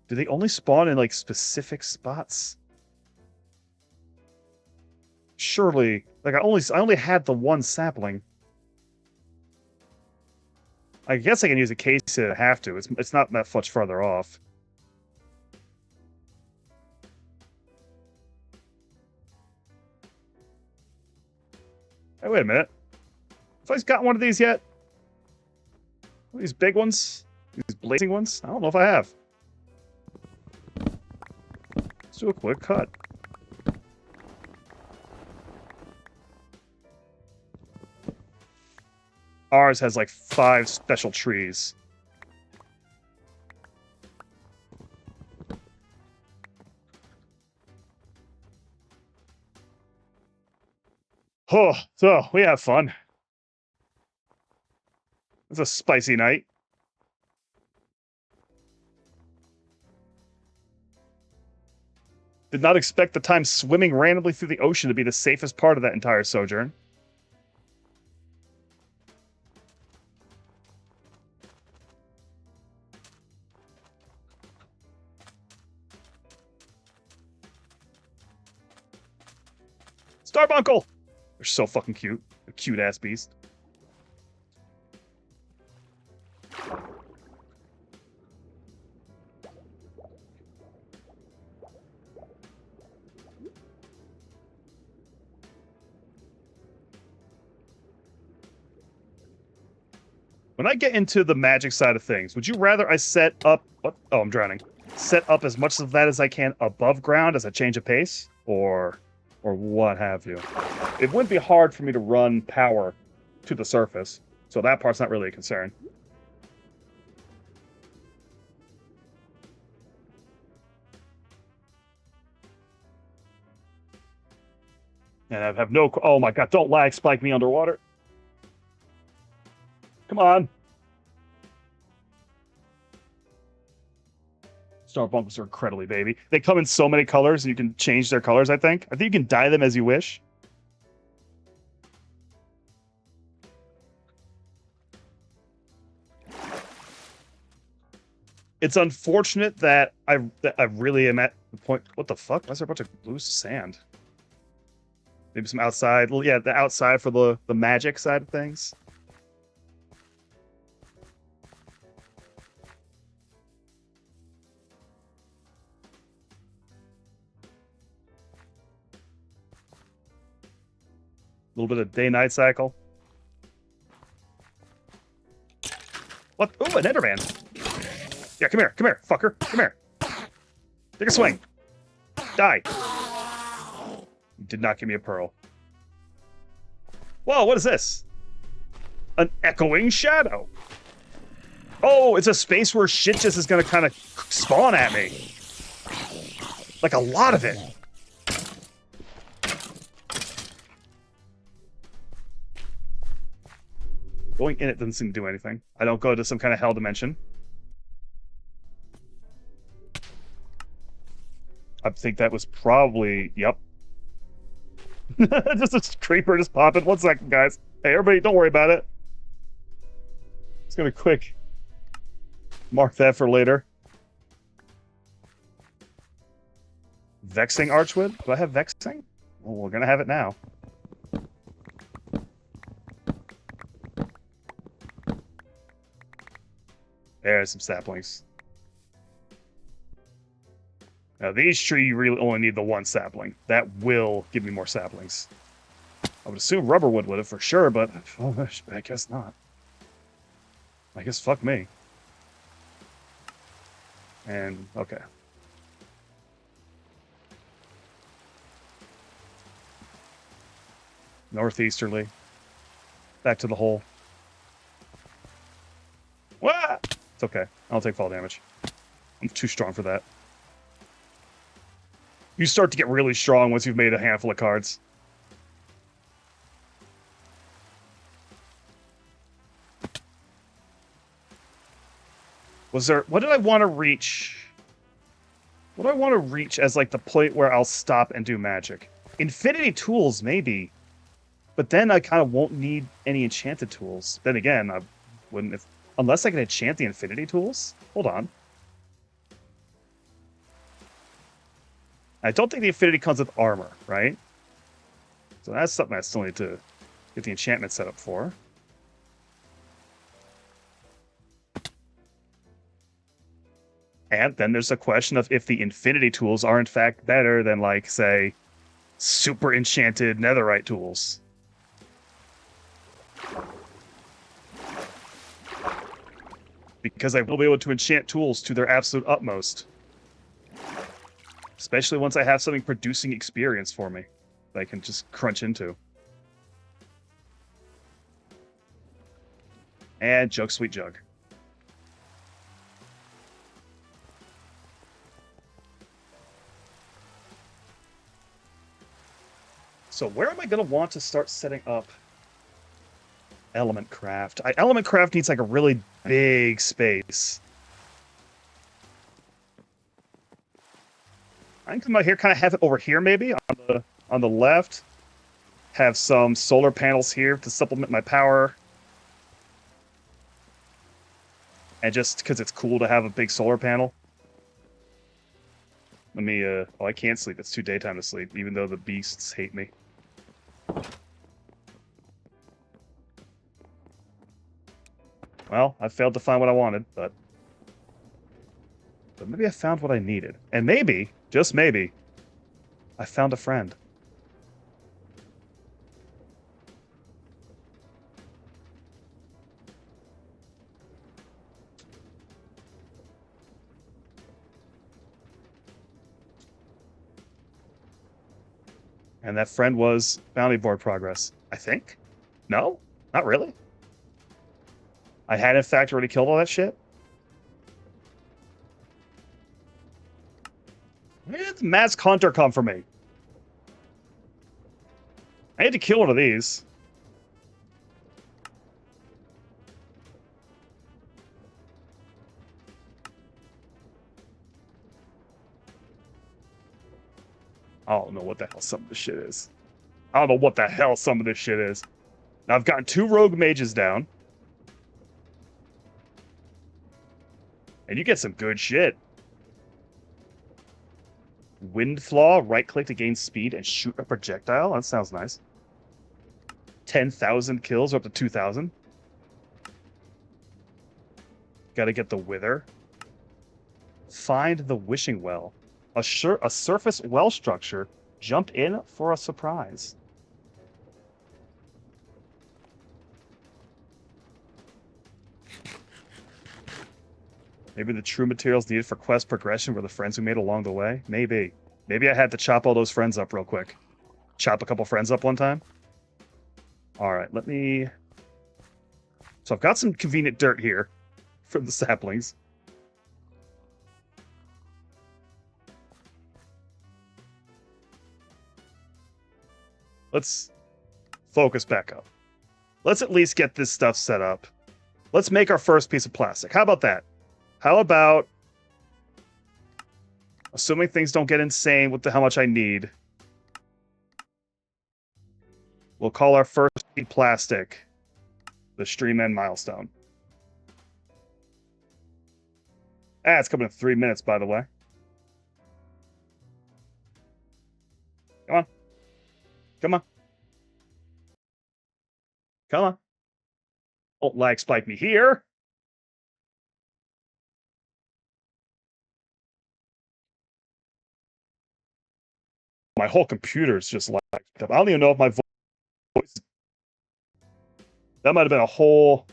Do they only spawn in, like, specific spots? Surely, like, I only had the one sapling. I guess I can use a case if I have to. It's not that much farther off. Hey, wait a minute. Have I got one of these yet? These big ones? These blazing ones? I don't know if I have. Let's do a quick cut. Ours has like 5 special trees. Oh, so we have fun. It's a spicy night. Did not expect the time swimming randomly through the ocean to be the safest part of that entire sojourn. Starbuncle! They're so fucking cute. A cute-ass beast. When I get into the magic side of things, would you rather I set up... What? Oh, I'm drowning. set up as much of that as I can above ground as a change of pace, or what have you. It wouldn't be hard for me to run power to the surface, so that part's not really a concern. And I have no... Oh my god, don't lag spike me underwater. Come on. Star bunkers are incredibly, baby. They come in so many colors, and you can change their colors, I think. I think you can dye them as you wish. It's unfortunate that I really am at the point... What the fuck? Why is there a bunch of loose sand? Maybe some outside... Well, yeah, the outside for the magic side of things. A little bit of day-night cycle. What? Ooh, an Enderman. Yeah, come here, fucker. Come here. Take a swing. Die. You did not give me a pearl. Whoa, what is this? An echoing shadow. Oh, it's a space where shit just is gonna kind of spawn at me. Like a lot of it. Going in it doesn't seem to do anything. I don't go to some kind of hell dimension. I think that was probably... Yep. Just a creeper just popping. 1 second, guys. Hey, everybody, don't worry about it. It's gonna be quick. Mark that for later. Vexing Archwood? Do I have Vexing? Well, we're gonna have it now. There's some saplings. Now, these trees, you really only need the 1 sapling. That will give me more saplings. I would assume rubberwood would have for sure, but oh, I guess not. I guess fuck me. And, okay. Northeasterly. Back to the hole. What? It's okay. I'll take fall damage. I'm too strong for that. You start to get really strong once you've made a handful of cards. Was there... What did I want to reach? What do I want to reach as, like, the point where I'll stop and do magic? Infinity tools, maybe. But then I kind of won't need any enchanted tools. Then again, I wouldn't... Unless I can enchant the infinity tools? Hold on. I don't think the infinity comes with armor, right? So that's something I still need to get the enchantment set up for. And then there's a question of if the infinity tools are in fact better than, like, say, super enchanted netherite tools. Because I will be able to enchant tools to their absolute utmost. Especially once I have something producing experience for me that I can just crunch into. And Jug Sweet Jug. So where am I going to want to start setting up Element Craft? Element Craft needs like a really big space. I can come out here, kind of have it over here maybe, on the left. Have some solar panels here to supplement my power. And just because it's cool to have a big solar panel. Let me, oh, I can't sleep. It's too daytime to sleep, even though the beasts hate me. Well, I failed to find what I wanted, but maybe I found what I needed. And maybe, just maybe, I found a friend. And that friend was bounty board progress, I think. No, not really. I had in fact already killed all that shit. Where did the mask hunter come for me? I had to kill one of these. I don't know what the hell some of this shit is. I don't know what the hell some of this shit is. Now I've gotten 2 rogue mages down. And you get some good shit. Wind Flaw, right-click to gain speed and shoot a projectile. That sounds nice. 10,000 kills, or up to 2,000. Gotta get the Wither. Find the Wishing Well. A surface well structure. Jump in for a surprise. Maybe the true materials needed for quest progression were the friends we made along the way? Maybe. Maybe I had to chop all those friends up real quick. Chop a couple friends up one time. Alright, let me... So I've got some convenient dirt here for the saplings. Let's focus back up. Let's at least get this stuff set up. Let's make our first piece of plastic. How about that? How about, assuming things don't get insane with how much I need, we'll call our first plastic the Stream End Milestone. Ah, it's coming in 3 minutes, by the way. Come on. Come on. Come on. Don't lag spike me here. My whole computer's just lagged up. I don't even know if my voice... That might have been a whole...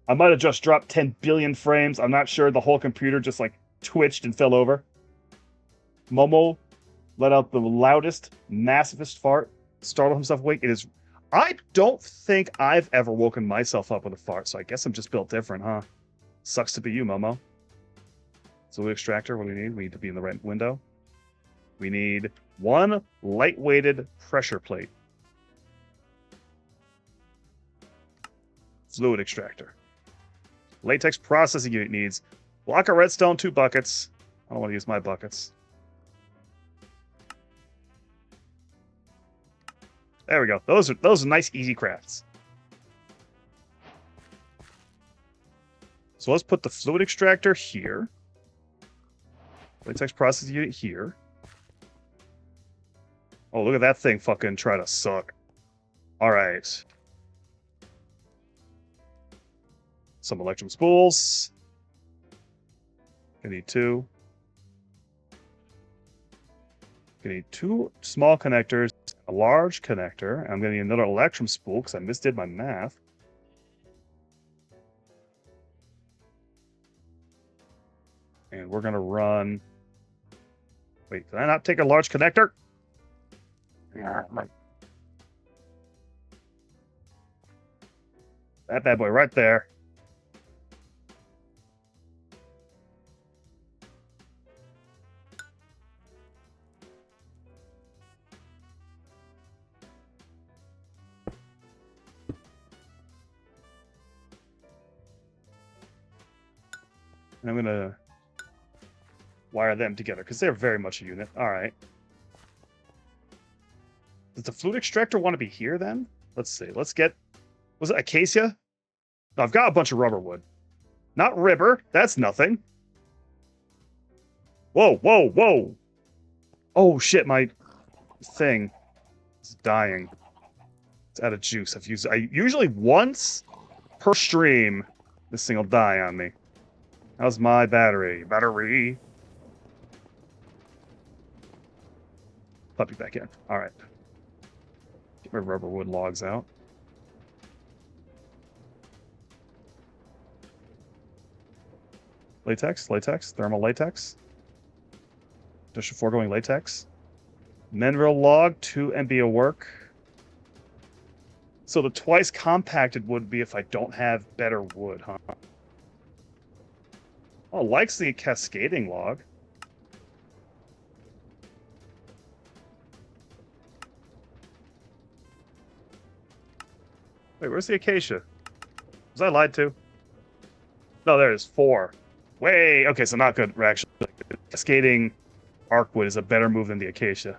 I might have just dropped 10 billion frames. I'm not sure. The whole computer just like twitched and fell over. Momo let out the loudest, massivest fart. Startled himself awake. It is... I don't think I've ever woken myself up with a fart, so I guess I'm just built different, huh? Sucks to be you, Momo. Fluid extractor, what do we need? We need to be in the right window. We need 1 light-weighted pressure plate. Fluid extractor. Latex processing unit needs block of redstone, 2 buckets. I don't want to use my buckets. There we go. Those are nice, easy crafts. So let's put the fluid extractor here. Latex processing unit here. Oh, look at that thing fucking try to suck. All right. Some electrum spools. I need 2. I need 2 small connectors, a large connector. And I'm going to need another electrum spool because I misdid my math. And we're going to run... Wait, did I not take a large connector? That bad boy right there. And I'm going to wire them together because they're very much a unit. All right. Does the fluid extractor want to be here then? Let's see. Let's get... Was it acacia? No, I've got a bunch of rubber wood. Not ribber. That's nothing. Whoa, whoa, whoa. Oh, shit. My thing is dying. It's out of juice. I've used... I usually once per stream, this thing will die on me. How's my battery? Battery. Puppy back in. All right. Get my rubber wood logs out. Latex, latex, thermal latex. Additional foregoing latex. Mineral log, 2 MB of work. So the twice compacted would be if I don't have better wood, huh? Oh, likes the cascading log. Wait, where's the acacia? Was I lied to? No, there is 4. Way, okay, so not good, actually. Cascading arcwood is a better move than the acacia.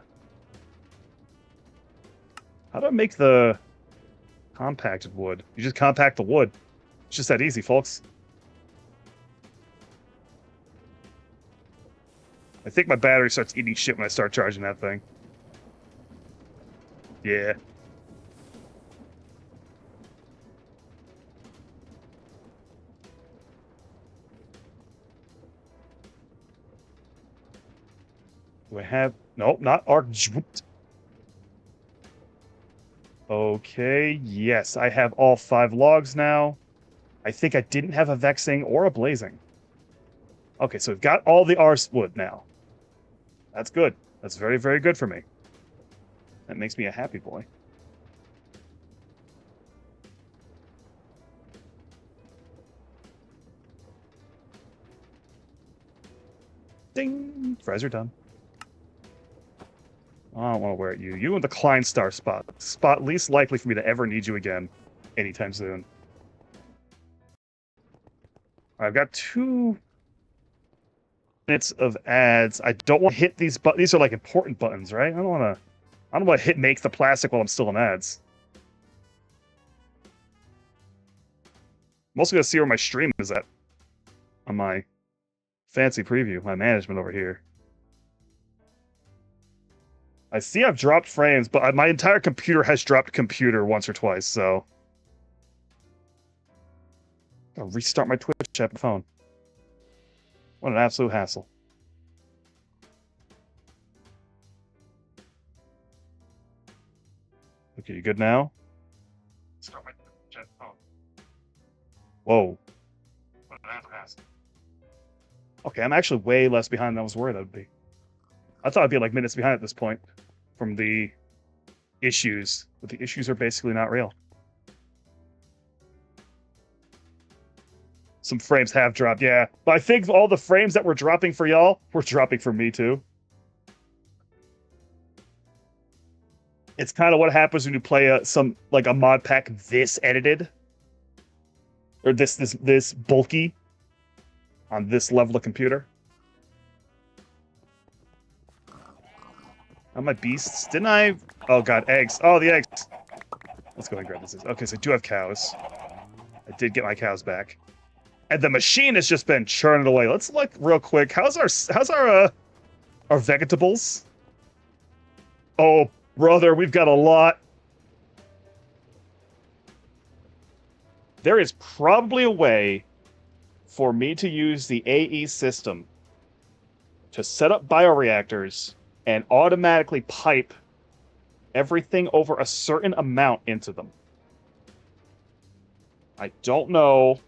How do I make the compacted wood? You just compact the wood. It's just that easy, folks. I think my battery starts eating shit when I start charging that thing. Yeah. Do I have... Nope, not arc... Okay, yes, I have all 5 logs now. I think I didn't have a vexing or a blazing. Okay, so we've got all the arse wood now. That's good. That's very, very good for me. That makes me a happy boy. Ding! Fries are done. I don't want to wear it. You and the Klein Star spot. Spot least likely for me to ever need you again anytime soon. I've got 2 minutes of ads. I don't want to hit these buttons. These are like important buttons, right? I don't want to hit make the plastic while I'm still in ads. I'm also going to see where my stream is at on my fancy preview, my management over here. I see I've dropped frames, but my entire computer has dropped computer once or twice, so... I'll restart my Twitch app phone. What an absolute hassle. Okay, you good now? Start my Twitch app phone. Whoa. What an absolute hassle. Okay, I'm actually way less behind than I was worried I would be. I thought I'd be like minutes behind at this point from the issues, but the issues are basically not real. Some frames have dropped, yeah. But I think all the frames that were dropping for y'all were dropping for me too. It's kind of what happens when you play a mod pack this edited, or this bulky on this level of computer. Oh, my beasts. Didn't I? Oh, God, eggs. Oh, the eggs. Let's go ahead and grab this. Okay, so I do have cows. I did get my cows back. And the machine has just been churning away. Let's look real quick. How's our vegetables? Oh, brother, we've got a lot. There is probably a way for me to use the AE system to set up bioreactors and automatically pipe everything over a certain amount into them. I don't know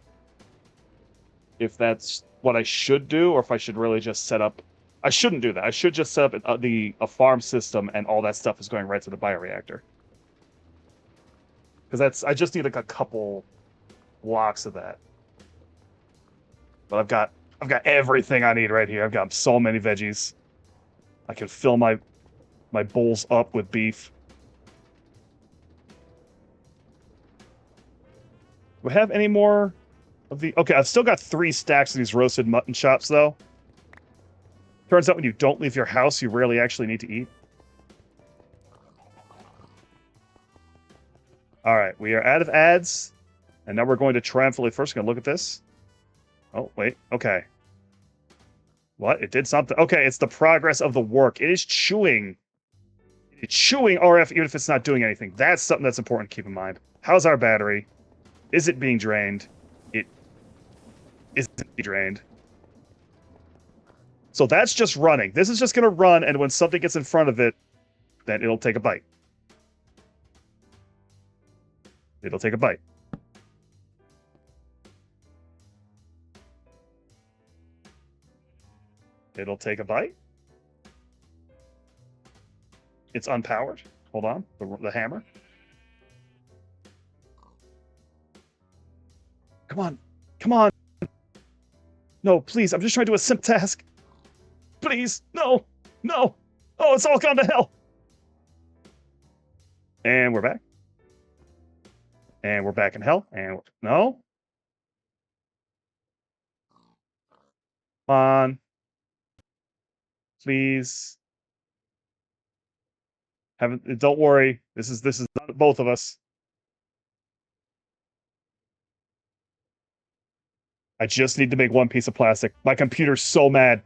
if that's what I should do or if I should really just set up... I shouldn't do that. I should just set up a farm system and all that stuff is going right to the bioreactor. Because I just need like a couple blocks of that. But I've got everything I need right here. I've got so many veggies. I can fill my bowls up with beef. Do I have any more of the... Okay, I've still got 3 stacks of these roasted mutton chops, though. Turns out when you don't leave your house, you rarely actually need to eat. All right, we are out of ads. And now we're going to triumphantly... First, we're going to look at this. Oh, wait. Okay. What? It did something. Okay, it's the progress of the work. It is chewing. It's chewing RF even if it's not doing anything. That's something that's important to keep in mind. How's our battery? Is it being drained? It isn't being drained. So that's just running. This is just going to run, and when something gets in front of it, then it'll take a bite. It'll take a bite. It'll take a bite. It's unpowered. Hold on. The hammer. Come on. Come on. No, please. I'm just trying to do a simple task. Please. No. No. Oh, it's all gone to hell. And we're back. And we're back in hell. And no. Come on. Please. Don't worry. This is not both of us. I just need to make one piece of plastic. My computer's so mad.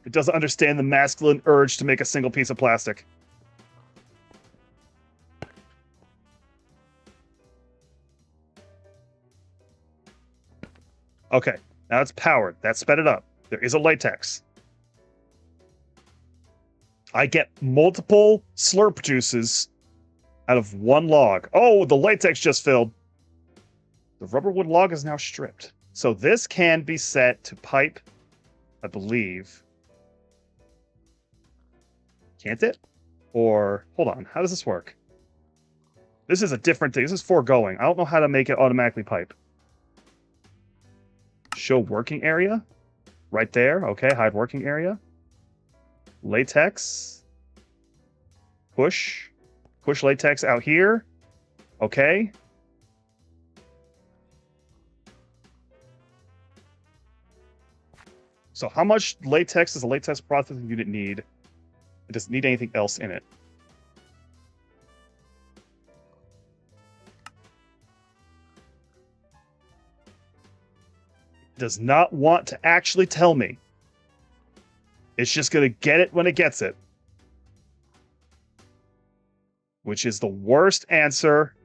It doesn't understand the masculine urge to make a single piece of plastic. Okay, now it's powered. That sped it up. There is a latex. I get multiple slurp juices out of one log. Oh, the latex just filled. The rubberwood log is now stripped. So this can be set to pipe, I believe. Can't it? Or, hold on, how does this work? This is a different thing. This is foregoing. I don't know how to make it automatically pipe. Show working area. Right there. Okay, hide working area. Latex. Push. Push latex out here. Okay. So how much latex does a latex processing unit need? It doesn't need anything else in it. It does not want to actually tell me. It's just going to get it when it gets it. Which is the worst answer.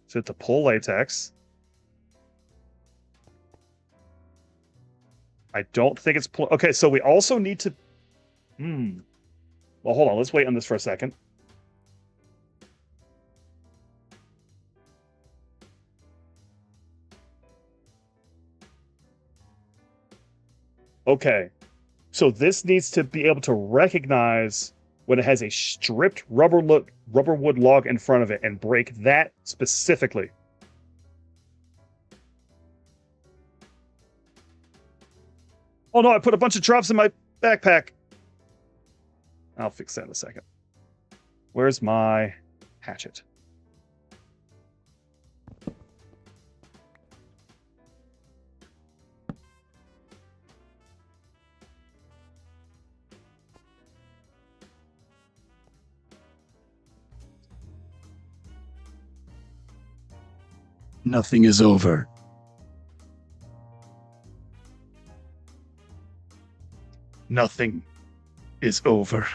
So to pull latex. I don't think it's pull. Okay, so we also need to. Well, hold on. Let's wait on this for a second. Okay, so this needs to be able to recognize when it has a stripped rubberwood log in front of it and break that specifically. Oh no, I put a bunch of drops in my backpack. I'll fix that in a second. Where's my hatchet? Nothing is over. Nothing is over.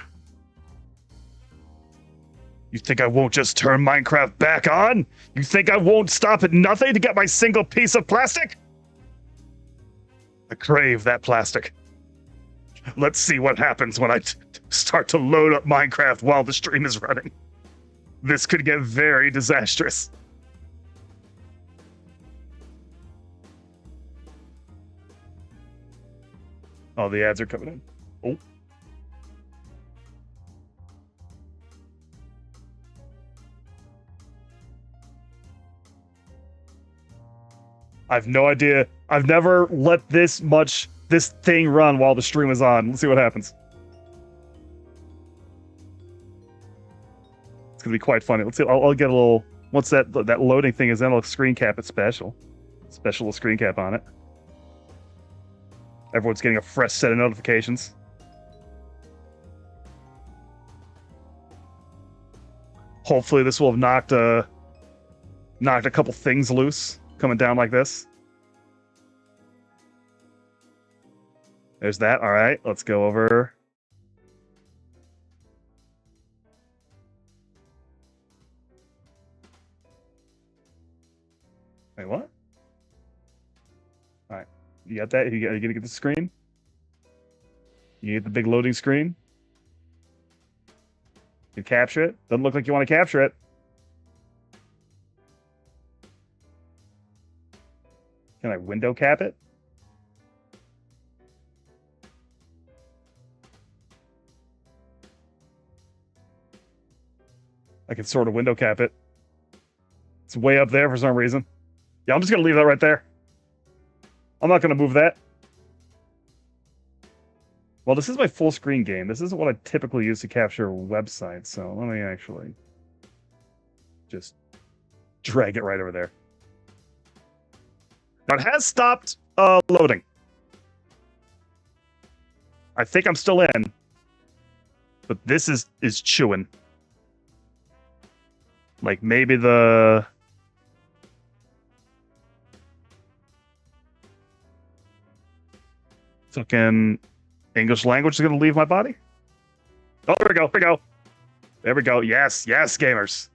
You think I won't just turn Minecraft back on? You think I won't stop at nothing to get my single piece of plastic? I crave that plastic. Let's see what happens when I start to load up Minecraft while the stream is running. This could get very disastrous. Oh, the ads are coming in. Oh. I've no idea. I've never let this thing run while the stream is on. Let's see what happens. It's gonna be quite funny. Let's see. I'll get a little. Once that loading thing is in, I'll screen cap it special screen cap on it. Everyone's getting a fresh set of notifications. Hopefully this will have knocked a couple things loose coming down like this. There's that. All right, let's go over. Wait, what? All right, you got that? You gonna get the screen? You get the big loading screen? You capture it? Doesn't look like you want to capture it. Can I window cap it? I can sort of window cap it. It's way up there for some reason. Yeah, I'm just gonna leave that right there. I'm not gonna move that. Well, this is my full screen game. This isn't what I typically use to capture websites, so let me actually just drag it right over there. Now it has stopped loading. I think I'm still in, but this is chewing. Like maybe the fucking English language is gonna leave my body. Oh, there we go. There we go. There we go. Yes, yes, gamers.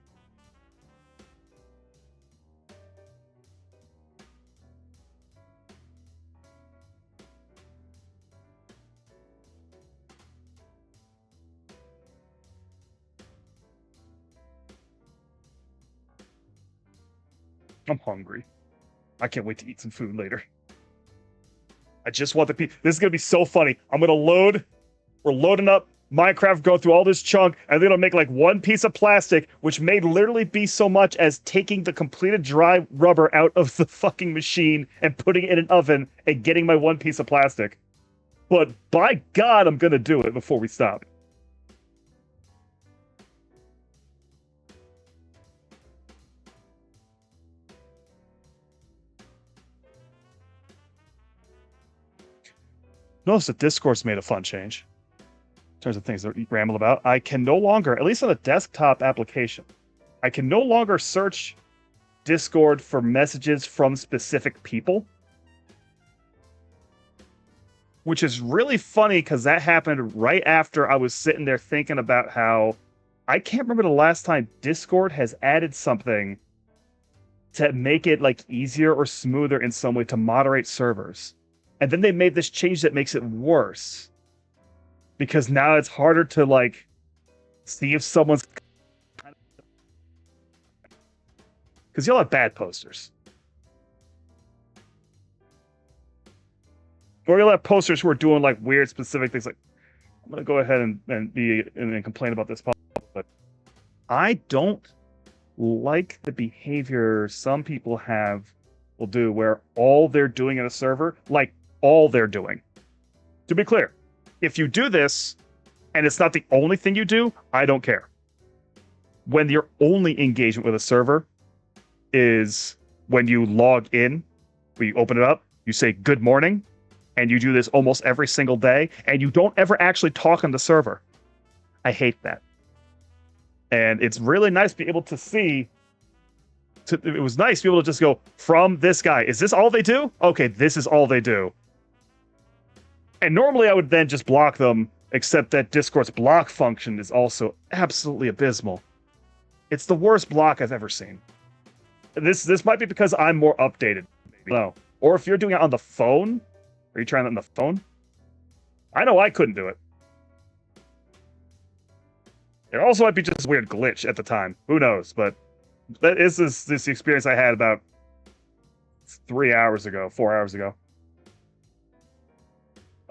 I'm hungry. I can't wait to eat some food later. I just want the this is gonna be so funny. I'm gonna load. We're loading up Minecraft, go through all this chunk, and then it'll make like one piece of plastic, which may literally be so much as taking the completed dry rubber out of the fucking machine and putting it in an oven and getting my one piece of plastic. But by God, I'm gonna do it before we stop. Notice that Discord's made a fun change. In terms of things that we ramble about, I can no longer, at least on a desktop application, I can no longer search Discord for messages from specific people. Which is really funny because that happened right after I was sitting there thinking about how I can't remember the last time Discord has added something to make it like easier or smoother in some way to moderate servers. And then they made this change that makes it worse. Because now it's harder to like see if someone's because you'll have bad posters. Or you'll have posters who are doing like weird specific things like I'm gonna go ahead and complain about this, but I don't like the behavior some people will do where all they're doing in a server, like all they're doing. To be clear, if you do this and it's not the only thing you do, I don't care. When your only engagement with a server is when you log in, when you open it up, you say good morning, and you do this almost every single day, and you don't ever actually talk on the server. I hate that. And it's really nice to be able to see. It was nice to be able to just go from this guy. Is this all they do? Okay, this is all they do. And normally I would then just block them, except that Discord's block function is also absolutely abysmal. It's the worst block I've ever seen. This might be because I'm more updated. No. Or if you're doing it on the phone, are you trying it on the phone? I know I couldn't do it. It also might be just a weird glitch at the time. Who knows? But this is this experience I had about 4 hours ago.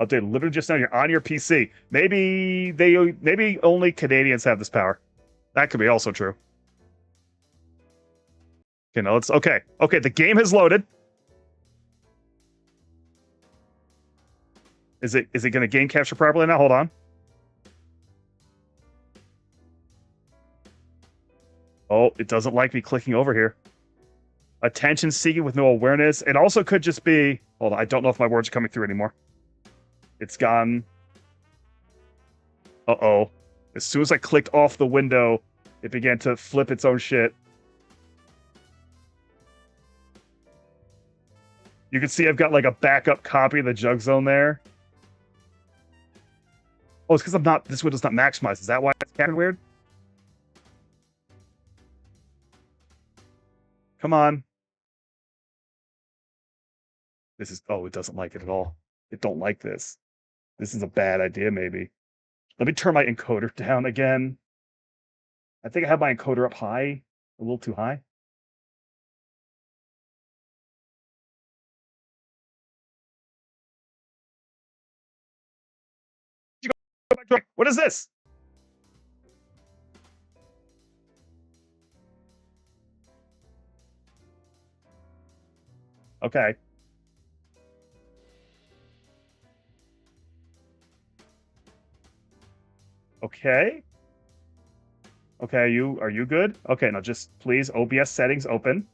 Updated literally just now. You're on your PC. Maybe only Canadians have this power. That could be also true. Okay, no, it's okay. Okay, the game has loaded. Is it going to game capture properly now? Hold on. Oh, it doesn't like me clicking over here. Attention seeking with no awareness. It also could just be. Hold on, I don't know if my words are coming through anymore. It's gone. Uh-oh. As soon as I clicked off the window, it began to flip its own shit. You can see I've got like a backup copy of the Jug Zone there. Oh, it's because this window's not maximized. Is that why it's kind of weird? Come on. Oh, it doesn't like it at all. It don't like this. This is a bad idea, maybe. Let me turn my encoder down again. I think I have my encoder up high, a little too high. What is this? Okay. Okay. Okay, are you good? Okay, now just please OBS settings open.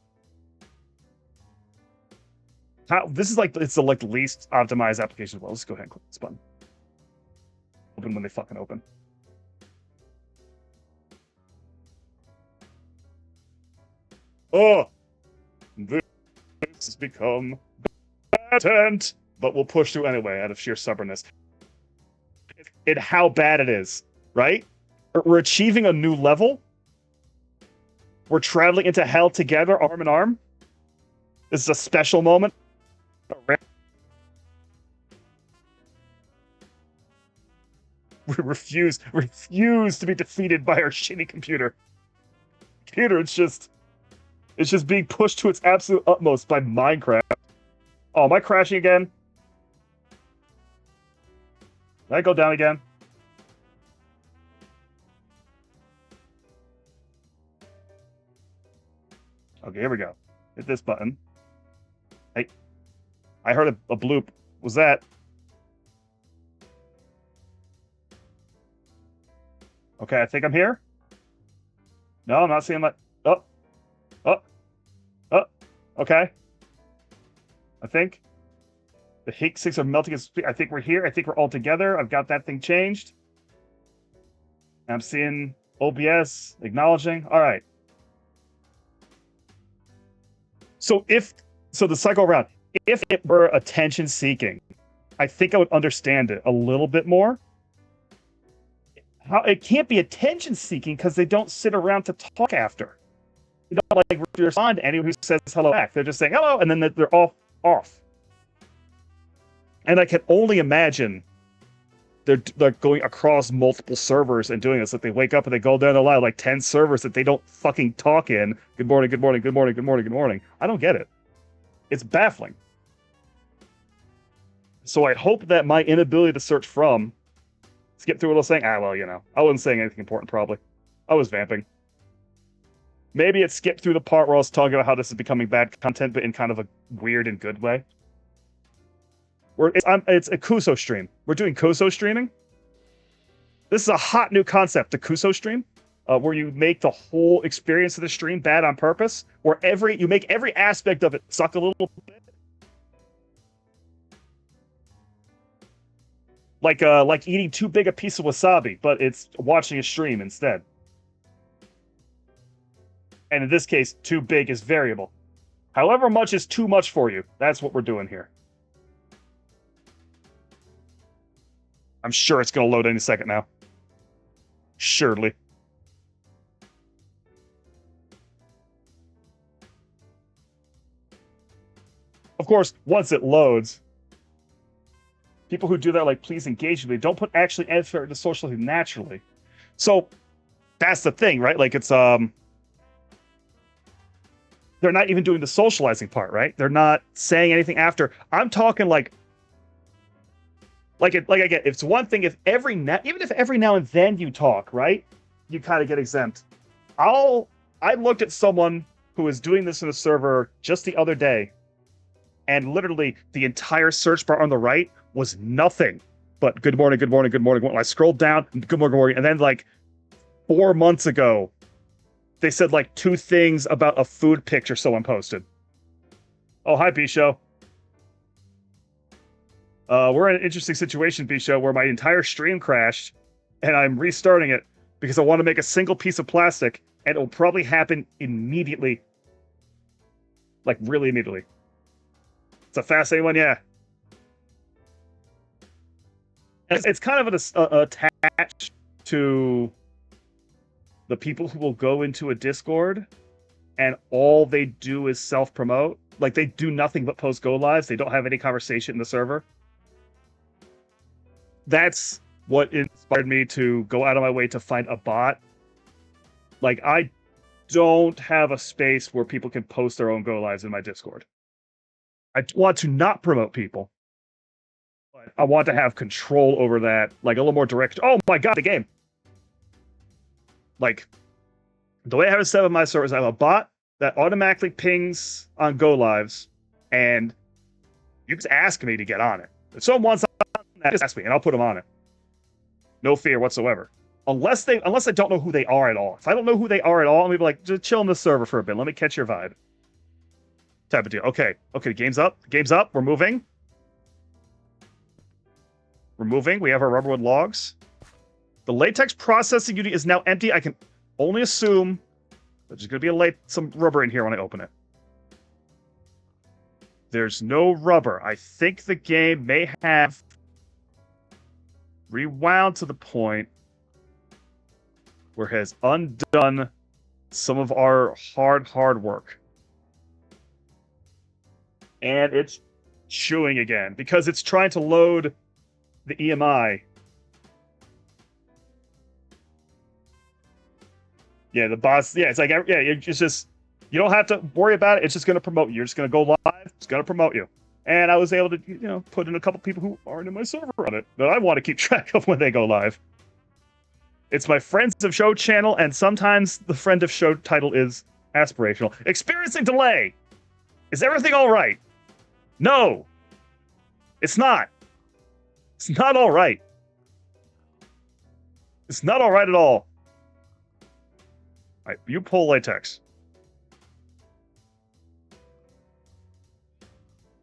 This is like it's the like least optimized application. Well, let's go ahead and click this button. Open when they fucking open. Oh, this has become patent, but we'll push through anyway out of sheer stubbornness. And how bad it is, right? We're achieving a new level. We're traveling into hell together, arm in arm. This is a special moment. We refuse to be defeated by our shitty computer. It's just being pushed to its absolute utmost by Minecraft. Oh, am I crashing again? Did I go down again? Okay, here we go. Hit this button. Hey, I heard a bloop. Was that? Okay, I think I'm here. No, I'm not seeing my. Oh, oh, oh. Okay. I think the heat sinks are melting. I think we're here. I think we're all together. I've got that thing changed. I'm seeing OBS acknowledging. All right. So the cycle around, if it were attention seeking, I think I would understand it a little bit more. How it can't be attention seeking because they don't sit around to talk after. You don't like respond to anyone who says hello back. They're just saying hello, and then they're off. And I can only imagine they're going across multiple servers and doing this. Like they wake up and they go down the line like 10 servers that they don't fucking talk in. Good morning, good morning, good morning, good morning, good morning. I don't get it. It's baffling. So I hope that my inability to search from, skip through what I was saying. Well, I wasn't saying anything important probably. I was vamping. Maybe it skipped through the part where I was talking about how this is becoming bad content, but in kind of a weird and good way. It's a Kuso stream. We're doing Kuso streaming. This is a hot new concept, the Kuso stream, where you make the whole experience of the stream bad on purpose, where you make every aspect of it suck a little bit. Like eating too big a piece of wasabi, but it's watching a stream instead. And in this case, too big is variable. However much is too much for you, that's what we're doing here. I'm sure it's going to load any second now. Surely. Of course, once it loads, people who do that, like, please engage with me, don't put actually effort into socializing naturally. So, that's the thing, right? Like, it's, they're not even doing the socializing part, right? They're not saying anything after. I'm talking like again, it's one thing if even if every now and then you talk, right? You kind of get exempt. I looked at someone who was doing this in a server just the other day, and literally the entire search bar on the right was nothing but good morning, good morning, good morning. When I scrolled down, good morning, good morning, and then like 4 months ago, they said like 2 things about a food picture someone posted. Oh, hi, B-Show. We're in an interesting situation, B-Show, where my entire stream crashed, and I'm restarting it because I want to make a single piece of plastic, and it will probably happen immediately. Like, really immediately. It's a fascinating one, yeah. It's kind of attached to the people who will go into a Discord, and all they do is self-promote. Like, they do nothing but post go-lives. They don't have any conversation in the server. That's what inspired me to go out of my way to find a bot. Like, I don't have a space where people can post their own go-lives in my Discord. I want to not promote people, but I want to have control over that, like a little more direct. Oh my god, the game! Like, the way I have it set up on my server is I have a bot that automatically pings on go-lives, And you just ask me to get on it. If someone wants on that, just ask me, and I'll put them on it. No fear whatsoever. Unless I don't know who they are at all. If I don't know who they are at all, I'm gonna be like, just chill on the server for a bit. Let me catch your vibe. Type of deal. Okay. Game's up. We're moving. We have our rubberwood logs. The latex processing unit is now empty. I can only assume that there's going to be some rubber in here when I open it. There's no rubber. I think the game may have rewound to the point where it has undone some of our hard work. And it's chewing again because it's trying to load the EMI. Yeah, the boss. Yeah, it's like, yeah, it's just, you don't have to worry about it. It's just going to promote you. You're just going to go live. It's going to promote you. And I was able to, put in a couple people who aren't in my server on it that I want to keep track of when they go live. It's my Friends of Show channel, and sometimes the Friend of Show title is aspirational. Experiencing delay. Is everything all right? No. It's not. It's not all right. It's not all right at all. All right, you pull latex.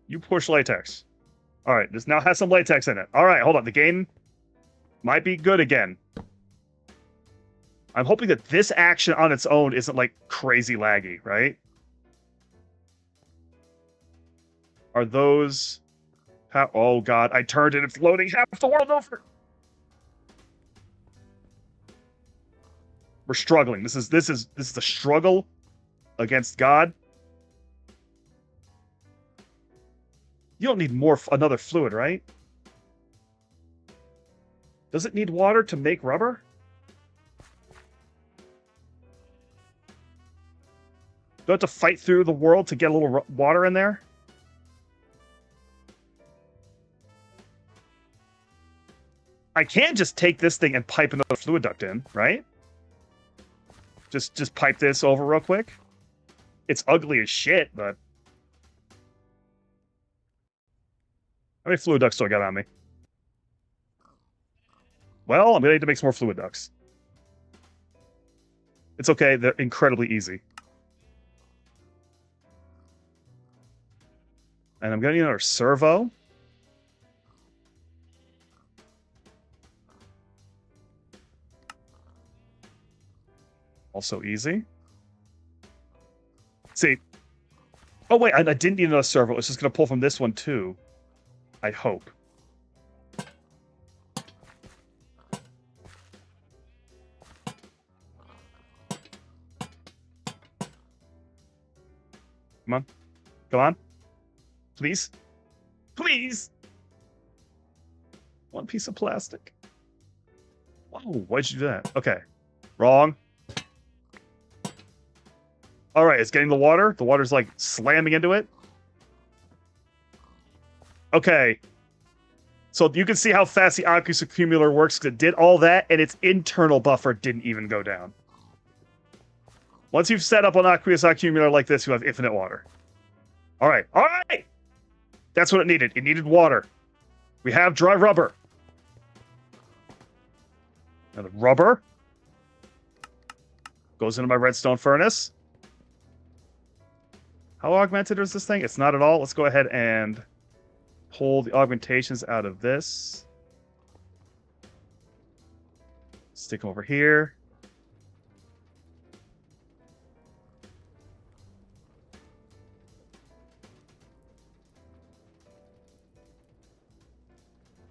You push latex. All right, this now has some latex in it. All right, hold on. The game might be good again. I'm hoping that this action on its own isn't like crazy laggy, right? Are those... Oh god, I turned it. It's loading half the world over. We're struggling. This is a struggle against God. You don't need another fluid, right? Does it need water to make rubber? Do I have to fight through the world to get a little water in there? I can just take this thing and pipe another fluid duct in, right? Just pipe this over real quick. It's ugly as shit, but... How many fluid ducts do I got on me? Well, I'm gonna need to make some more fluid ducts. It's okay, they're incredibly easy. And I'm gonna need another servo. Also easy. See. Oh, wait, I didn't need another servo. It's just going to pull from this one, too. I hope. Come on. Come on. Please. Please. One piece of plastic. Whoa, why'd you do that? Okay. Wrong. All right, it's getting the water. The water's like slamming into it. Okay. So you can see how fast the aqueous accumulator works because it did all that and its internal buffer didn't even go down. Once you've set up an aqueous accumulator like this, you have infinite water. All right. All right. That's what it needed. It needed water. We have dry rubber. Now the rubber goes into my redstone furnace. How augmented is this thing? It's not at all. Let's go ahead and pull the augmentations out of this. Stick them over here.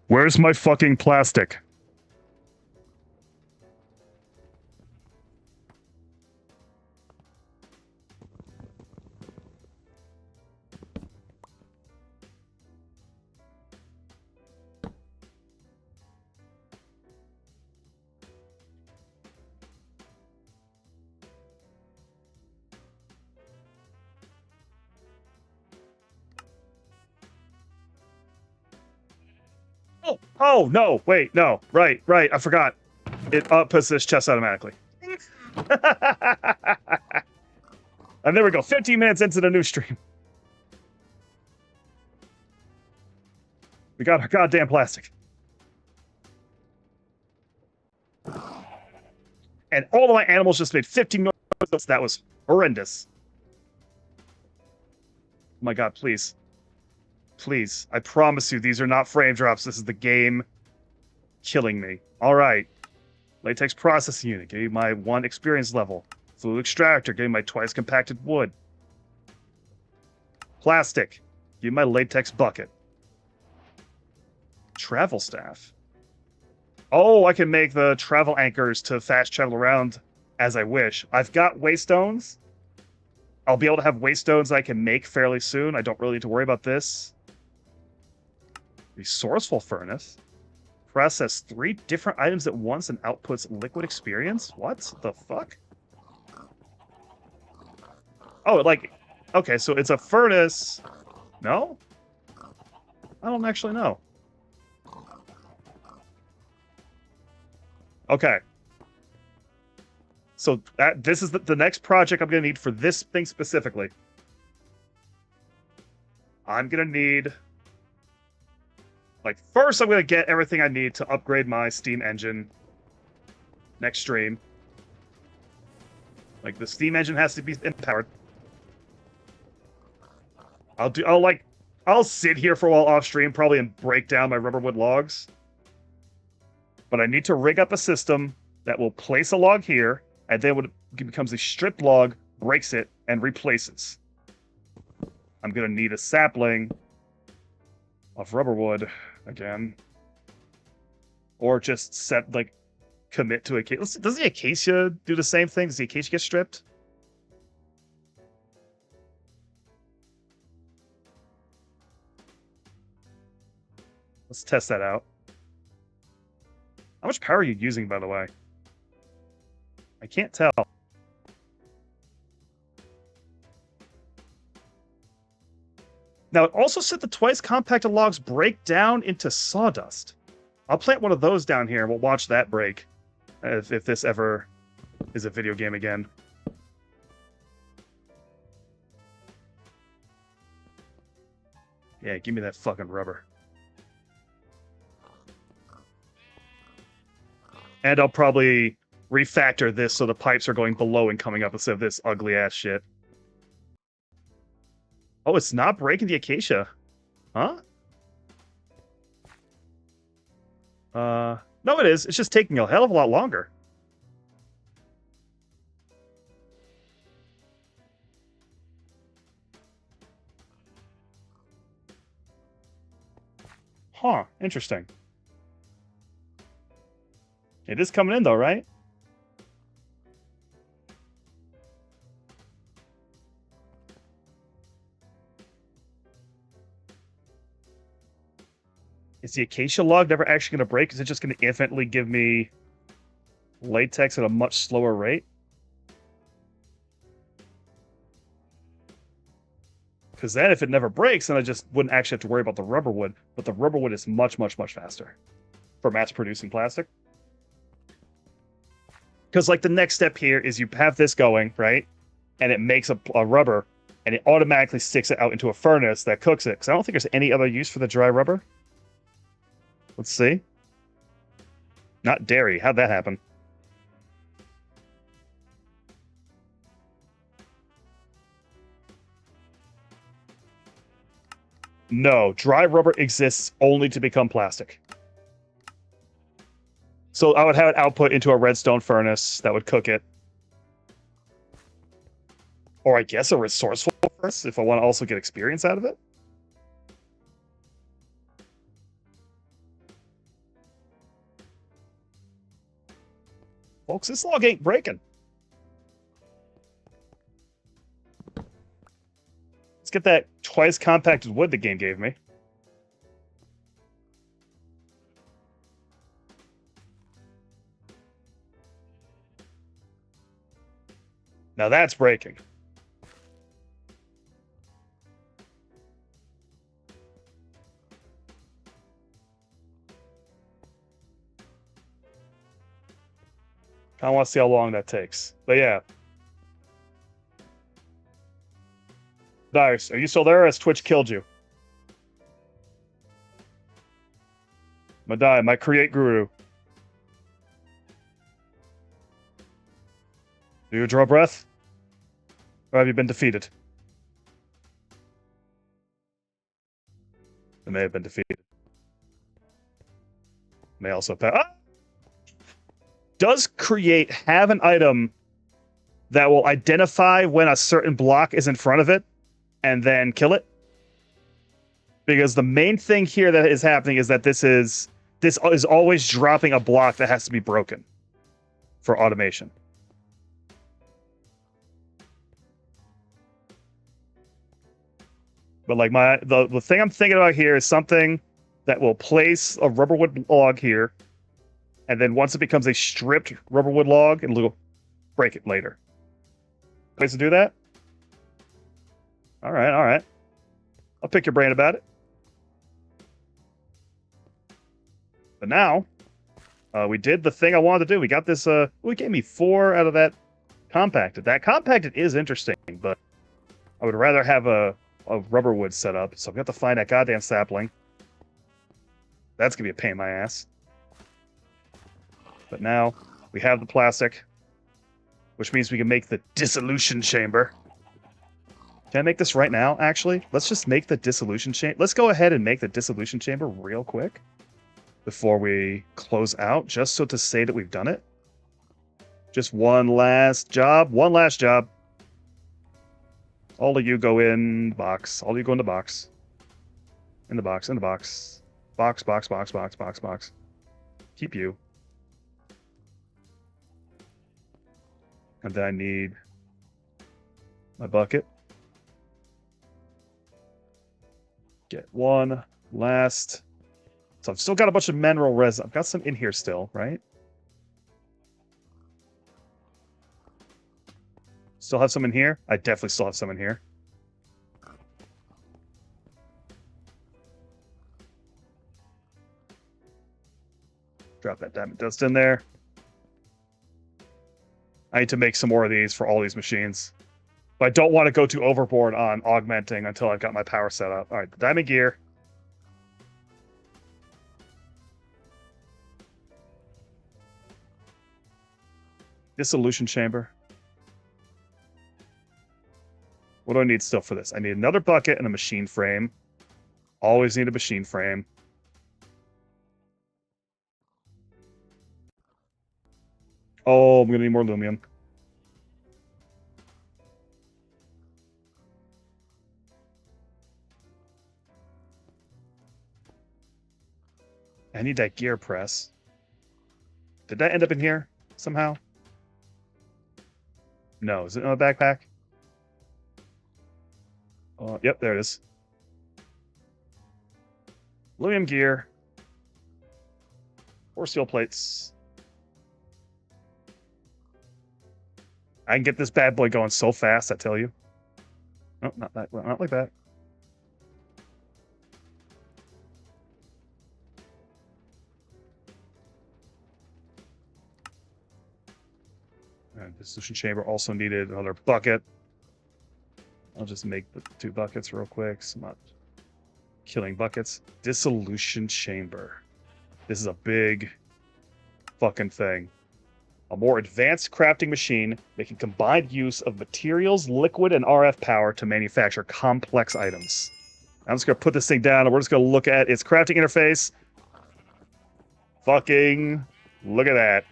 Where's my fucking plastic? Oh, no, wait, no, right, I forgot. It puts this chest automatically. And there we go, 15 minutes into the new stream. We got our goddamn plastic. And all of my animals just made 15 noises. That was horrendous. Oh my god, please. Please. I promise you, these are not frame drops. This is the game killing me. All right. Latex processing unit. Gave me my 1 experience level. Fluid extractor. Gave me my twice compacted wood. Plastic. Give me my latex bucket. Travel staff. Oh, I can make the travel anchors to fast travel around as I wish. I've got waystones. I'll be able to have waystones I can make fairly soon. I don't really need to worry about this. Resourceful furnace. Process 3 different items at once and outputs liquid experience? What the fuck? Oh, like... Okay, so it's a furnace... No? I don't actually know. Okay. So this is the next project I'm going to need for this thing specifically. I'm going to need... Like, first I'm going to get everything I need to upgrade my Steam engine next stream. Like, the Steam engine has to be empowered. I'll sit here for a while off stream probably and break down my rubberwood logs. But I need to rig up a system that will place a log here, and then when it becomes a stripped log, breaks it, and replaces. I'm going to need a sapling of rubberwood again. Or just set, like, commit to acacia. Does the acacia do the same thing? Does the acacia get stripped? Let's test that out. How much power are you using, by the way? I can't tell. Now, it also said the twice compacted logs break down into sawdust. I'll plant one of those down here, and we'll watch that break. If this ever is a video game again. Yeah, give me that fucking rubber. And I'll probably refactor this so the pipes are going below and coming up instead of this ugly ass shit. Oh, it's not breaking the acacia. Huh? No, it is. It's just taking a hell of a lot longer. Huh, interesting. It is coming in though, right? Is the acacia log never actually going to break? Is it just going to infinitely give me latex at a much slower rate? Because then if it never breaks, then I just wouldn't actually have to worry about the rubber wood. But the rubber wood is much, much, much faster for mass producing plastic. Because like the next step here is you have this going, right? And it makes a rubber, and it automatically sticks it out into a furnace that cooks it. Because I don't think there's any other use for the dry rubber. Let's see. Not dairy. How'd that happen? No, dry rubber exists only to become plastic. So I would have it output into a redstone furnace that would cook it. Or I guess a resourceful furnace if I want to also get experience out of it. Folks, this log ain't breaking. Let's get that twice compacted wood the game gave me. Now that's breaking. I want to see how long that takes. But yeah. Nice. Are you still there or has Twitch killed you? Madai, my create guru. Do you draw breath? Or have you been defeated? It may have been defeated. May also pass. Ah! Does create have an item that will identify when a certain block is in front of it and then kill it? Because the main thing here that is happening is that this is always dropping a block that has to be broken for automation. But like the thing I'm thinking about here is something that will place a rubberwood log here, and then once it becomes a stripped rubberwood log, it'll break it later. Ways to do that? All right. I'll pick your brain about it. But now, we did the thing I wanted to do. We got this, we gave me 4 out of that compacted. That compacted is interesting, but I would rather have a rubberwood set up, so I've got to find that goddamn sapling. That's gonna be a pain in my ass. But now, we have the plastic, which means we can make the dissolution chamber. Can I make this right now, actually? Let's just make the dissolution chamber. Let's go ahead and make the dissolution chamber real quick before we close out, just so to say that we've done it. Just one last job. All of you go in box. All of you go in the box. In the box. Box. Keep you. And then I need my bucket. Get one last. So I've still got a bunch of mineral resin. I've got some in here still, right? Still have some in here? I definitely still have some in here. Drop that diamond dust in there. I need to make some more of these for all these machines. But I don't want to go too overboard on augmenting until I've got my power set up. All right, the diamond gear. Dissolution chamber. What do I need still for this? I need another bucket and a machine frame. Always need a machine frame. Oh, I'm going to need more aluminum. I need that gear press. Did that end up in here somehow? No. Is it in my backpack? Yep, there it is. Aluminum gear. 4 steel plates. I can get this bad boy going so fast, I tell you. No, not that. Not like that. And the dissolution chamber also needed another bucket. I'll just make the 2 buckets real quick. So I'm not killing buckets. Dissolution chamber. This is a big fucking thing. A more advanced crafting machine making combined use of materials, liquid, and RF power to manufacture complex items. I'm just going to put this thing down and we're just going to look at its crafting interface. Fucking look at that.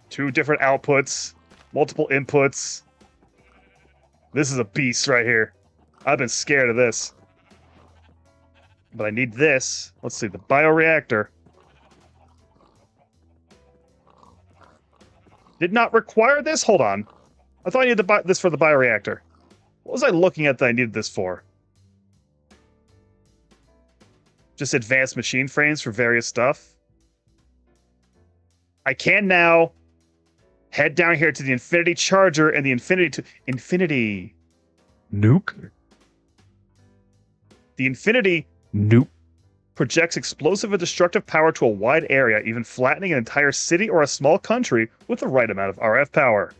2 different outputs, multiple inputs. This is a beast right here. I've been scared of this. But I need this. Let's see, the bioreactor. Did not require this? Hold on. I thought I needed this for the bioreactor. What was I looking at that I needed this for? Just advanced machine frames for various stuff. I can now head down here to the Infinity Charger and the Infinity Nuke. The Infinity Nuke projects explosive and destructive power to a wide area, even flattening an entire city or a small country with the right amount of RF power.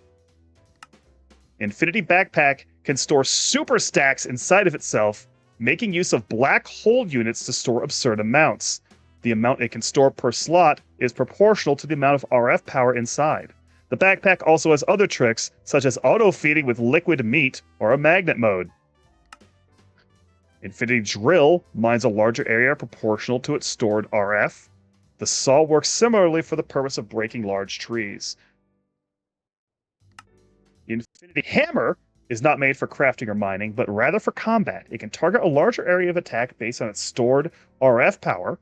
Infinity Backpack can store super stacks inside of itself, making use of black hole units to store absurd amounts. The amount it can store per slot is proportional to the amount of RF power inside. The backpack also has other tricks, such as auto-feeding with liquid meat or a magnet mode. Infinity Drill mines a larger area proportional to its stored RF. The saw works similarly for the purpose of breaking large trees. The Infinity Hammer is not made for crafting or mining, but rather for combat. It can target a larger area of attack based on its stored RF power,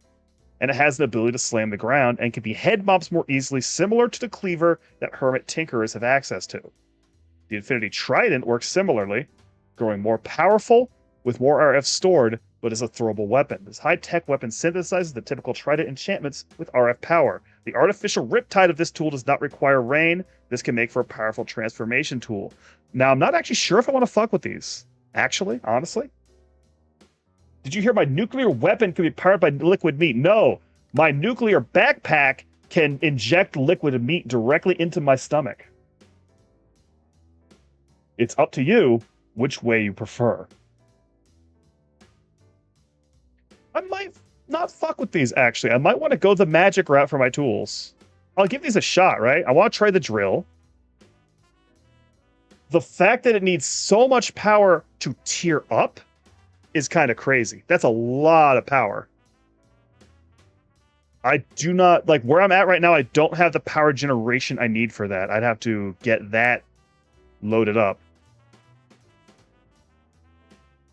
and it has the ability to slam the ground and can be head mobs more easily, similar to the cleaver that Hermit Tinkerers have access to. The Infinity Trident works similarly, growing more powerful with more RF stored, but is a throwable weapon. This high-tech weapon synthesizes the typical Trident enchantments with RF power. The artificial riptide of this tool does not require rain. This can make for a powerful transformation tool. Now, I'm not actually sure if I want to fuck with these. Actually, honestly. Did you hear my nuclear weapon can be powered by liquid meat? No. My nuclear backpack can inject liquid meat directly into my stomach. It's up to you which way you prefer. I might not fuck with these, actually. I might want to go the magic route for my tools. I'll give these a shot, right? I want to try the drill. The fact that it needs so much power to tier up is kind of crazy. That's a lot of power. I do not, like, where I'm at right now, I don't have the power generation I need for that. I'd have to get that loaded up.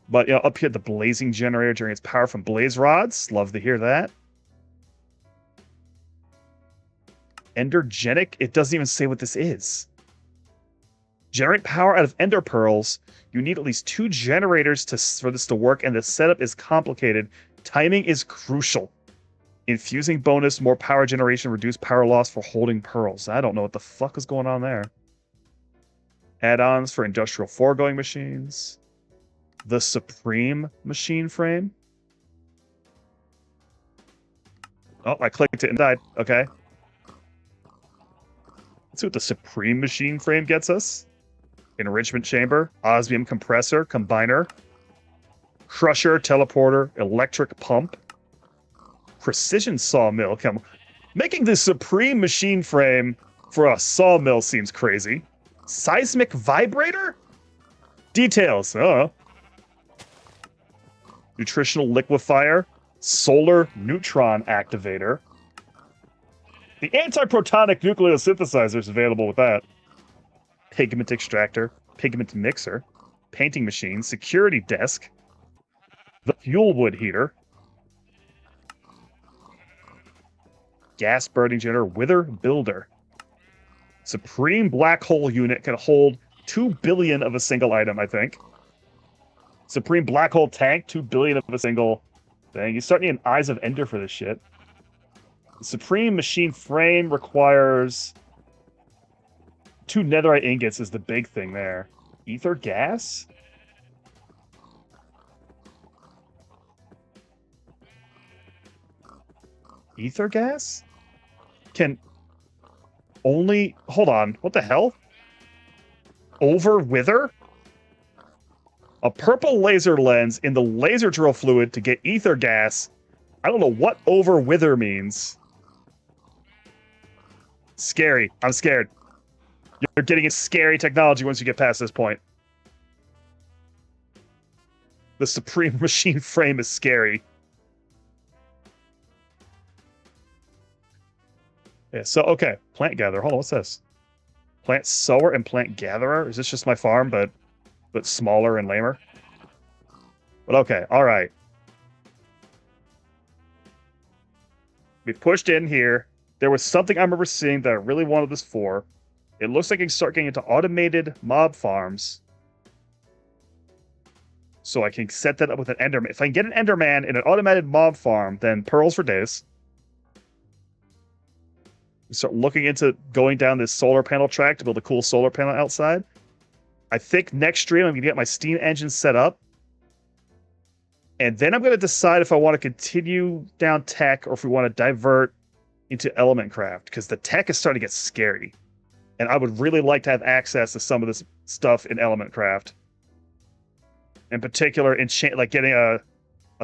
But, you know, up here, the blazing generator during its power from blaze rods. Love to hear that. Endergenic? It doesn't even say what this is. Generate power out of ender pearls. You need at least 2 generators for this to work, and the setup is complicated. Timing is crucial. Infusing bonus, more power generation, reduce power loss for holding pearls. I don't know what the fuck is going on there. Add-ons for industrial foregoing machines. The Supreme machine frame. Oh, I clicked it and died. Okay. Let's see what the Supreme machine frame gets us. Enrichment chamber, osmium compressor, combiner, crusher, teleporter, electric pump, precision sawmill. Making the Supreme machine frame for a sawmill seems crazy. Seismic vibrator? Details. Nutritional liquefier, solar neutron activator. The antiprotonic nucleosynthesizer is available with that. Pigment extractor, pigment mixer, painting machine, security desk, the fuel wood heater, gas burning generator, wither builder. Supreme black hole unit can hold 2 billion of a single item, I think. Supreme black hole tank, 2 billion of a single thing. You start needing Eyes of Ender for this shit. The Supreme machine frame requires 2 netherite ingots is the big thing there. Ether gas? Ether gas? Can only... Hold on. What the hell? Over wither? A purple laser lens in the laser drill fluid to get ether gas. I don't know what over wither means. Scary. I'm scared. You're getting a scary technology once you get past this point. The Supreme machine frame is scary. Yeah, so, okay. Plant gatherer. Hold on, what's this? Plant sower and plant gatherer? Is this just my farm, but smaller and lamer? But okay, alright. We pushed in here. There was something I remember seeing that I really wanted this for. It looks like I can start getting into automated mob farms. So I can set that up with an Enderman. If I can get an Enderman in an automated mob farm, then pearls for days. We start looking into going down this solar panel track to build a cool solar panel outside. I think next stream I'm going to get my steam engine set up. And then I'm going to decide if I want to continue down tech or if we want to divert into element craft, because the tech is starting to get scary. And I would really like to have access to some of this stuff in element craft. In particular, like getting a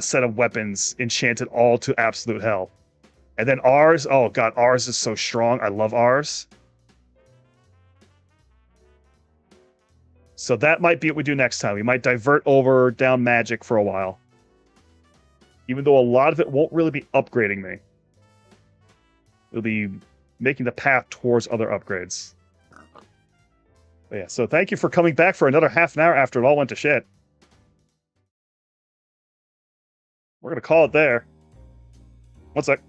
set of weapons enchanted all to absolute hell. And then ours. Oh god, ours is so strong. I love ours. So that might be what we do next time. We might divert over down magic for a while. Even though a lot of it won't really be upgrading me. It'll be making the path towards other upgrades. But yeah, so thank you for coming back for another half an hour after it all went to shit. We're going to call it there. One sec.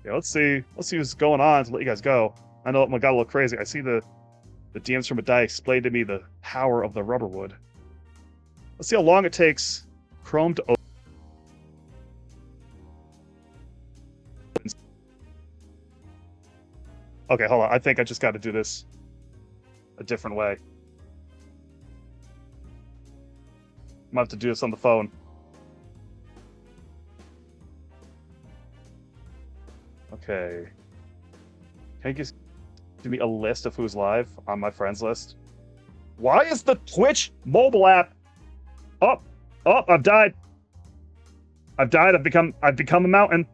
Yeah, let's see what's going on to let you guys go. I know it got a little crazy. I see the DMs from Adai explained to me the power of the rubber wood. Let's see how long it takes Chrome to open. Okay, hold on. I think I just got to do this a different way. I'm gonna have to do this on the phone. Okay. Can you just give me a list of who's live on my friends list? Why is the Twitch mobile app up? Oh, I've died. I've become a mountain.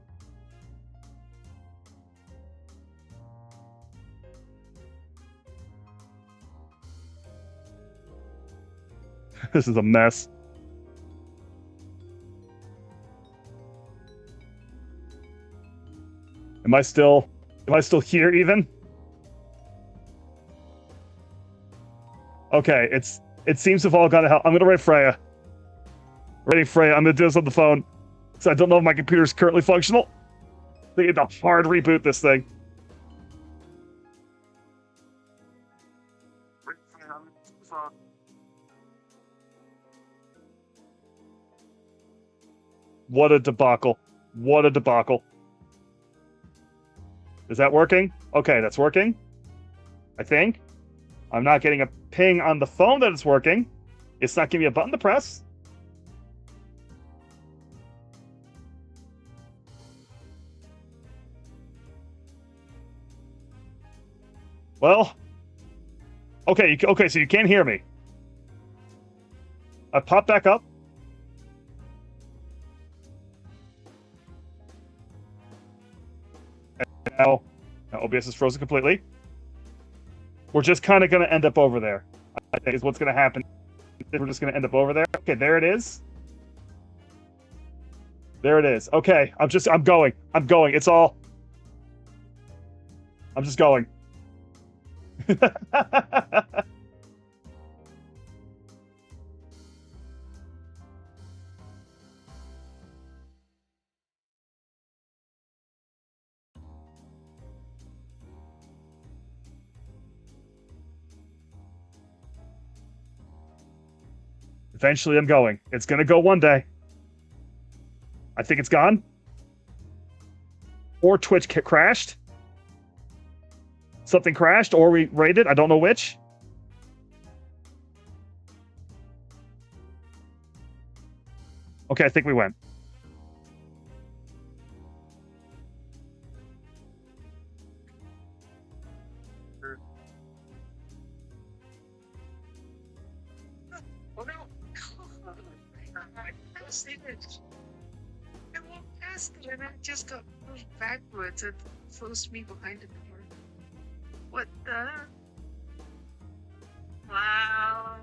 This is a mess. Am I still here even? Okay, it seems to have all gone to hell. I'm gonna write Freya. Ready, Freya. I'm gonna do this on the phone. So I don't know if my computer is currently functional. They need to hard reboot this thing. What a debacle. What a debacle. Is that working? Okay, that's working. I think. I'm not getting a ping on the phone that it's working. It's not giving me a button to press. Well. Okay, so you can't hear me. I popped back up. Now OBS is frozen completely. We're just kind of going to end up over there. I think is what's going to happen. We're just going to end up over there. Okay, there it is. There it is. Okay, I'm going. I'm going. It's all. I'm just going. Eventually, I'm going. It's going to go one day. I think it's gone. Or Twitch crashed. Something crashed, or we raided. I don't know which. Okay, I think we went. Oh no! I was in it. I walked past it and I just got moved backwards and forced me behind the door. What the? Wow.